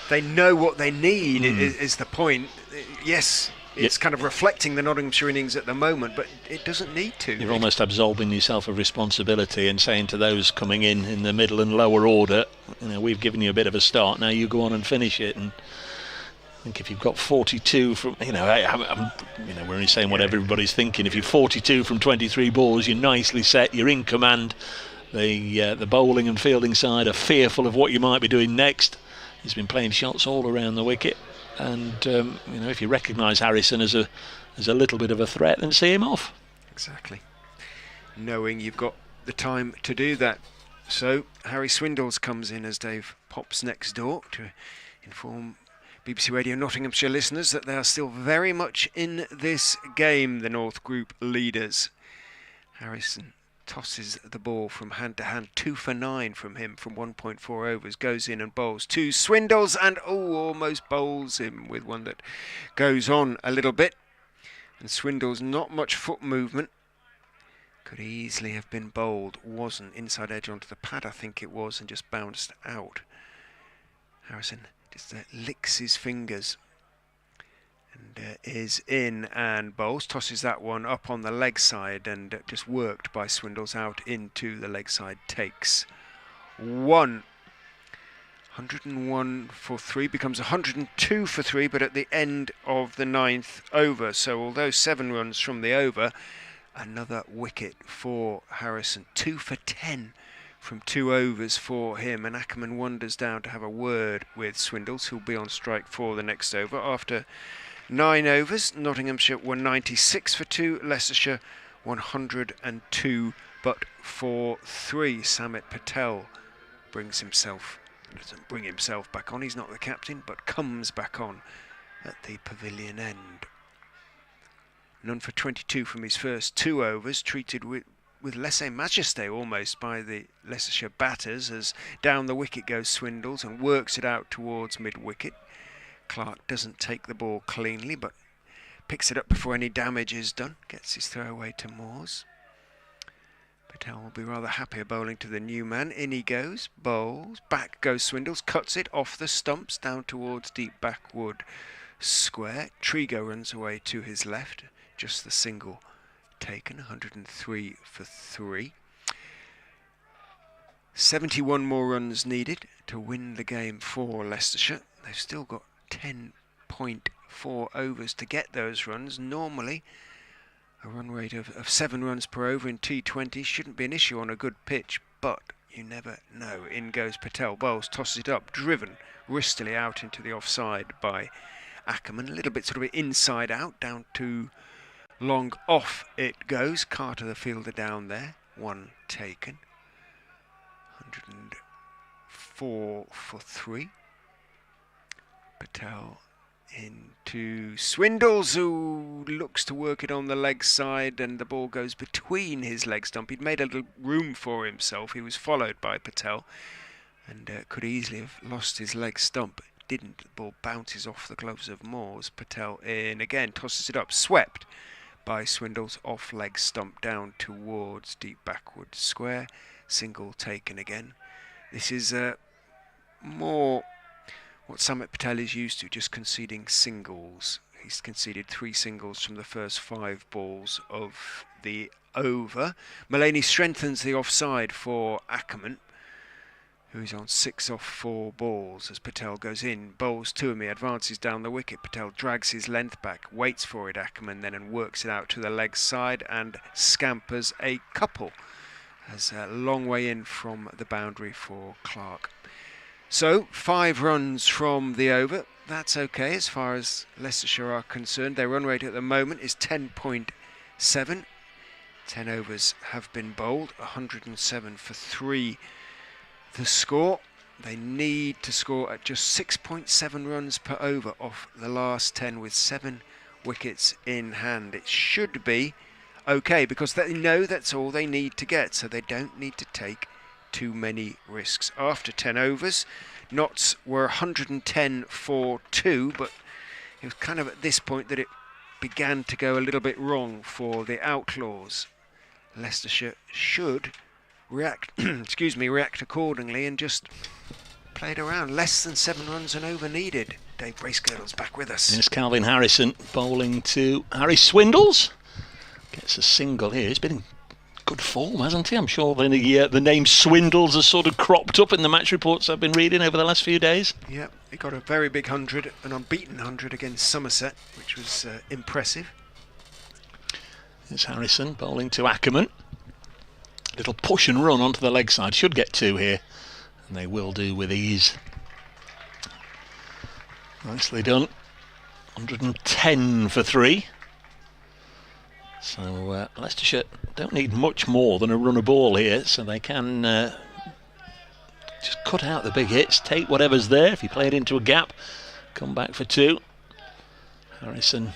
they know what they need is the point. Yes, it's kind of reflecting the Nottinghamshire innings at the moment, but it doesn't need to. You're almost absolving yourself of responsibility and saying to those coming in the middle and lower order, we've given you a bit of a start, now you go on and finish it. And I think if you've got 42 from, we're only saying what everybody's thinking. If you're 42 from 23 balls, you're nicely set, you're in command. The bowling and fielding side are fearful of what you might be doing next. He's been playing shots all around the wicket. And if you recognise Harrison as a little bit of a threat, then see him off. Exactly. Knowing you've got the time to do that. So Harry Swindles comes in as Dave pops next door to inform BBC Radio Nottinghamshire listeners that they are still very much in this game, the North Group leaders. Harrison tosses the ball from hand to hand, 2 for 9 from him from 1.4 overs, goes in and bowls 2 Swindles, and almost bowls him with one that goes on a little bit. And Swindles, not much foot movement, could easily have been bowled, wasn't. Inside edge onto the pad I think it was, and just bounced out. Harrison just licks his fingers and is in and bowls, tosses that one up on the leg side, and just worked by Swindles out into the leg side, takes 1. 101 for 3 becomes 102 for 3, but at the end of the 9th over. So although 7 runs from the over, another wicket for Harrison. 2 for 10 from 2 overs for him, and Ackerman wanders down to have a word with Swindles, who'll be on strike for the next over. After 9 overs, Nottinghamshire were 96 for 2, Leicestershire 102 but for 3. Samit Patel doesn't bring himself back on, he's not the captain, but comes back on at the pavilion end. None for 22 from his first 2 overs, treated with lèse-majesté almost by the Leicestershire batters, as down the wicket goes Swindles and works it out towards mid-wicket. Clark doesn't take the ball cleanly, but picks it up before any damage is done. Gets his throw away to Moores. Patel will be rather happier bowling to the new man. In he goes, bowls, back goes Swindles, cuts it off the stumps down towards deep backwood square. Trigo runs away to his left, just the single taken, 103 for 3. 71 more runs needed to win the game for Leicestershire. They've still got 10.4 overs to get those runs. Normally, a run rate of 7 runs per over in T20 shouldn't be an issue on a good pitch, but you never know. In goes Patel, bowls, tosses it up, driven wristily out into the offside by Ackerman. A little bit sort of inside out, down to long off it goes. Carter, the fielder, down there. 1 taken. 104 for 3. Patel into Swindles, who looks to work it on the leg side, and the ball goes between his leg stump. He'd made a little room for himself. He was followed by Patel and could easily have lost his leg stump. didn't. The ball bounces off the gloves of Moores. Patel in again, tosses it up, swept by Swindles, off leg stump down towards deep backward square. Single taken again. This is more what Samit Patel is used to, just conceding singles. He's conceded 3 singles from the first 5 balls of the over. Mullaney strengthens the offside for Ackerman, who's on 6 off 4 balls as Patel goes in, bowls to him, he advances down the wicket. Patel drags his length back, waits for it, Ackerman then, and works it out to the leg side and scampers a couple. As a long way in from the boundary for Clark. So 5 runs from the over. That's okay as far as Leicestershire are concerned. Their run rate at the moment is 10.7. 10 overs have been bowled, 107 for 3 the score. They need to score at just 6.7 runs per over off the last 10 with 7 wickets in hand. It should be okay because they know that's all they need to get, so they don't need to take too many risks. After 10 overs, knots were 110 for 2, but it was kind of at this point that it began to go a little bit wrong for the Outlaws. Leicestershire should react react accordingly and just play it around. Less than 7 runs and over needed. Dave Bracegirdle's back with us. Here's Calvin Harrison bowling to Harry Swindles. Gets a single here. He's been in good form, hasn't he? I'm sure the name Swindles has sort of cropped up in the match reports I've been reading over the last few days. Yeah, he got a very big 100, an unbeaten 100 against Somerset, which was impressive. Here's Harrison bowling to Ackerman. Little push and run onto the leg side. Should get 2 here, and they will do with ease. Nicely done. 110 for 3. So Leicestershire don't need much more than a run of ball here, so they can just cut out the big hits, take whatever's there. If you play it into a gap, come back for 2. Harrison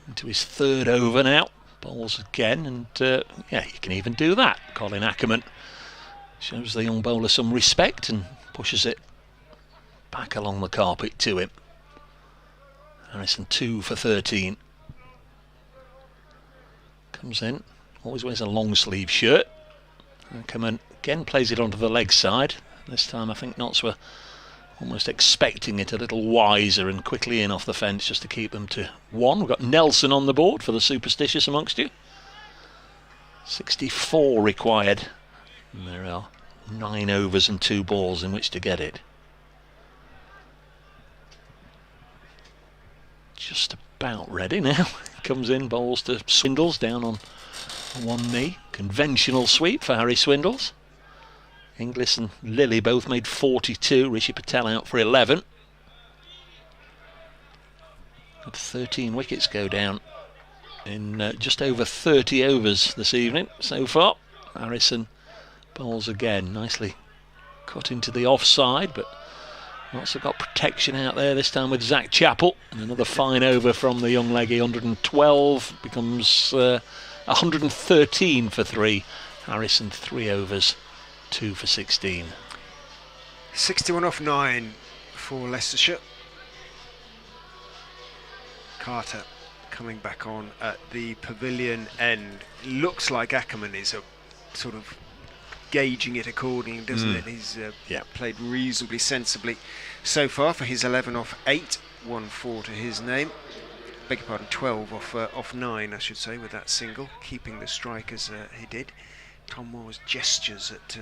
into his 3rd over now, bowls again, and yeah, you can even do that. Colin Ackerman shows the young bowler some respect and pushes it back along the carpet to him. Harrison 2 for 13. Comes in, always wears a long sleeve shirt. Ackerman again plays it onto the leg side. This time I think Notts were almost expecting it, a little wiser, and quickly in off the fence just to keep them to 1. We've got Nelson on the board for the superstitious amongst you. 64 required, and there are 9 overs and 2 balls in which to get it. Just about ready now. Comes in, bowls to Swindles down on 1 knee. Conventional sweep for Harry Swindles. Inglis and Lilly both made 42. Rishi Patel out for 11. Had 13 wickets go down in just over 30 overs this evening so far. Harrison bowls again, nicely cut into the offside, but also got protection out there this time with Zach Chappell. And another fine over from the young leggy. 112 becomes 113 for 3. Harrison 3 overs, 2 for 16. 61 off 9 for Leicestershire. Carter coming back on at the pavilion end. Looks like Ackerman is a sort of gauging it accordingly, doesn't it? He's played reasonably sensibly so far for his 11 off 8, 1-4 to his name. Beg your pardon, 12 off 9, I should say, with that single, keeping the strike as he did. Tom Moore's gestures at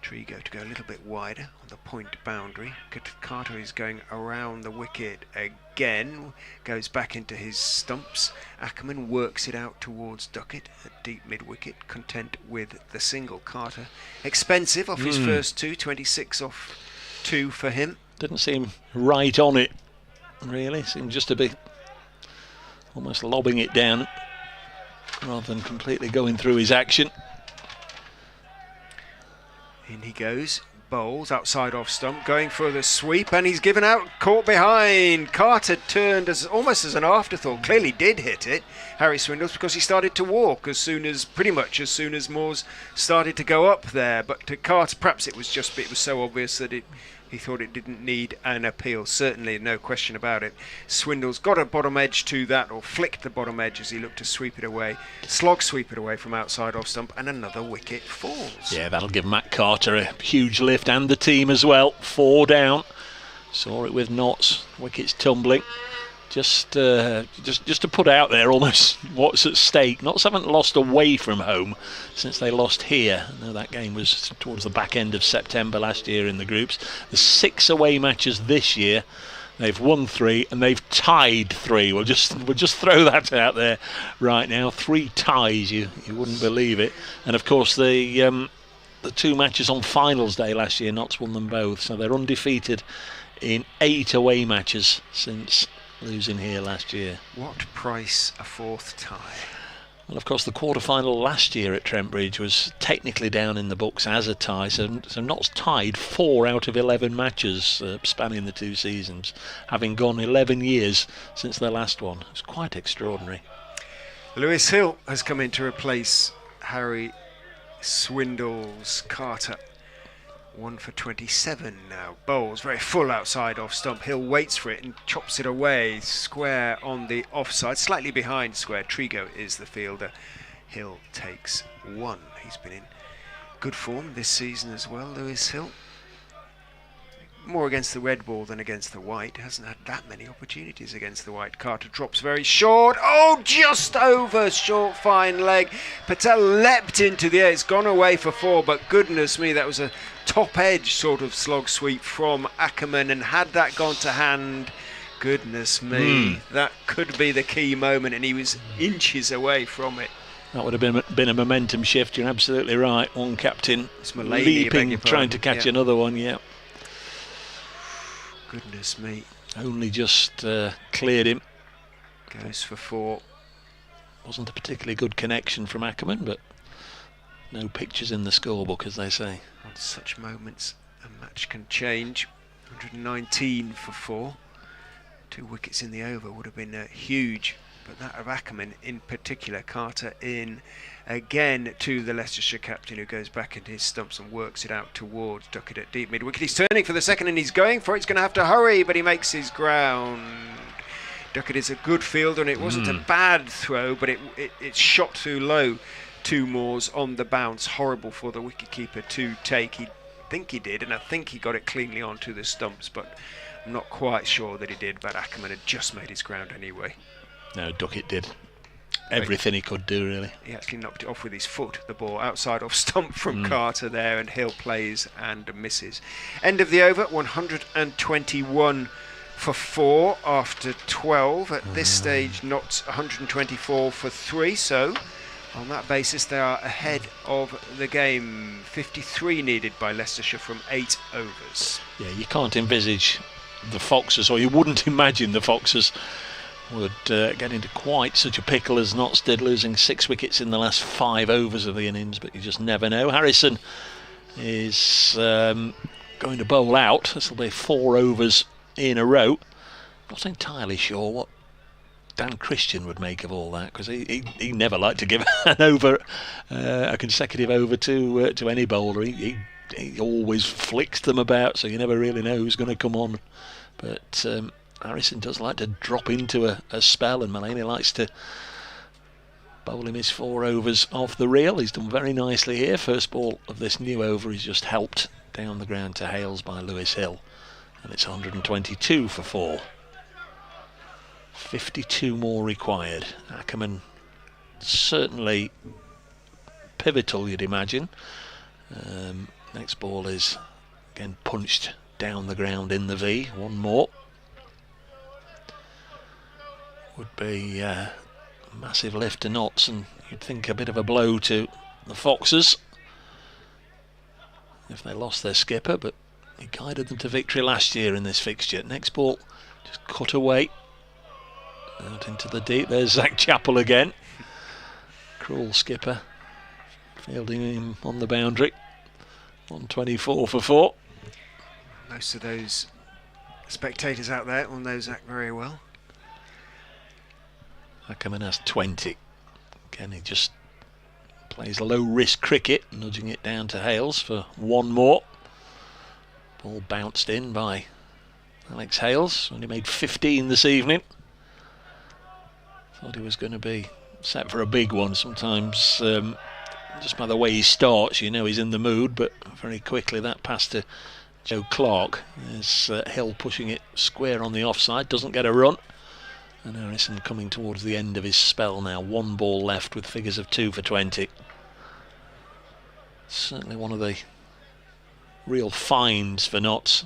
Trigo to go a little bit wider on the point boundary. Carter is going around the wicket again, goes back into his stumps. Ackerman works it out towards Duckett at deep mid-wicket, content with the single. Carter expensive off his first 2, 26 off 2 for him. Didn't seem right on it, really. Seemed just to be almost lobbing it down rather than completely going through his action. In he goes, bowls outside off stump, going for the sweep, and he's given out, caught behind. Carter turned almost as an afterthought, clearly did hit it, Harry Swindles, because he started to walk pretty much as soon as Moores started to go up there. But to Carter, perhaps it was so obvious that it He thought it didn't need an appeal, certainly, no question about it. Swindle's got a bottom edge to that, or flicked the bottom edge as he looked to sweep it away. Slog sweep it away from outside off stump, and another wicket falls. Yeah, that'll give Matt Carter a huge lift, and the team as well. 4 down. Saw it with Knotts, wickets tumbling. Just to put out there almost what's at stake. Knotts haven't lost away from home since they lost here. I know that game was towards the back end of September last year in the groups. The 6 away matches this year, they've won 3 and they've tied 3. We'll just throw that out there right now. 3 ties, you wouldn't believe it. And of course the 2 matches on finals day last year, Knotts won them both, so they're undefeated in 8 away matches since losing here last year. What price a 4th tie? Well, of course, the quarter-final last year at Trent Bridge was technically down in the books as a tie, so Knotts tied 4 out of 11 matches spanning the 2 seasons, having gone 11 years since their last one. It's quite extraordinary. Lewis Hill has come in to replace Harry Swindle's Carter. 1 for 27 now. Bowls very full outside off stump. Hill waits for it and chops it away. Square on the offside, slightly behind square. Trigo is the fielder. Hill takes 1. He's been in good form this season as well, Lewis Hill. More against the red ball than against the white. Hasn't had that many opportunities against the white. Carter drops very short. Oh, just over. Short, fine leg. Patel leapt into the air. It's gone away for 4, but goodness me, that was a top edge sort of slog sweep from Ackerman, and had that gone to hand, goodness me, that could be the key moment, and he was inches away from it. That would have been a momentum shift. You're absolutely right. One captain leaping, trying to catch another one. Yeah. Goodness me. Only just cleared him. Goes for 4. Wasn't a particularly good connection from Ackerman, but no pictures in the scorebook, as they say. On such moments, a match can change. 119 for 4. 2 wickets in the over would have been huge, but that of Ackerman in particular. Carter in again to the Leicestershire captain, who goes back into his stumps and works it out towards Duckett at deep mid-wicket. He's turning for the second and he's going for it. He's going to have to hurry, but he makes his ground. Duckett is a good fielder, and it wasn't a bad throw, but it shot too low. 2 moors on the bounce. Horrible for the wicketkeeper to take. He think he did, and I think he got it cleanly onto the stumps, but I'm not quite sure that he did. But Ackerman had just made his ground anyway. No, Duckett did everything he could do, really. He actually knocked it off with his foot, the ball outside off stump from Carter there, and Hill plays and misses. End of the over, 121 for 4 after 12. At this stage, Knotts 124 for 3, so on that basis they are ahead of the game. 53 needed by Leicestershire from 8 overs. Yeah, you can't envisage the Foxes, or you wouldn't imagine the Foxes would get into quite such a pickle as Knotts did, losing 6 wickets in the last 5 overs of the innings, but you just never know. Harrison is going to bowl out. This will be 4 overs in a row. Not entirely sure what Dan Christian would make of all that, because he never liked to give a consecutive over to any bowler. He always flicks them about, so you never really know who's going to come on. But Harrison does like to drop into a spell, and Mullaney likes to bowl him his 4 overs off the reel. He's done very nicely here. First ball of this new over is just helped down the ground to Hales by Lewis Hill, and it's 122 for 4. 52 more required. Ackerman certainly pivotal, you'd imagine. Next ball is again punched down the ground in the V. 1 more. Would be a massive lift to Knotts, and you'd think a bit of a blow to the Foxes if they lost their skipper, but he guided them to victory last year in this fixture. Next ball just cut away out into the deep. There's Zach Chappell again. Cruel skipper fielding him on the boundary. 124 for 4. Most of those spectators out there will know Zach very well. Ackerman has 20. Again, he just plays low risk cricket, nudging it down to Hales for 1 more. Ball bounced in by Alex Hales, only made 15 this evening. Thought he was going to be set for a big one. Sometimes, just by the way he starts, you know he's in the mood, but very quickly that pass to Joe Clark. There's Hill pushing it square on the offside, doesn't get a run. And Harrison coming towards the end of his spell now. 1 ball left with figures of 2 for 20. Certainly one of the real finds for Notts.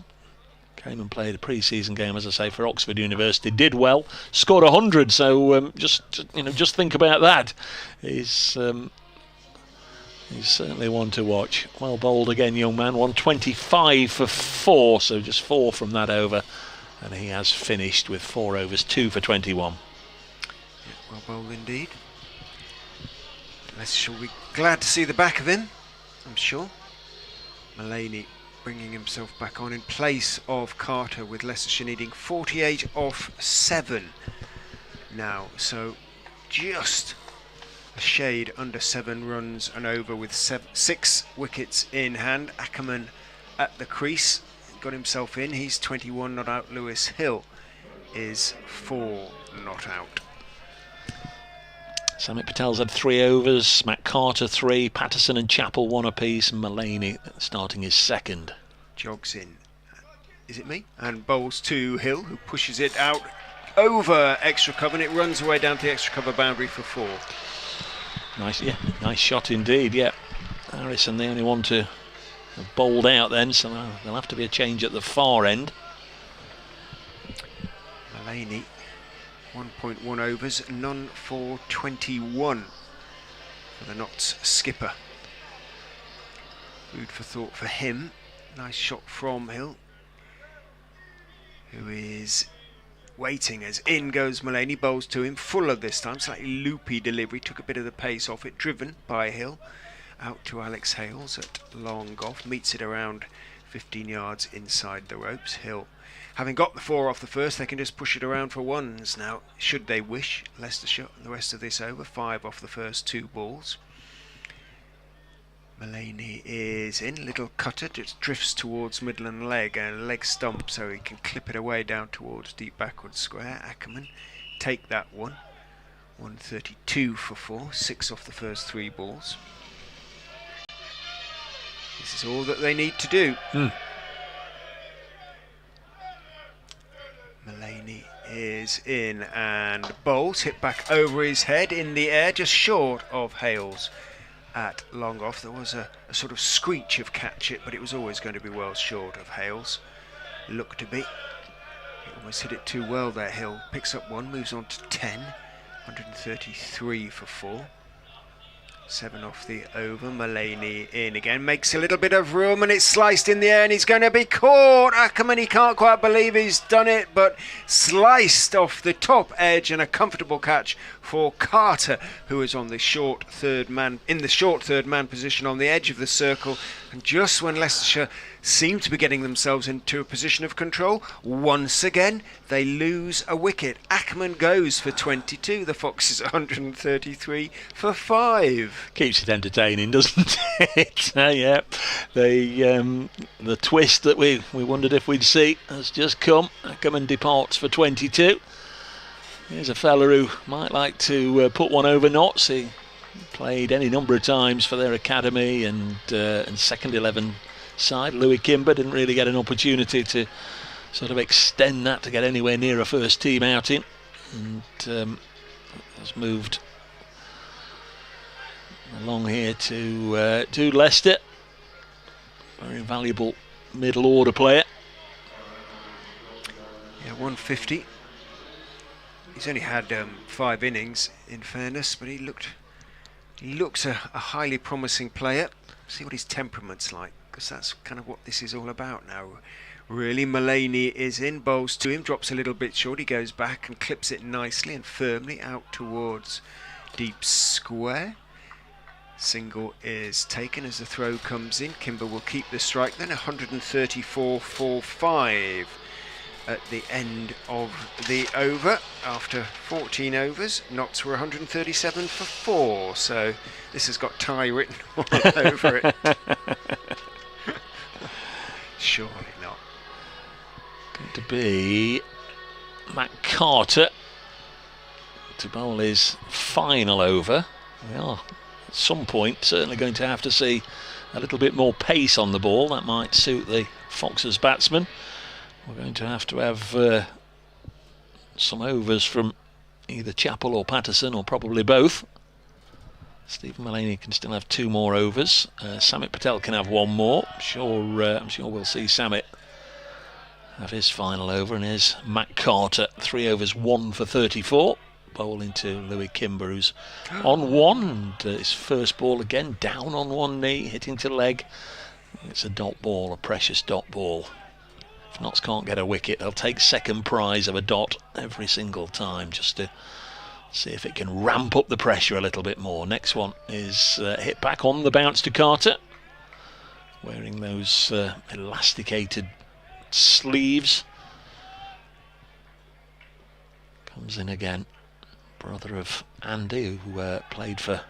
Came and played a pre-season game, as I say, for Oxford University. Did well, scored 100. So just think about that. He's certainly one to watch. Well bowled again, young man. 125 for 4, so just 4 from that over, and he has finished with 4 overs, 2 for 21. Yeah, well bowled indeed. Leicestershire will be glad to see the back of him, I'm sure. Mullaney bringing himself back on in place of Carter, with Leicestershire needing 48 off 7 now, so just a shade under 7 runs and over, with 6 wickets in hand. Ackerman at the crease got himself in. He's 21 not out. Lewis Hill is 4 not out. Samit Patel's had 3 overs, Matt Carter 3, Patterson and Chappell 1 apiece, and Mullaney starting his second. Jogs in, is it me? And bowls to Hill, who pushes it out over extra cover, and it runs away down to the extra cover boundary for 4. Nice shot indeed, yeah. Harrison the only one to have bowled out then, so there'll have to be a change at the far end. Mullaney, 1.1 overs, none for 21 for the Notts skipper. Food for thought for him. Nice shot from Hill, who is waiting as in goes Mullaney. Bowls to him, Fuller this time, slightly loopy delivery, took a bit of the pace off it, driven by Hill. Out to Alex Hales at long off, meets it around 15 yards inside the ropes. Hill, having got the 4 off the first, they can just push it around for ones now, should they wish. Leicestershire the rest of this over, 5 off the first 2 balls. Mullaney is in, little cutter, just drifts towards middle and leg stump, so he can clip it away down towards deep backward square. Ackerman take that one. 132 for 4, 6 off the first 3 balls. This is all that they need to do. Mullaney is in and bowls, hit back over his head in the air, just short of Hales at long off. There was a sort of screech of catch it, but it was always going to be well short of Hales. Looked to be. He almost hit it too well there. Hill picks up 1, moves on to 10. 133 for 4. 7 off the over. Mullaney in again, makes a little bit of room, and it's sliced in the air, and he's going to be caught. Ackerman, he can't quite believe he's done it, but sliced off the top edge, and a comfortable catch for Carter, who is on the short third man, in the short third man position on the edge of the circle. And just when Leicestershire seem to be getting themselves into a position of control, once again they lose a wicket. Ackerman goes for 22, the Foxes 133 for 5. Keeps it entertaining, doesn't it? Yeah, the twist that we wondered if we'd see has just come. Ackerman departs for 22. Here's a fella who might like to put one over Notts. He played any number of times for their academy and second 11 side. Louis Kimber didn't really get an opportunity to sort of extend that to get anywhere near a first team outing, and has moved along here to Leicester. Very valuable middle order player. Yeah, 150. He's only had 5 innings, in fairness, but he looks a highly promising player. See what his temperament's like, because that's kind of what this is all about now. Really, Mullaney is in, bowls to him, drops a little bit short. He goes back and clips it nicely and firmly out towards deep square. Single is taken as the throw comes in. Kimber will keep the strike then. 134 for 5 at the end of the over. After 14 overs, Notts were 137 for 4, so this has got tie written all over it. Surely not. Going to be Matt Carter to bowl his final over. We are at some point certainly going to have to see a little bit more pace on the ball. That might suit the Foxes batsmen. We're going to have some overs from either Chappell or Patterson, or probably both. Stephen Mullaney can still have 2 more overs. Samit Patel can have 1 more. I'm sure we'll see Samit have his final over. And here's Matt Carter, 3 overs, 1 for 34. Bowling to Louis Kimber, who's on 1, and his first ball again down on 1 knee, hitting to leg. It's a dot ball, a precious dot ball. If Notts can't get a wicket, they'll take second prize of a dot every single time, just to see if it can ramp up the pressure a little bit more. Next one is hit back on the bounce to Carter, wearing those elasticated sleeves. Comes in again. Brother of Andy, who played for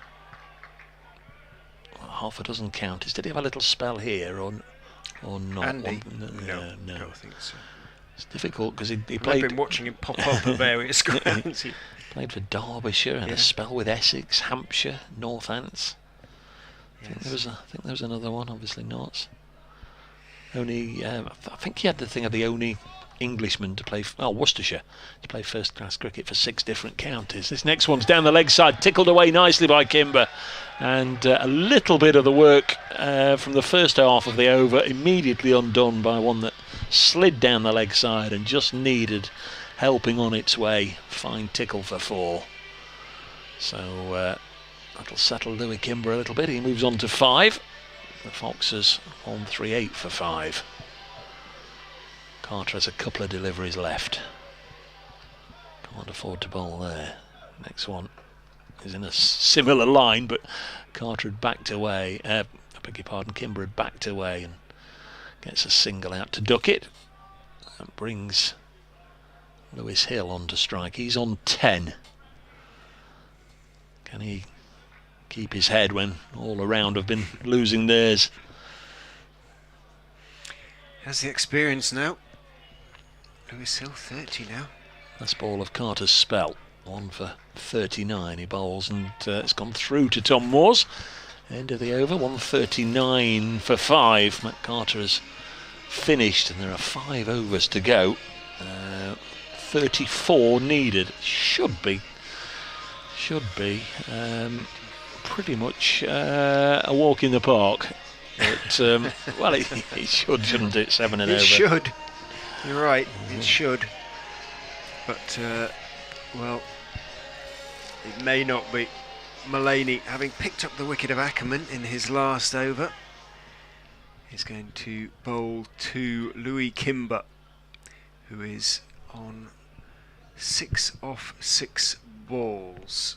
half a dozen counties. Did he have a little spell here or not? Andy? No. I don't think so. It's difficult because he played. I've been watching him pop up at various grounds. Played for Derbyshire and a spell with Essex, Hampshire, Northants. I think there was another one. Obviously not. Only I think he had the thing of the only Englishman to play Worcestershire to play first class cricket for 6 different counties. This next one's down the leg side, tickled away nicely by Kimber, and a little bit of the work from the first half of the over immediately undone by one that slid down the leg side and just needed helping on its way. Fine tickle for 4. So that'll settle Louis Kimber a little bit. He moves on to 5. The Foxes on 3-8 for 5. Carter has a couple of deliveries left. Can't afford to bowl there. Next one is in a similar line, but Carter had backed away. I beg your pardon, Kimber had backed away and gets a single out to duck it. That brings Lewis Hill on to strike. He's on 10. Can he keep his head when all around have been losing theirs? Has the experience now. Lewis Hill, 30 now. Last ball of Carter's spell, 1 for 39. He bowls and it's gone through to Tom Moores. End of the over, 139 for 5. Matt Carter has finished and there are 5 overs to go. 34 needed. Should be pretty much a walk in the park. But, well, it should, shouldn't it? 7 and over. It should. You're right, it should. But, well, it may not be. Mullaney, having picked up the wicket of Ackerman in his last over, is going to bowl to Louis Kimber, who is on 6 off 6 balls.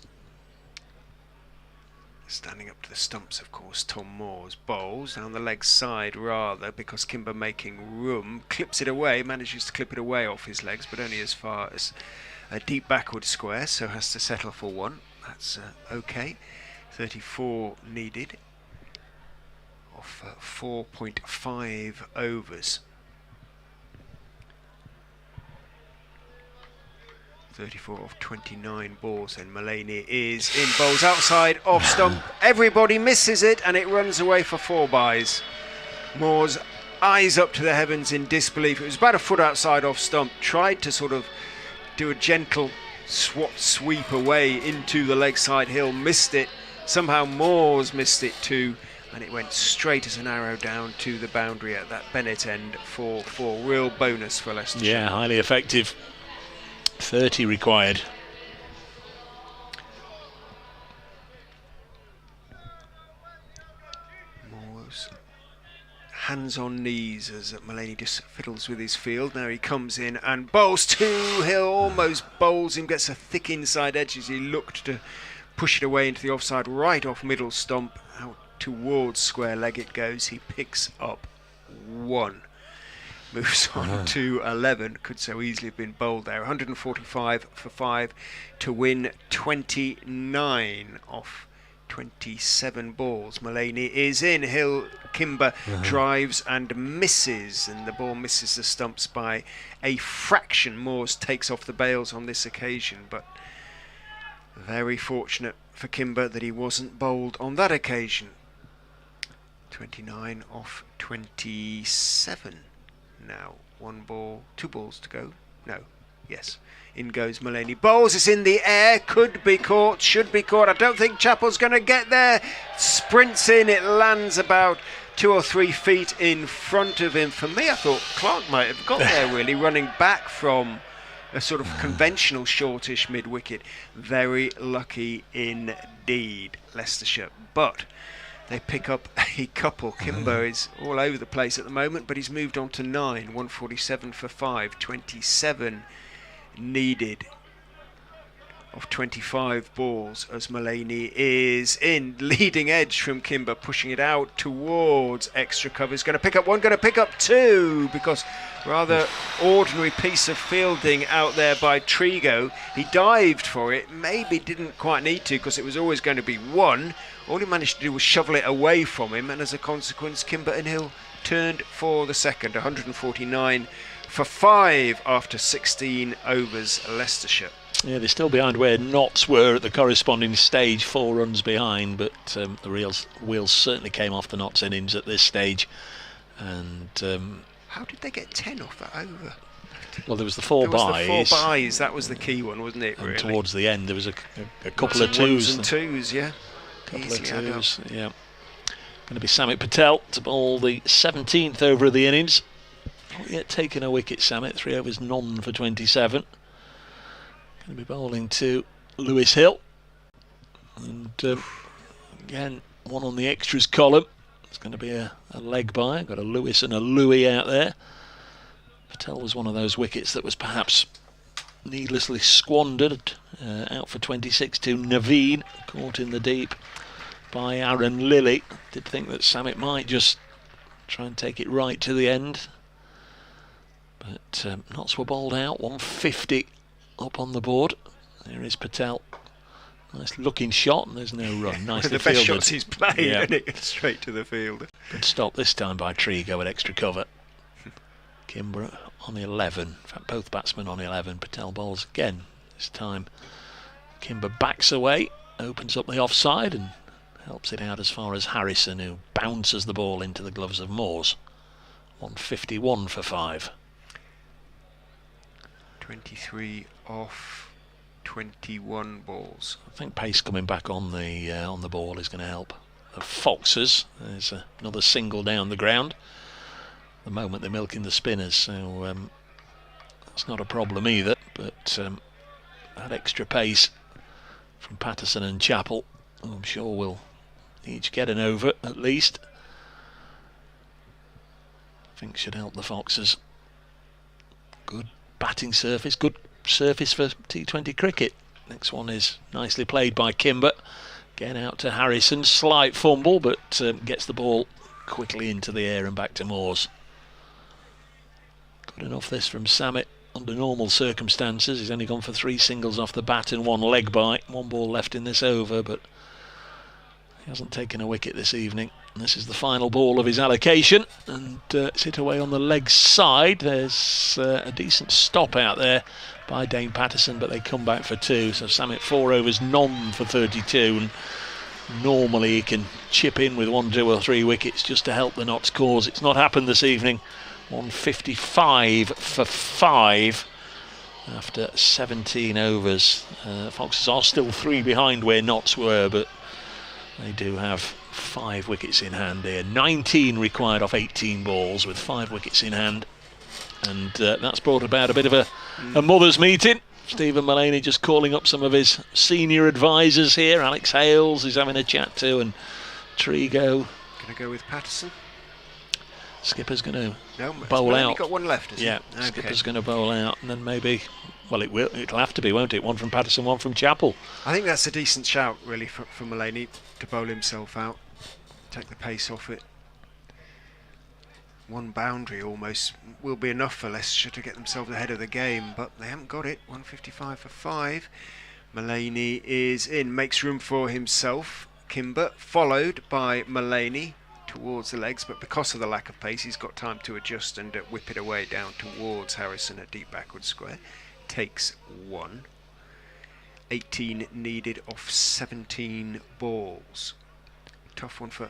Standing up to the stumps, of course, Tom Moores bowls down the leg side rather, because Kimber making room, clips it away, manages to clip it away off his legs, but only as far as a deep backward square, so has to settle for 1. That's okay. 34 needed off 4.5 overs. 34 off 29 balls, and Mullaney is in, bowls outside, off stump. Everybody misses it, and it runs away for 4 byes. Moore's eyes up to the heavens in disbelief. It was about a foot outside off stump. Tried to sort of do a gentle sweep away into the leg side hill. Missed it. Somehow Moore's missed it too, and it went straight as an arrow down to the boundary at that Bennett end for 4. Real bonus for Leicestershire. Yeah, highly effective. 30 required. Moore's hands on knees as Mullaney just fiddles with his field. Now he comes in and bowls to Hill, almost bowls him, gets a thick inside edge as he looked to push it away into the offside, right off middle stump, out towards square leg it goes. He picks up 1. Moves on to 11, could so easily have been bowled there. 145 for 5 to win 29 off 27 balls. Mulaney is in. Kimber drives and misses, and the ball misses the stumps by a fraction. Moores takes off the bails on this occasion, but very fortunate for Kimber that he wasn't bowled on that occasion. 29 off 27 now. 1 ball, 2 balls to go. No, yes. In goes Mulaney. Bowls, it's in the air. Could be caught, should be caught. I don't think Chappell's going to get there. Sprints in. It lands about 2 or 3 feet in front of him. For me, I thought Clark might have got there, really, running back from a sort of conventional shortish mid-wicket. Very lucky indeed, Leicestershire. But they pick up a couple. Kimber is all over the place at the moment, but he's moved on to 9. 147 for 5. 27 needed of 25 balls as Mulaney is in. Leading edge from Kimber, pushing it out towards extra cover. He's going to pick up 1, going to pick up 2, because rather ordinary piece of fielding out there by Trigo. He dived for it, maybe didn't quite need to, because it was always going to be 1. All he managed to do was shovel it away from him, and as a consequence, Kimber and Hill turned for the second. 149 for 5 after 16 overs, Leicestershire. Yeah, they're still behind where Notts were at the corresponding stage, 4 runs behind, but the wheels certainly came off the Notts innings at this stage. And how did they get 10 off that over? Well, there was the 4 buys. The 4 buys, that was the key one, wasn't it? And really? Towards the end, there was a couple of 2s. 1s and 2s, yeah. Couple of 2s, yeah. Going to be Samit Patel to bowl the 17th over of the innings. Not yet taken a wicket, Samit. 3 overs, none for 27. Going to be bowling to Lewis Hill. And again, 1 on the extras column. It's going to be a leg by. Got a Lewis and a Louis out there. Patel was one of those wickets that was perhaps needlessly squandered. Out for 26 to Naveen, caught in the deep by Aaron Lilly. Did think that Samit might just try and take it right to the end. But Notts were bowled out. 150 up on the board. There is Patel. Nice looking shot, and there's no run. Nicely one of the best fielded. shots he's played, Yeah. and it gets straight to the field. Good stop this time by Trigo at extra cover. Kimber on 11. In fact, both batsmen on 11. Patel bowls again. This time Kimber backs away, opens up the offside and helps it out as far as Harrison, who bounces the ball into the gloves of Moores. 151 for 5. 23 off 21 balls. I think pace coming back on the ball is going to help the Foxes. There's another single down the ground. At the moment they're milking the spinners, so that's not a problem either. But that extra pace from Patterson and Chappell, I'm sure will each get an over at least. I think should help the Foxes. Good batting surface, good surface for T20 cricket. Next one is nicely played by Kimber. Again out to Harrison, slight fumble, but gets the ball quickly into the air and back to Moores. Good enough this from Samit under normal circumstances. He's only gone for 3 singles off the bat and 1 leg by. 1 ball left in this over, but he hasn't taken a wicket this evening. And this is the final ball of his allocation, and it's hit away on the leg side. There's a decent stop out there by Dane Patterson, but they come back for 2. So Samit 4 overs, none for 32, and normally he can chip in with 1, 2 or 3 wickets just to help the Notts cause. It's not happened this evening. 155 for 5 after 17 overs. Foxes are still 3 behind where Notts were, but they do have 5 wickets in hand here. 19 required off 18 balls with 5 wickets in hand. And that's brought about a bit of a mother's meeting. Stephen Mulaney just calling up some of his senior advisors here. Alex Hales is having a chat to, and Trigo. Going to go with Patterson. Skipper's going to bowl out. You've got 1 left, isn't yeah, it? Okay. Skipper's going to bowl out, and then maybe, well, it'll have to be, won't it? 1 from Patterson, 1 from Chappell. I think that's a decent shout, really, for Mulaney to bowl himself out, take the pace off it. 1 boundary almost will be enough for Leicestershire to get themselves ahead of the game, but they haven't got it. 155 for 5. Mulaney is in, makes room for himself. Kimber, followed by Mullaney towards the legs, but because of the lack of pace, he's got time to adjust and whip it away down towards Harrison at deep backward square. Takes 1. 18 needed off 17 balls. Tough one for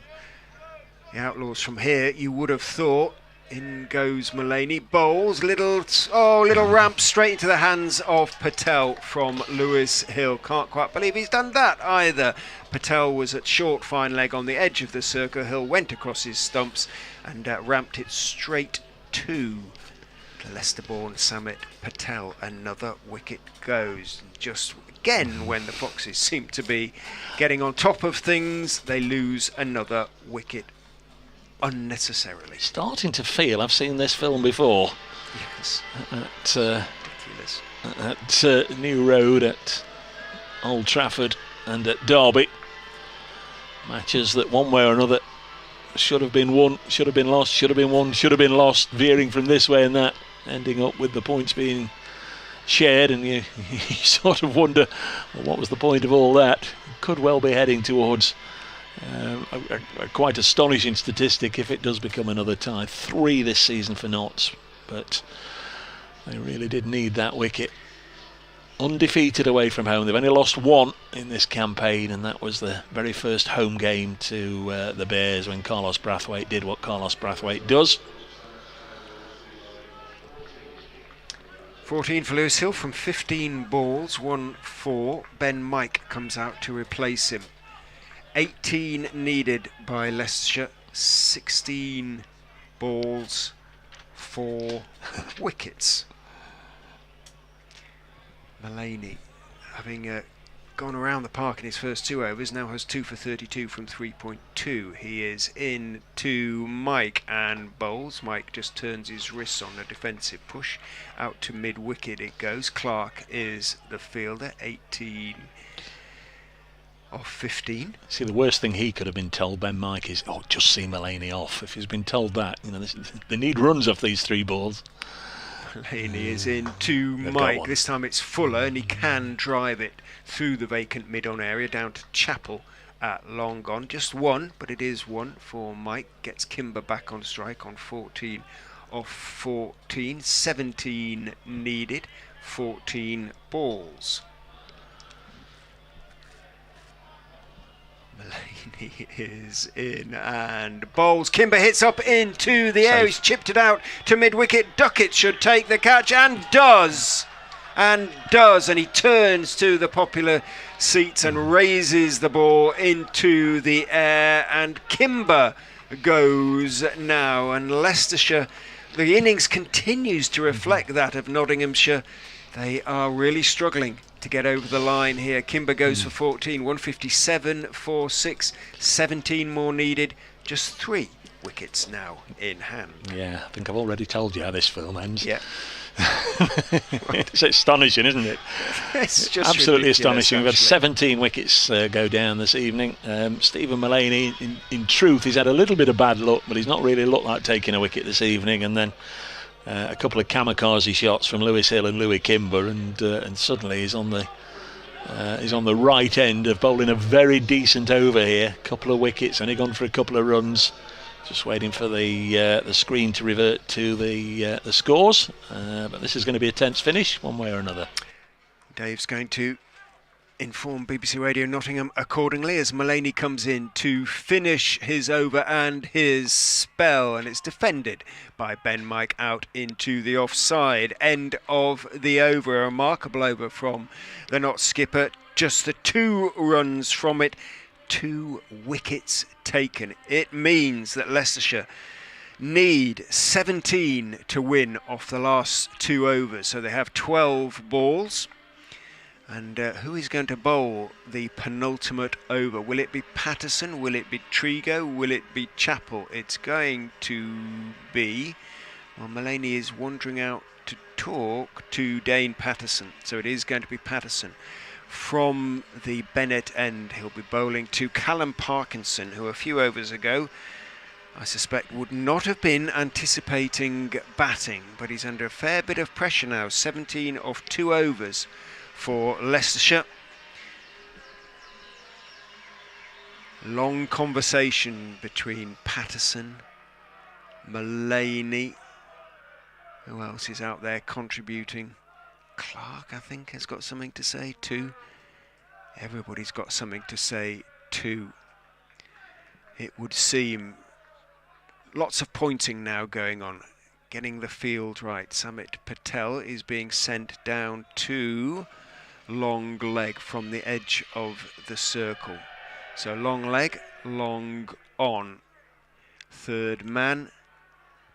the Outlaws from here. You would have thought. In goes Mullaney, bowls, little ramp straight into the hands of Patel from Lewis Hill. Can't quite believe he's done that either. Patel was at short fine leg on the edge of the circle. Hill went across his stumps and ramped it straight to the Leicester-born Samit Patel. Another wicket goes. Just again, when the Foxes seem to be getting on top of things, they lose another wicket unnecessarily. Starting to feel I've seen this film before. Yes. Ridiculous. Ridiculous. At New Road, at Old Trafford and at Derby. Matches that one way or another should have been won, should have been lost, should have been won, should have been lost, veering from this way and that, ending up with the points being shared, and you sort of wonder, well, what was the point of all that? Could well be heading towards a quite astonishing statistic if it does become another tie. 3 this season for Notts, but they really did need that wicket. Undefeated away from home. They've only lost 1 in this campaign, and that was the very first home game to the Bears when Carlos Brathwaite did what Carlos Brathwaite does. 14 for Lewis Hill from 15 balls, 1-4. Ben Mike comes out to replace him. 18 needed by Leicestershire, 16 balls, 4 wickets. Mullaney, having gone around the park in his first 2 overs, now has 2 for 32 from 3.2. He is in to Mike and bowls. Mike just turns his wrists on a defensive push. Out to mid-wicket it goes. Clark is the fielder, 18 of 15. See, the worst thing he could have been told, Ben Mike, is, just see Mullaney off. If he's been told that, they need runs off these 3 balls. Mullaney is in to Mike. This time it's Fuller, and he can drive it through the vacant mid-on area down to Chappell at long gone. Just 1, but it is 1 for Mike. Gets Kimber back on strike on 14 of 14. 17 needed, 14 balls. Mullaney is in and bowls. Kimber hits up into the air. He's chipped it out to mid-wicket. Duckett should take the catch and does. And he turns to the popular seats and raises the ball into the air, and Kimber goes now. And Leicestershire, the innings continues to reflect that of Nottinghamshire. They are really struggling to get over the line here. Kimber goes for 14, 157 for 6, 17 more needed, just 3 wickets now in hand. Yeah, I think I've already told you how this film ends. Yeah. It's astonishing, isn't it? It's just absolutely astonishing. We've had actually. 17 wickets go down this evening. Stephen Mullaney, in truth, he's had a little bit of bad luck, but he's not really looked like taking a wicket this evening. And then a couple of kamikaze shots from Lewis Hill and Louis Kimber, and suddenly he's on the right end of bowling a very decent over here. Couple of wickets, only gone for a couple of runs. Just waiting for the screen to revert to the scores, but this is going to be a tense finish, one way or another. Dave's going to inform BBC Radio Nottingham accordingly as Mullaney comes in to finish his over and his spell, and it's defended by Ben Mike out into the offside. End of the over. A remarkable over from the Notts skipper. Just the 2 runs from it. 2 wickets taken. It means that Leicestershire need 17 to win off the last 2 overs. So they have 12 balls. And who is going to bowl the penultimate over? Will it be Patterson? Will it be Trigo? Will it be Chappell? It's going to be... Well, Mullaney is wandering out to talk to Dane Patterson. So it is going to be Patterson. From the Bennett end, he'll be bowling to Callum Parkinson, who a few overs ago, I suspect, would not have been anticipating batting, but he's under a fair bit of pressure now. 17 of 2 overs for Leicestershire. Long conversation between Patterson, Mullaney. Who else is out there contributing? Clark, I think, has got something to say too. Everybody's got something to say too. It would seem. Lots of pointing now going on. Getting the field right. Samit Patel is being sent down to long leg from the edge of the circle. So long leg, long on. Third man,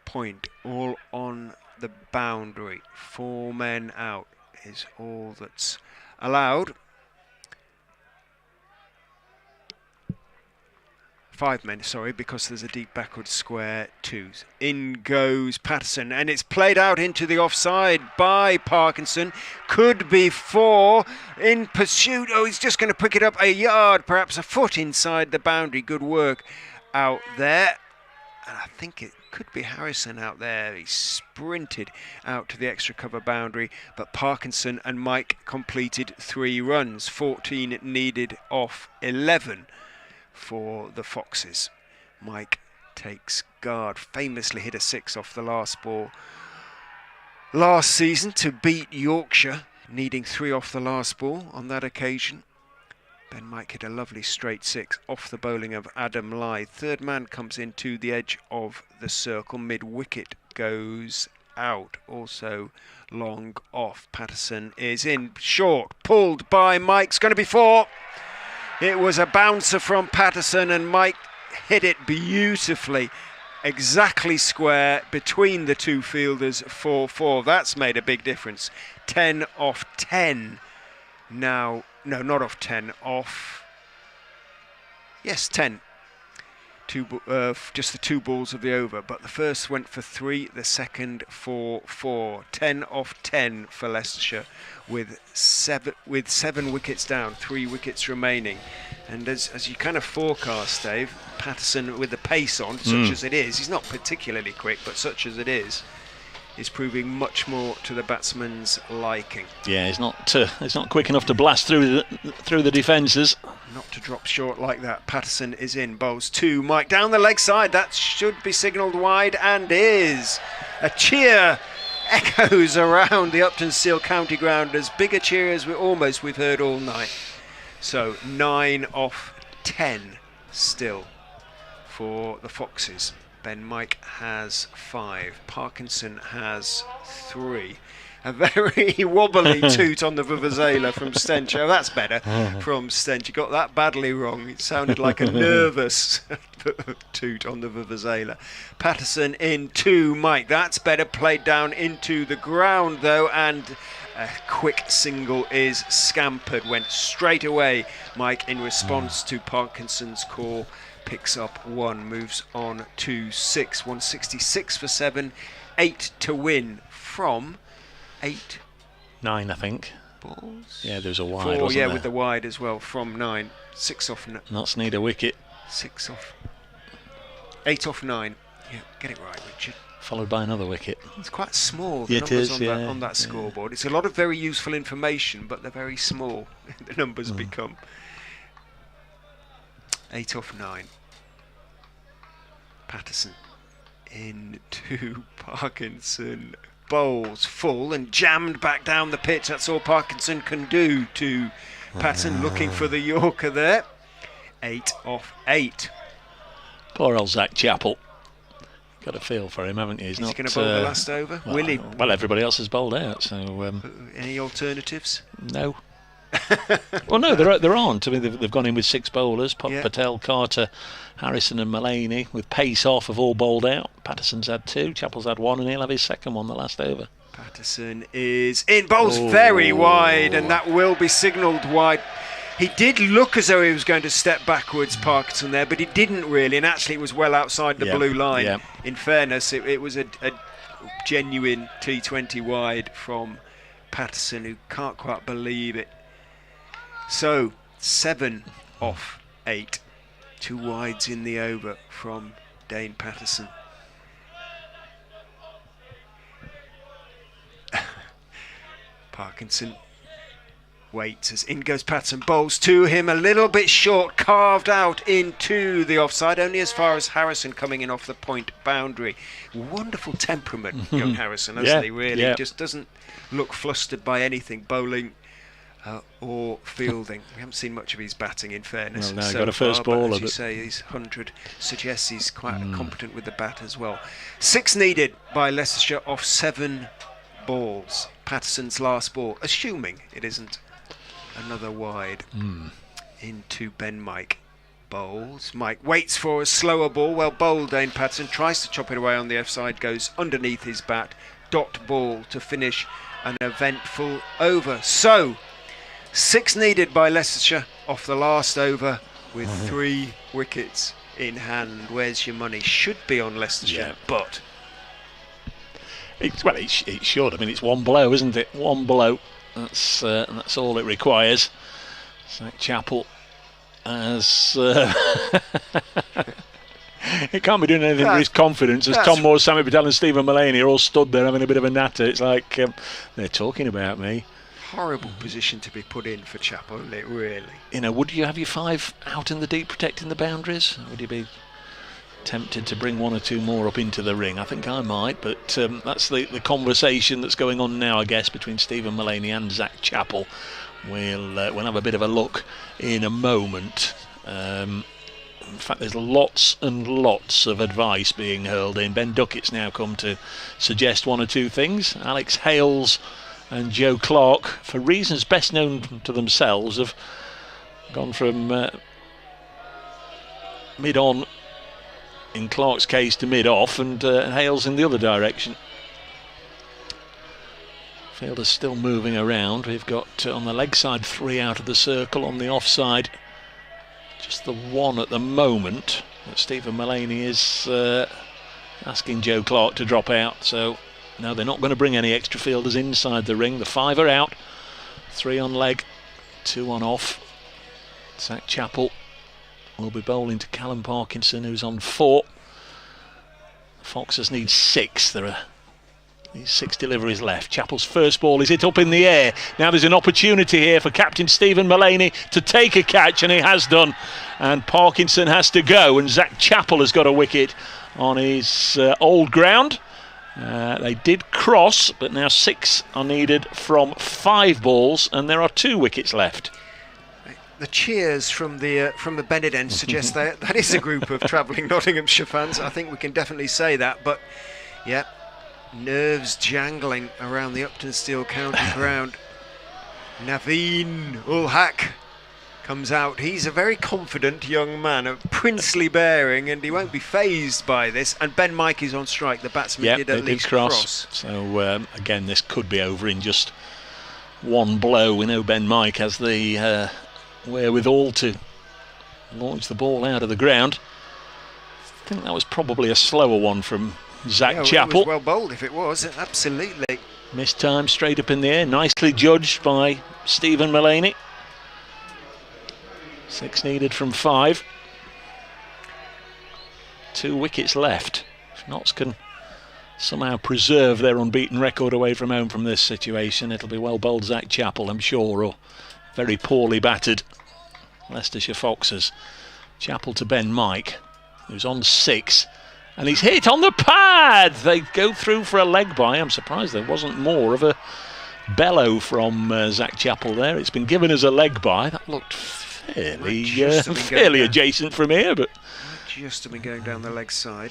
point, all on the boundary. 4 men out is all that's allowed. 5 men, sorry, because there's a deep backward square 2s. In goes Patterson, and it's played out into the offside by Parkinson. Could be 4 in pursuit. Oh, he's just going to pick it up a yard, perhaps a foot inside the boundary. Good work out there. And I think it could be Harrison out there. He sprinted out to the extra cover boundary, but Parkinson and Mike completed 3 runs. 14 needed off 11. For the Foxes. Mike takes guard, famously hit a 6 off the last ball last season to beat Yorkshire, needing 3 off the last ball on that occasion. Then Mike hit a lovely straight 6 off the bowling of Adam Lythe. Third man comes in to the edge of the circle, mid-wicket goes out, also long off. Patterson is in, short, pulled by Mike's going to be 4. It was a bouncer from Patterson and Mike hit it beautifully, exactly square between the 2 fielders, 4-4. That's made a big difference. 10 off 10 now. No, not off 10, off. Yes, 10. Just the 2 balls of the over, but the first went for 3, the second for 4. 10 off 10 for Leicestershire with 7 wickets down, 3 wickets remaining. And as you kind of forecast, Dave, Patterson with the pace on, such as it is, he's not particularly quick, but such as it is proving much more to the batsman's liking. Yeah, he's not quick enough to blast through the defences. Not to drop short like that. Patterson is in, bowls 2. Mike down the leg side. That should be signalled wide and is. A cheer echoes around the Uptonsteel County ground, as big a cheer as we've heard all night. So 9 off 10 still for the Foxes. Ben Mike has 5. Parkinson has 3. A very wobbly toot on the vuvuzela from Stench. Oh, that's better from Stench. You got that badly wrong. It sounded like a nervous toot on the vuvuzela. Patterson in 2. Mike, that's better. Played down into the ground though, and a quick single is scampered. Went straight away. Mike, in response to Parkinson's call, picks up 1, moves on to 6. 166 for 7. 8 to win from 8. 9, I think. Balls? Yeah, there's a wide, 4, wasn't yeah, there? with the wide as well from 9. 6 off. That's need a wicket. 6 off. 8 off 9. Yeah, get it right, Richard. Followed by another wicket. It's quite small, the It numbers is, on that scoreboard. It's a lot of very useful information, but they're very small. The numbers become. 8 off 9. Patterson into Parkinson. Bowls full and jammed back down the pitch. That's all Parkinson can do to Patterson, looking for the Yorker there. 8 off 8. Poor old Zach Chappell. Got a feel for him, haven't you? Is he going to bowl the last over? Will he? Well, everybody else has bowled out, so... Any alternatives? No. Well, no, there aren't. I mean, they've gone in with 6 bowlers. Patel, Carter, Harrison and Mullaney, with pace off, have all bowled out. Patterson's had 2, Chappell's had 1, and he'll have his second one the last over. Patterson is in, bowls very wide, and that will be signalled wide. He did look as though he was going to step backwards, Parkinson, there, but he didn't really, and actually it was well outside the blue line. Yeah. In fairness, it was a genuine T20 wide from Patterson, who can't quite believe it. So 7 off 8. 2 wides in the over from Dane Patterson. Parkinson Waits as in goes Patterson, bowls to him, a little bit short, carved out into the offside, only as far as Harrison coming in off the point boundary. Wonderful temperament, young Harrison, hasn't he, really? Yeah. Just doesn't look flustered by anything, bowling or fielding. We haven't seen much of his batting, in fairness. Well, now so got a first far, ball but as of you it. say, his 100 suggests he's quite competent with the bat as well. 6 needed by Leicestershire off 7 balls. Patterson's last ball, assuming it isn't another wide into Ben Mike. Bowls. Mike waits for a slower ball. Well bowled, Dane Patterson tries to chop it away on the offside, goes underneath his bat. Dot ball to finish an eventful over. So 6 needed by Leicestershire off the last over with 3 wickets in hand. Where's your money? Should be on Leicestershire, but it should. I mean, it's one blow, isn't it? One blow. That's all it requires. Zach Chappell as it can't be doing anything for his confidence as Tom Moore, Sammy Patel and Stephen Mullaney are all stood there having a bit of a natter. It's like they're talking about me. Horrible position to be put in for Chappell, isn't it, really? You know, would you have your 5 out in the deep protecting the boundaries? Would you be tempted to bring 1 or 2 more up into the ring? I think I might, but that's the conversation that's going on now, I guess, between Stephen Mullaney and Zach Chappell. We'll have a bit of a look in a moment. In fact, there's lots and lots of advice being hurled in. Ben Duckett's now come to suggest 1 or 2 things. Alex Hales and Joe Clark, for reasons best known to themselves, have gone from mid-on in Clark's case to mid-off, and Hales in the other direction. Fielder's still moving around. We've got on the leg side 3 out of the circle, on the offside just the 1 at the moment. But Stephen Mullaney is asking Joe Clark to drop out, so no, they're not going to bring any extra fielders inside the ring. The 5 are out, 3 on leg, 2 on off. Zach Chappell will be bowling to Callum Parkinson, who's on 4. Foxes need 6. There are these 6 deliveries left. Chappell's first ball is hit up in the air. Now there's an opportunity here for captain Stephen Mullaney to take a catch, and he has done. And Parkinson has to go, and Zach Chappell has got a wicket on his old ground. They did cross, but now 6 are needed from 5 balls, and there are 2 wickets left. The cheers from the Bennett end suggest that is a group of travelling Nottinghamshire fans. I think we can definitely say that. But yeah, nerves jangling around the Uptonsteel County ground. Naveen ul Haq comes out. He's a very confident young man of princely bearing, and he won't be fazed by this. And Ben Mike is on strike. The batsman did at least cross. So again, this could be over in just 1 blow. We know Ben Mike has the wherewithal to launch the ball out of the ground. I think that was probably a slower one from Zach Chappell. It was well bowled if it was, absolutely. Missed time straight up in the air, nicely judged by Stephen Mullaney. 6 needed from 5. 2 wickets left. If Notts can somehow preserve their unbeaten record away from home from this situation, it'll be well bowled Zach Chappell, I'm sure, or very poorly battered Leicestershire Foxes. Chappell to Ben Mike, who's on 6, and he's hit on the pad. They go through for a leg by. I'm surprised there wasn't more of a bellow from Zach Chappell there. It's been given as a leg by. That looked fairly adjacent from here, but just have been going down the leg side.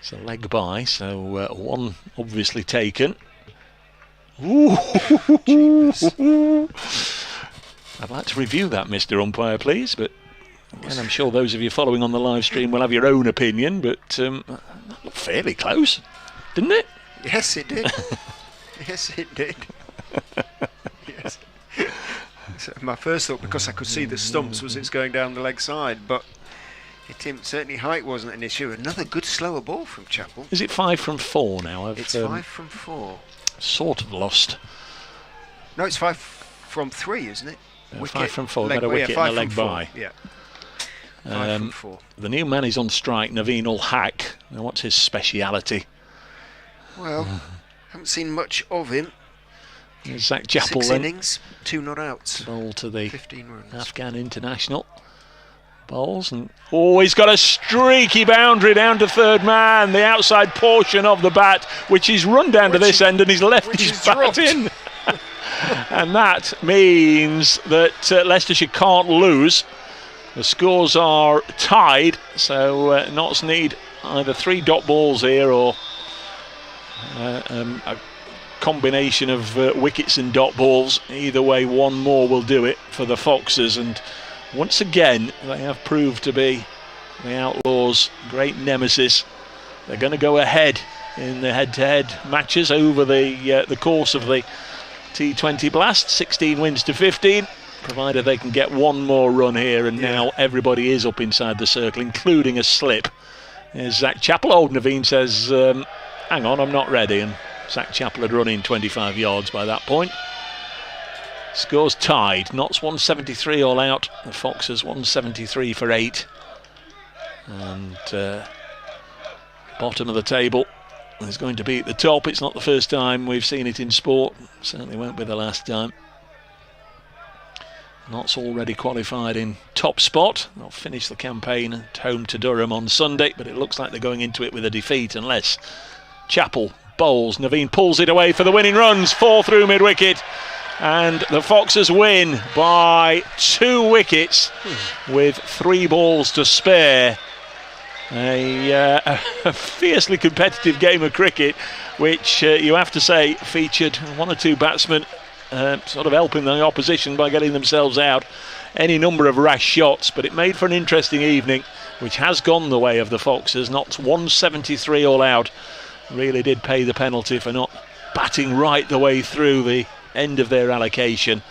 It's a leg by, so 1 obviously taken. Ooh. I'd like to review that, Mr. Umpire, please, but again, I'm sure those of you following on the live stream will have your own opinion, but that looked fairly close, didn't it? Yes, it did. Yes, it did. Yes. So my first thought, because I could see the stumps, was it's going down the leg side, but certainly height wasn't an issue. Another good slower ball from Chappell. Is it 5 from 4 now? It's 5 from 4. Sort of lost. No, it's 5 from 3, isn't it? 5 from 4, got a wicket and a leg by. Yeah. 5 from 4. The new man is on strike, Naveen ul Haq. Now, what's his speciality? Well, haven't seen much of him. Zach Chappell 6 then. innings, 2 not outs, Bowl to the 15 runs. Afghan international. Bowls, and he's got a streaky boundary down to third man, the outside portion of the bat, which he's run down to this end and he's left his bat in. And that means that Leicestershire can't lose. The scores are tied, so Notts need either 3 dot balls here or a combination of wickets and dot balls. Either way, one more will do it for the Foxes, and once again they have proved to be the Outlaws' great nemesis. They're going to go ahead in the head-to-head matches over the course of the T20 Blast. 16 wins to 15, provided they can get one more run here, and now everybody is up inside the circle, including a slip. There's Zach Chappell. Old Naveen says, hang on, I'm not ready, and Zach Chappell had run in 25 yards by that point. Scores tied. Notts 173 all out. The Foxes 173 for 8. And bottom of the table is going to be at the top. It's not the first time we've seen it in sport. Certainly won't be the last time. Notts already qualified in top spot. They'll finish the campaign at home to Durham on Sunday, but it looks like they're going into it with a defeat unless Chappell bowls. Naveen pulls it away for the winning runs. 4 through mid-wicket. And the Foxes win by 2 wickets with 3 balls to spare. A fiercely competitive game of cricket, which you have to say featured 1 or 2 batsmen sort of helping the opposition by getting themselves out. Any number of rash shots, but it made for an interesting evening, which has gone the way of the Foxes. Notts 173 all out. Really did pay the penalty for not batting right the way through the end of their allocation.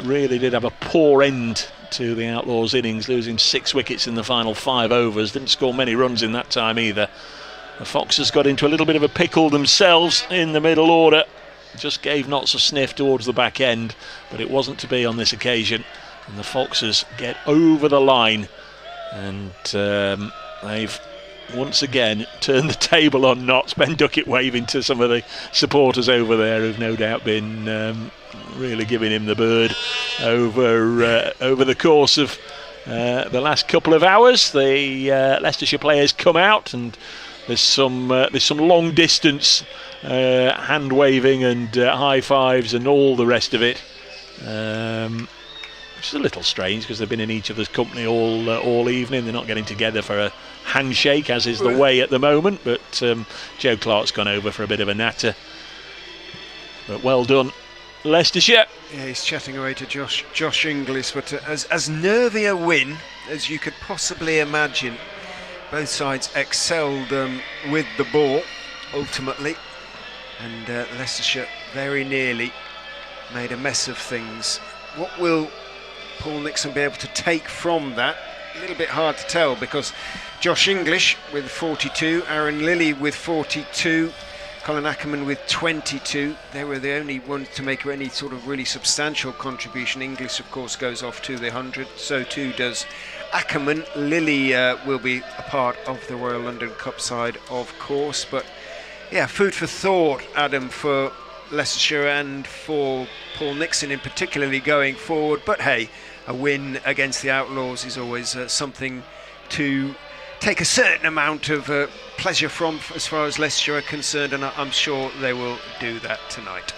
Really did have a poor end to the Outlaws' innings, losing 6 wickets in the final 5 overs. Didn't score many runs in that time either. The Foxes got into a little bit of a pickle themselves in the middle order. Just gave Notts a sniff towards the back end, but it wasn't to be on this occasion. And the Foxes get over the line, and they've once again turned the table on Notts. Ben Duckett waving to some of the supporters over there who've no doubt been really giving him the bird over the course of the last couple of hours. The Leicestershire players come out, and there's some long distance hand waving and high fives and all the rest of it. Which is a little strange because they've been in each other's company all evening. They're not getting together for a handshake, as is the way at the moment. But Joe Clark's gone over for a bit of a natter. But well done, Leicestershire. Yeah, he's chatting away to Josh Inglis, but as nervy a win as you could possibly imagine. Both sides excelled with the ball, ultimately. And Leicestershire very nearly made a mess of things. What will Paul Nixon be able to take from that? A little bit hard to tell, because Josh English with 42, Aaron Lilly with 42, Colin Ackerman with 22. They were the only ones to make any sort of really substantial contribution. English, of course, goes off to the 100. So too does Ackerman. Lilly will be a part of the Royal London Cup side, of course. But yeah, food for thought, Adam, for Leicestershire and for Paul Nixon in particularly going forward. But hey, a win against the Outlaws is always something to take a certain amount of pleasure from, as far as Leicestershire are concerned, and I'm sure they will do that tonight.